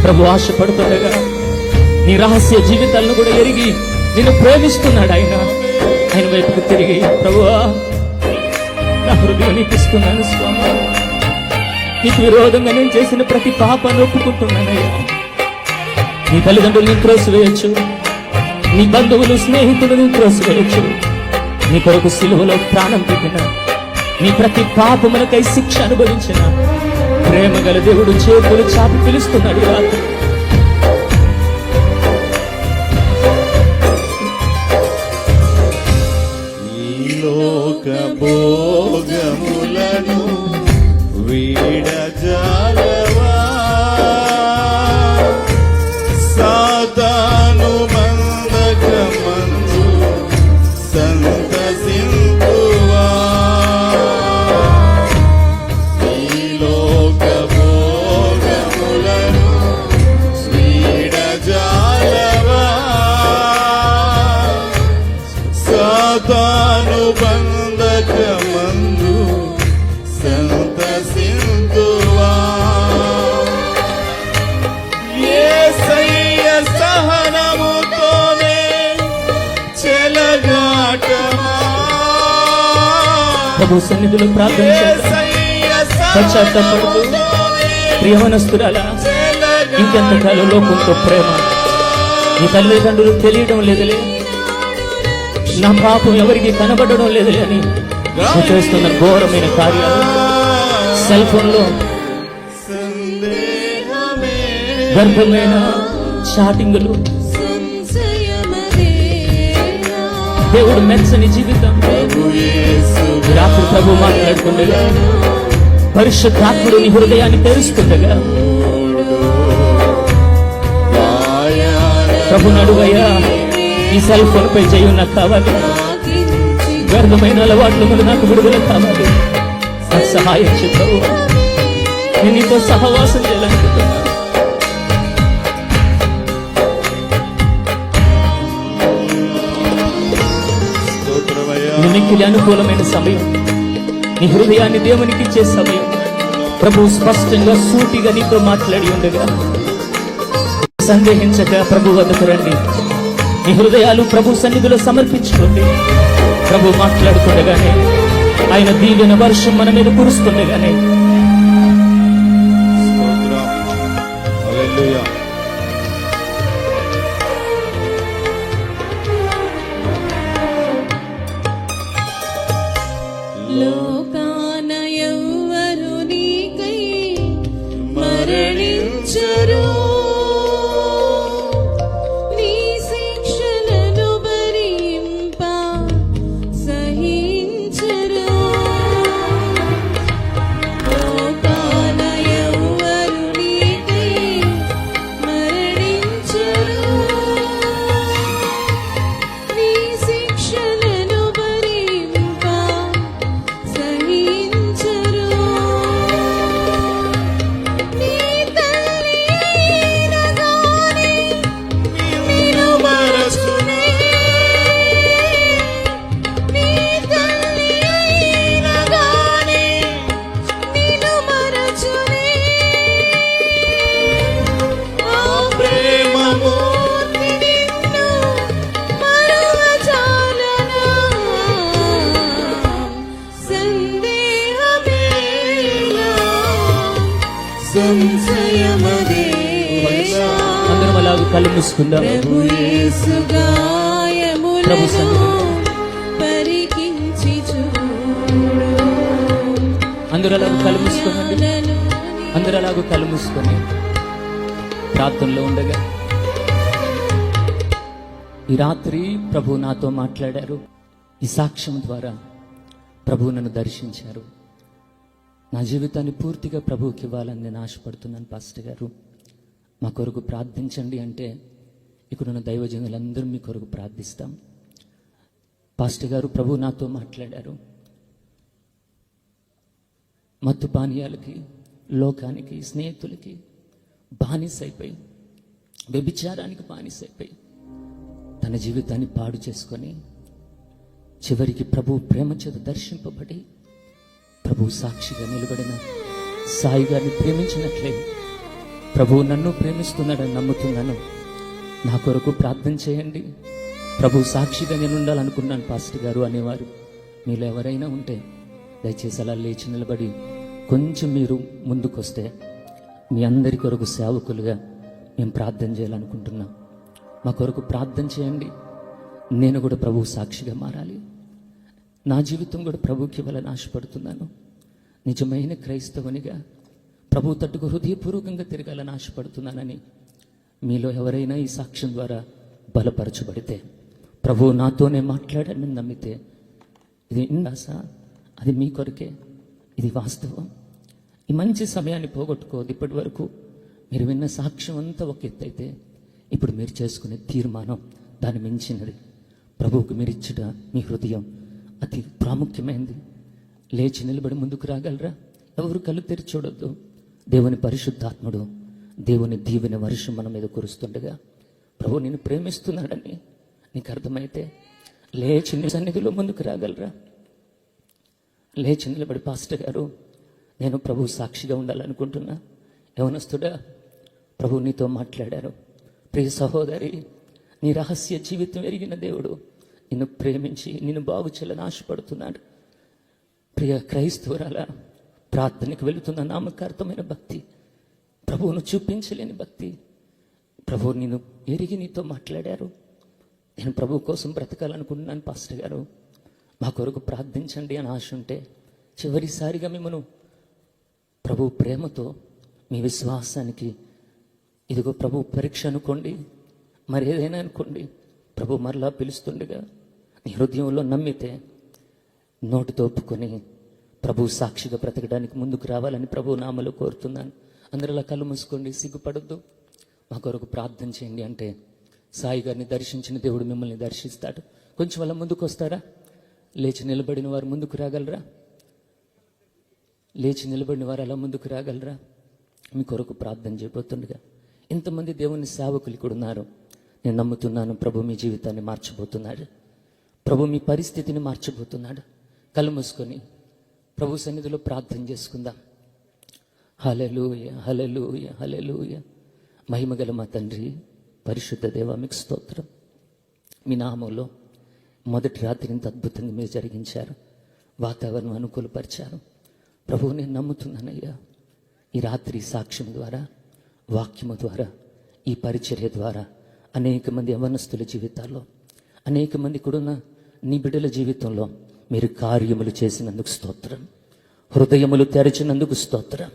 ప్రభు ఆశపడుతుండగా నీ రహస్య జీవితాలను కూడా ఎరిగి నిన్ను ప్రేమిస్తున్నాడు. ఆయన వైపుకు తిరిగి, ప్రభువా నా హృదయం నీకు ఇస్తున్నాను స్వామి, నీకు విరోధంగా నేను చేసిన ప్రతి పాపాన్ని ఒప్పుకుంటున్నానయ్యా. నీ తల్లిదండ్రులను త్రోసివేయచ్చు, నీ బంధువులు స్నేహితులను త్రోసివేయచ్చు, నీ కొరకు సిలువలో ప్రాణం పెట్టిన, నీ ప్రతి పాపములకై శిక్ష అనుభవించిన ప్రేమ గల దేవుడు చేతులు చాపి పిలుస్తున్నాడు ఈ రాత్రి. ఈ లోక భోగములను వీడజాలవా, సాతాను బంధకమందు సంతసింతువా. ఈ లోక భోగములను వీడజాలవా, సాతాను బంధకమందు సంతసింతువా. యేసయ్య సహనముతోనే చెలగాటమా, ప్రభు సన్నిధిలో ప్రార్థన చేద్దాం. యేసయ్య పశ్చాత్తాపడుతూ ప్రియమనస్తురాలా, ఇంకెంతకాలం లోకంతో ప్రేమ, నీ తల్లిదండ్రులు తెలియడం లేదులే, నా పాపం ఎవరికి కనబడడం లేదులే అని నువ్వు చేస్తున్న ఘోరమైన కార్యాలు, సెల్ ఫోన్ లో సందేహమే, గర్భమైన చాటింగులు, దేవుడు మెచ్చని జీవితం, రాత్రి ప్రభు మాట్లాడుతుండగా పరిశుద్ధాత్ముడు నీ హృదయాన్ని తెరుస్తుండగా ప్రభు నడువయ్యా, ఈ సెల్ ఫోన్ పై జయం నాకు కావాలి, వ్యర్థమైన అలవాట్ల మీద నాకు విడుదల కావాలి, నాకు సహాయం చెప్పవు, నేను నీతో సహవాసం చేయాలనుకుంటున్నా. మిక్కిలి అనుకూలమైన సమయం, నీ హృదయాన్ని దేవునికి ఇచ్చే సమయం. ప్రభు స్పష్టంగా సూటిగా నీతో మాట్లాడి ఉండగా సందేహించక ప్రభు వద్దకు రండి. నీ హృదయాలు ప్రభు సన్నిధిలో సమర్పించుకోండి. ప్రభు మాట్లాడుతుండగానే, ఆయన దీవెన వర్షం మన మీద కురుస్తుండగానే స్తోత్రం. హల్లెలూయా. లోకాన ఎవ్వరు నీకై మరణించరు. కళ్ళు మూసుకుందాం. ప్రభు యేసు ప్రభు గాయములను సన్నిధిలో పరికించి చూడు. అందరూ అలాగూ కళ్ళు మూసుకోనండి. అందరూ అలాగూ కళ్ళు మూసుకొని ప్రార్థనలో ఉండగా ఈ రాత్రి ప్రభు నాతో మాట్లాడారు. ఈ సాక్ష్యం ద్వారా ప్రభు నన్ను దర్శించారు. నా జీవితాన్ని పూర్తిగా ప్రభువుకి ఇవ్వాలని నేను ఆశపడుతున్నాను. పాస్టర్ గారు మా కొరకు ప్రార్థించండి అంటే ఇక్కడున్న దైవజనులందరూ మీ కొరకు ప్రార్థిస్తాం. పాస్టర్ గారు ప్రభు నాతో మాట్లాడారు. మత్తు పానీయాలకి, లోకానికి, స్నేహితులకి బానిసైపోయి, వ్యభిచారానికి బానిసైపోయి తన జీవితాన్ని పాడు చేసుకొని చివరికి ప్రభు ప్రేమ చేత దర్శింపబడి ప్రభు సాక్షిగా నిలబడిన సాయి గారిని ప్రేమించినట్లే ప్రభు నన్ను ప్రేమిస్తున్నాడని నమ్ముతున్నాను. నా కొరకు ప్రార్థన చేయండి. ప్రభు సాక్షిగా నేను ఉండాలనుకున్నాను పాస్టర్ గారు అనేవారు మీలో ఎవరైనా ఉంటే దయచేసి అలా లేచి నిలబడి కొంచెం మీరు ముందుకొస్తే మీ అందరి కొరకు సేవకులుగా మేము ప్రార్థన చేయాలనుకుంటున్నాం. మా కొరకు ప్రార్థన చేయండి. నేను కూడా ప్రభు సాక్షిగా మారాలి. నా జీవితం కూడా ప్రభుకి ఇవ్వాలని ఆశపడుతున్నాను. నిజమైన క్రైస్తవునిగా ప్రభు తట్టుకు హృదయపూర్వకంగా తిరగాలని ఆశపడుతున్నానని మీలో ఎవరైనా ఈ సాక్ష్యం ద్వారా బలపరచబడితే, ప్రభు నాతోనే మాట్లాడని నమ్మితే, ఇది ఆశ, అది మీ కొరకే, ఇది వాస్తవం. ఈ మంచి సమయాన్ని పోగొట్టుకోవద్దు. ఇప్పటి వరకు మీరు విన్న సాక్ష్యం అంతా ఒక ఎత్తు అయితే, ఇప్పుడు మీరు చేసుకునే తీర్మానం దాన్ని మించినది. ప్రభువుకు మీరు ఇచ్చుట మీ హృదయం అతి ప్రాముఖ్యమైనది. లేచి నిలబడి ముందుకు రాగలరా? ఎవరు కళ్ళు తెరిచి చూడొద్దు. దేవుని పరిశుద్ధాత్ముడు, దేవుని దీవెన వర్షం మన మీద కురుస్తుండగా ప్రభు నిన్ను ప్రేమిస్తున్నాడని నీకు అర్థమైతే లేచి నీ సన్నిధిలో ముందుకు రాగలరా? లేచి నిలబడి, పాస్టర్ గారు నేను ప్రభు సాక్షిగా ఉండాలనుకుంటున్నా. యవనస్తుడా, ప్రభు నీతో మాట్లాడారు. ప్రియ సహోదరి, నీ రహస్య జీవితం ఎరిగిన దేవుడు నిన్ను ప్రేమించి నిన్ను బాగు చేయాలని ఆశపడుతున్నాడు. ప్రియ క్రైస్తవురాల, ప్రార్థనకు వెళుతున్న నామకార్థమైన భక్తి, ప్రభువును చూపించలేని భక్తి, ప్రభువు నిన్ను ఎరిగి నీతో మాట్లాడారు. నేను ప్రభు కోసం బ్రతకాలనుకుంటున్నాను పాస్టర్ గారు, మా కొరకు ప్రార్థించండి అని ఆశ ఉంటే, చివరిసారిగా మిమ్మను ప్రభు ప్రేమతో మీ విశ్వాసానికి, ఇదిగో ప్రభు పరీక్ష అనుకోండి, మరి ఏదైనా అనుకోండి, ప్రభు మరలా పిలుస్తుండగా నీ హృదయంలో నమ్మితే నోటితో ఒప్పుకొని ప్రభు సాక్షిగా బ్రతకడానికి ముందుకు రావాలని ప్రభు నామలో కోరుతున్నాను. అందరిలా కళ్ళు మూసుకోండి, సిగ్గుపడొద్దు. మా కొరకు ప్రార్థన చేయండి అంటే సాయి గారిని దర్శించిన దేవుడు మిమ్మల్ని దర్శిస్తాడు. కొంచెం అలా ముందుకు వస్తారా? లేచి నిలబడిన వారు ముందుకు రాగలరా? లేచి నిలబడిన వారు అలా ముందుకు రాగలరా? మీ కొరకు ప్రార్థన చేయబోతుండగా ఇంతమంది దేవుని సేవకులు ఇక్కడ ఉన్నారు. నేను నమ్ముతున్నాను ప్రభు మీ జీవితాన్ని మార్చబోతున్నాడు. ప్రభు మీ పరిస్థితిని మార్చబోతున్నాడు. కళ్ళు మూసుకొని ప్రభు సన్నిధిలో ప్రార్థన చేసుకుందాం. హల్లెలూయా, హల్లెలూయా, హల్లెలూయా. మహిమగల మా తండ్రి, పరిశుద్ధ దేవా, మీకు స్తోత్రం. మీ నామంలో మొదటి రాత్రి ఇంత అద్భుతంగా మీరు జరిగించారు. వాతావరణం అనుకూలపరిచారు. ప్రభువు నేను నమ్ముతున్నానయ్యా, ఈ రాత్రి సాక్ష్యం ద్వారా, వాక్యము ద్వారా, ఈ పరిచర్య ద్వారా అనేక మంది యవనస్తుల జీవితాల్లో, అనేక మంది కూడాన్న నీ బిడ్డల జీవితంలో మీరు కార్యములు చేసినందుకు స్తోత్రం. హృదయములు తెరచినందుకు స్తోత్రం.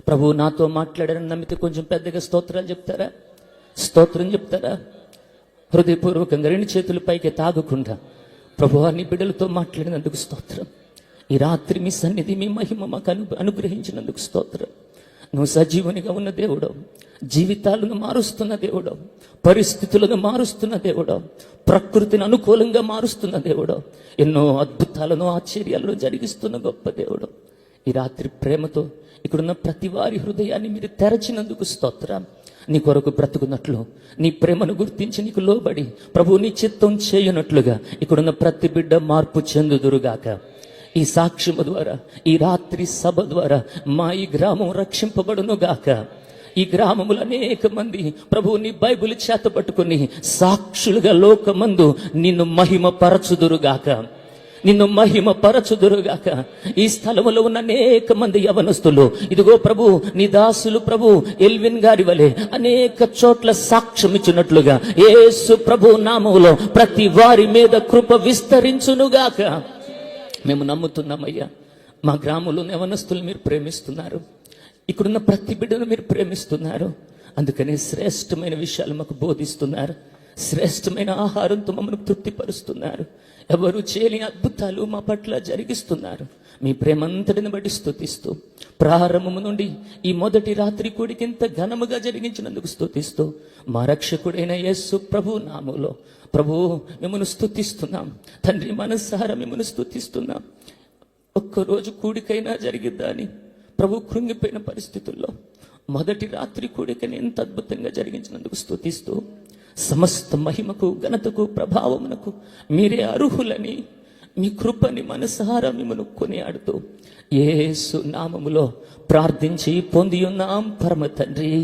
ప్రభువు నాతో మాట్లాడారని నమ్మితే కొంచెం పెద్దగా స్తోత్రాలు చెప్తారా? స్తోత్రం చెప్తారా? హృదయపూర్వకంగా రెండు చేతుల పైకి తాగకుండా ప్రభువా నీ బిడ్డలతో మాట్లాడినందుకు స్తోత్రం. ఈ రాత్రి మీ సన్నిధి, మీ మహిమ మాకు అనుగ్రహించినందుకు స్తోత్రం. నువ్వు సజీవునిగా ఉన్న దేవుడు, జీవితాలను మారుస్తున్న దేవుడు, పరిస్థితులను మారుస్తున్న దేవుడు, ప్రకృతిని అనుకూలంగా మారుస్తున్న దేవుడు, ఎన్నో అద్భుతాలను, ఆశ్చర్యాలను జరిగిస్తున్న గొప్ప దేవుడు. ఈ రాత్రి ప్రేమతో ఇక్కడున్న ప్రతి వారి హృదయాన్ని మీరు తెరచినందుకు స్తోత్రం. నీ కొరకు బ్రతుకున్నట్లు, నీ ప్రేమను గుర్తించి నీకు లోబడి ప్రభు నీ చిత్తం చేయనట్లుగా ఇక్కడున్న ప్రతి బిడ్డ మార్పు చెందుదురుగాక. ఈ సాక్ష్యము ద్వారా, ఈ రాత్రి సభ ద్వారా మా ఈ గ్రామం రక్షింపబడును గాక. ఈ గ్రామములు అనేక మంది ప్రభు నీ బైబిల్ చేత పట్టుకుని సాక్షులుగా లోకమందు నిన్ను మహిమ పరచుదురుగాక. నిన్ను మహిమ పరచుదురుగాక. ఈ స్థలములో ఉన్న అనేక మంది యవనస్తులు, ఇదిగో ప్రభు నీ దాసులు ప్రభు ఎల్విన్ గారి వలె అనేక చోట్ల సాక్ష్యం ఇచ్చినట్లుగా యేసు ప్రభు నామములో ప్రతి వారి మీద కృప విస్తరించునుగాక. మేము నమ్ముతున్నామయ్యా. మా గ్రామంలో యవనస్తులు మీరు ప్రేమిస్తున్నారు, ఇక్కడున్న ప్రతి బిడ్డను మీరు ప్రేమిస్తున్నారు. అందుకనే శ్రేష్టమైన విషయాలు మాకు బోధిస్తున్నారు, శ్రేష్టమైన ఆహారంతో మమ్మల్ని తృప్తిపరుస్తున్నారు. ఎవరు చేయని అద్భుతాలు మా పట్ల జరిగిస్తున్నారు. మీ ప్రేమంతటిని బట్టి స్తుతిస్తూ, ప్రారంభము నుండి ఈ మొదటి రాత్రి కూడికి ఇంత ఘనముగా జరిగించినందుకు స్తుతిస్తూ, మా రక్షకుడైన యేసు ప్రభు నామములో ప్రభు మిమ్మల్ని స్తుతిస్తున్నాం తండ్రి. మనసారా మిమ్మల్ని స్తుతిస్తున్నాం. ఒక్కరోజు కూడికైనా జరిగిద్దని ప్రభు కృంగిపోయిన పరిస్థితుల్లో మొదటి రాత్రి కూడికని ఎంత అద్భుతంగా జరిగించినందుకు స్తుతిస్తూ, సమస్త మహిమకు ఘనతకు ప్రభావమునకు మీరే అర్హులని మీ కృపని మనసారా మిమ్మల్ని కొనియాడుతూ యేసు నామములో ప్రార్థించి పొంది ఉన్నాం పరమ తండ్రి.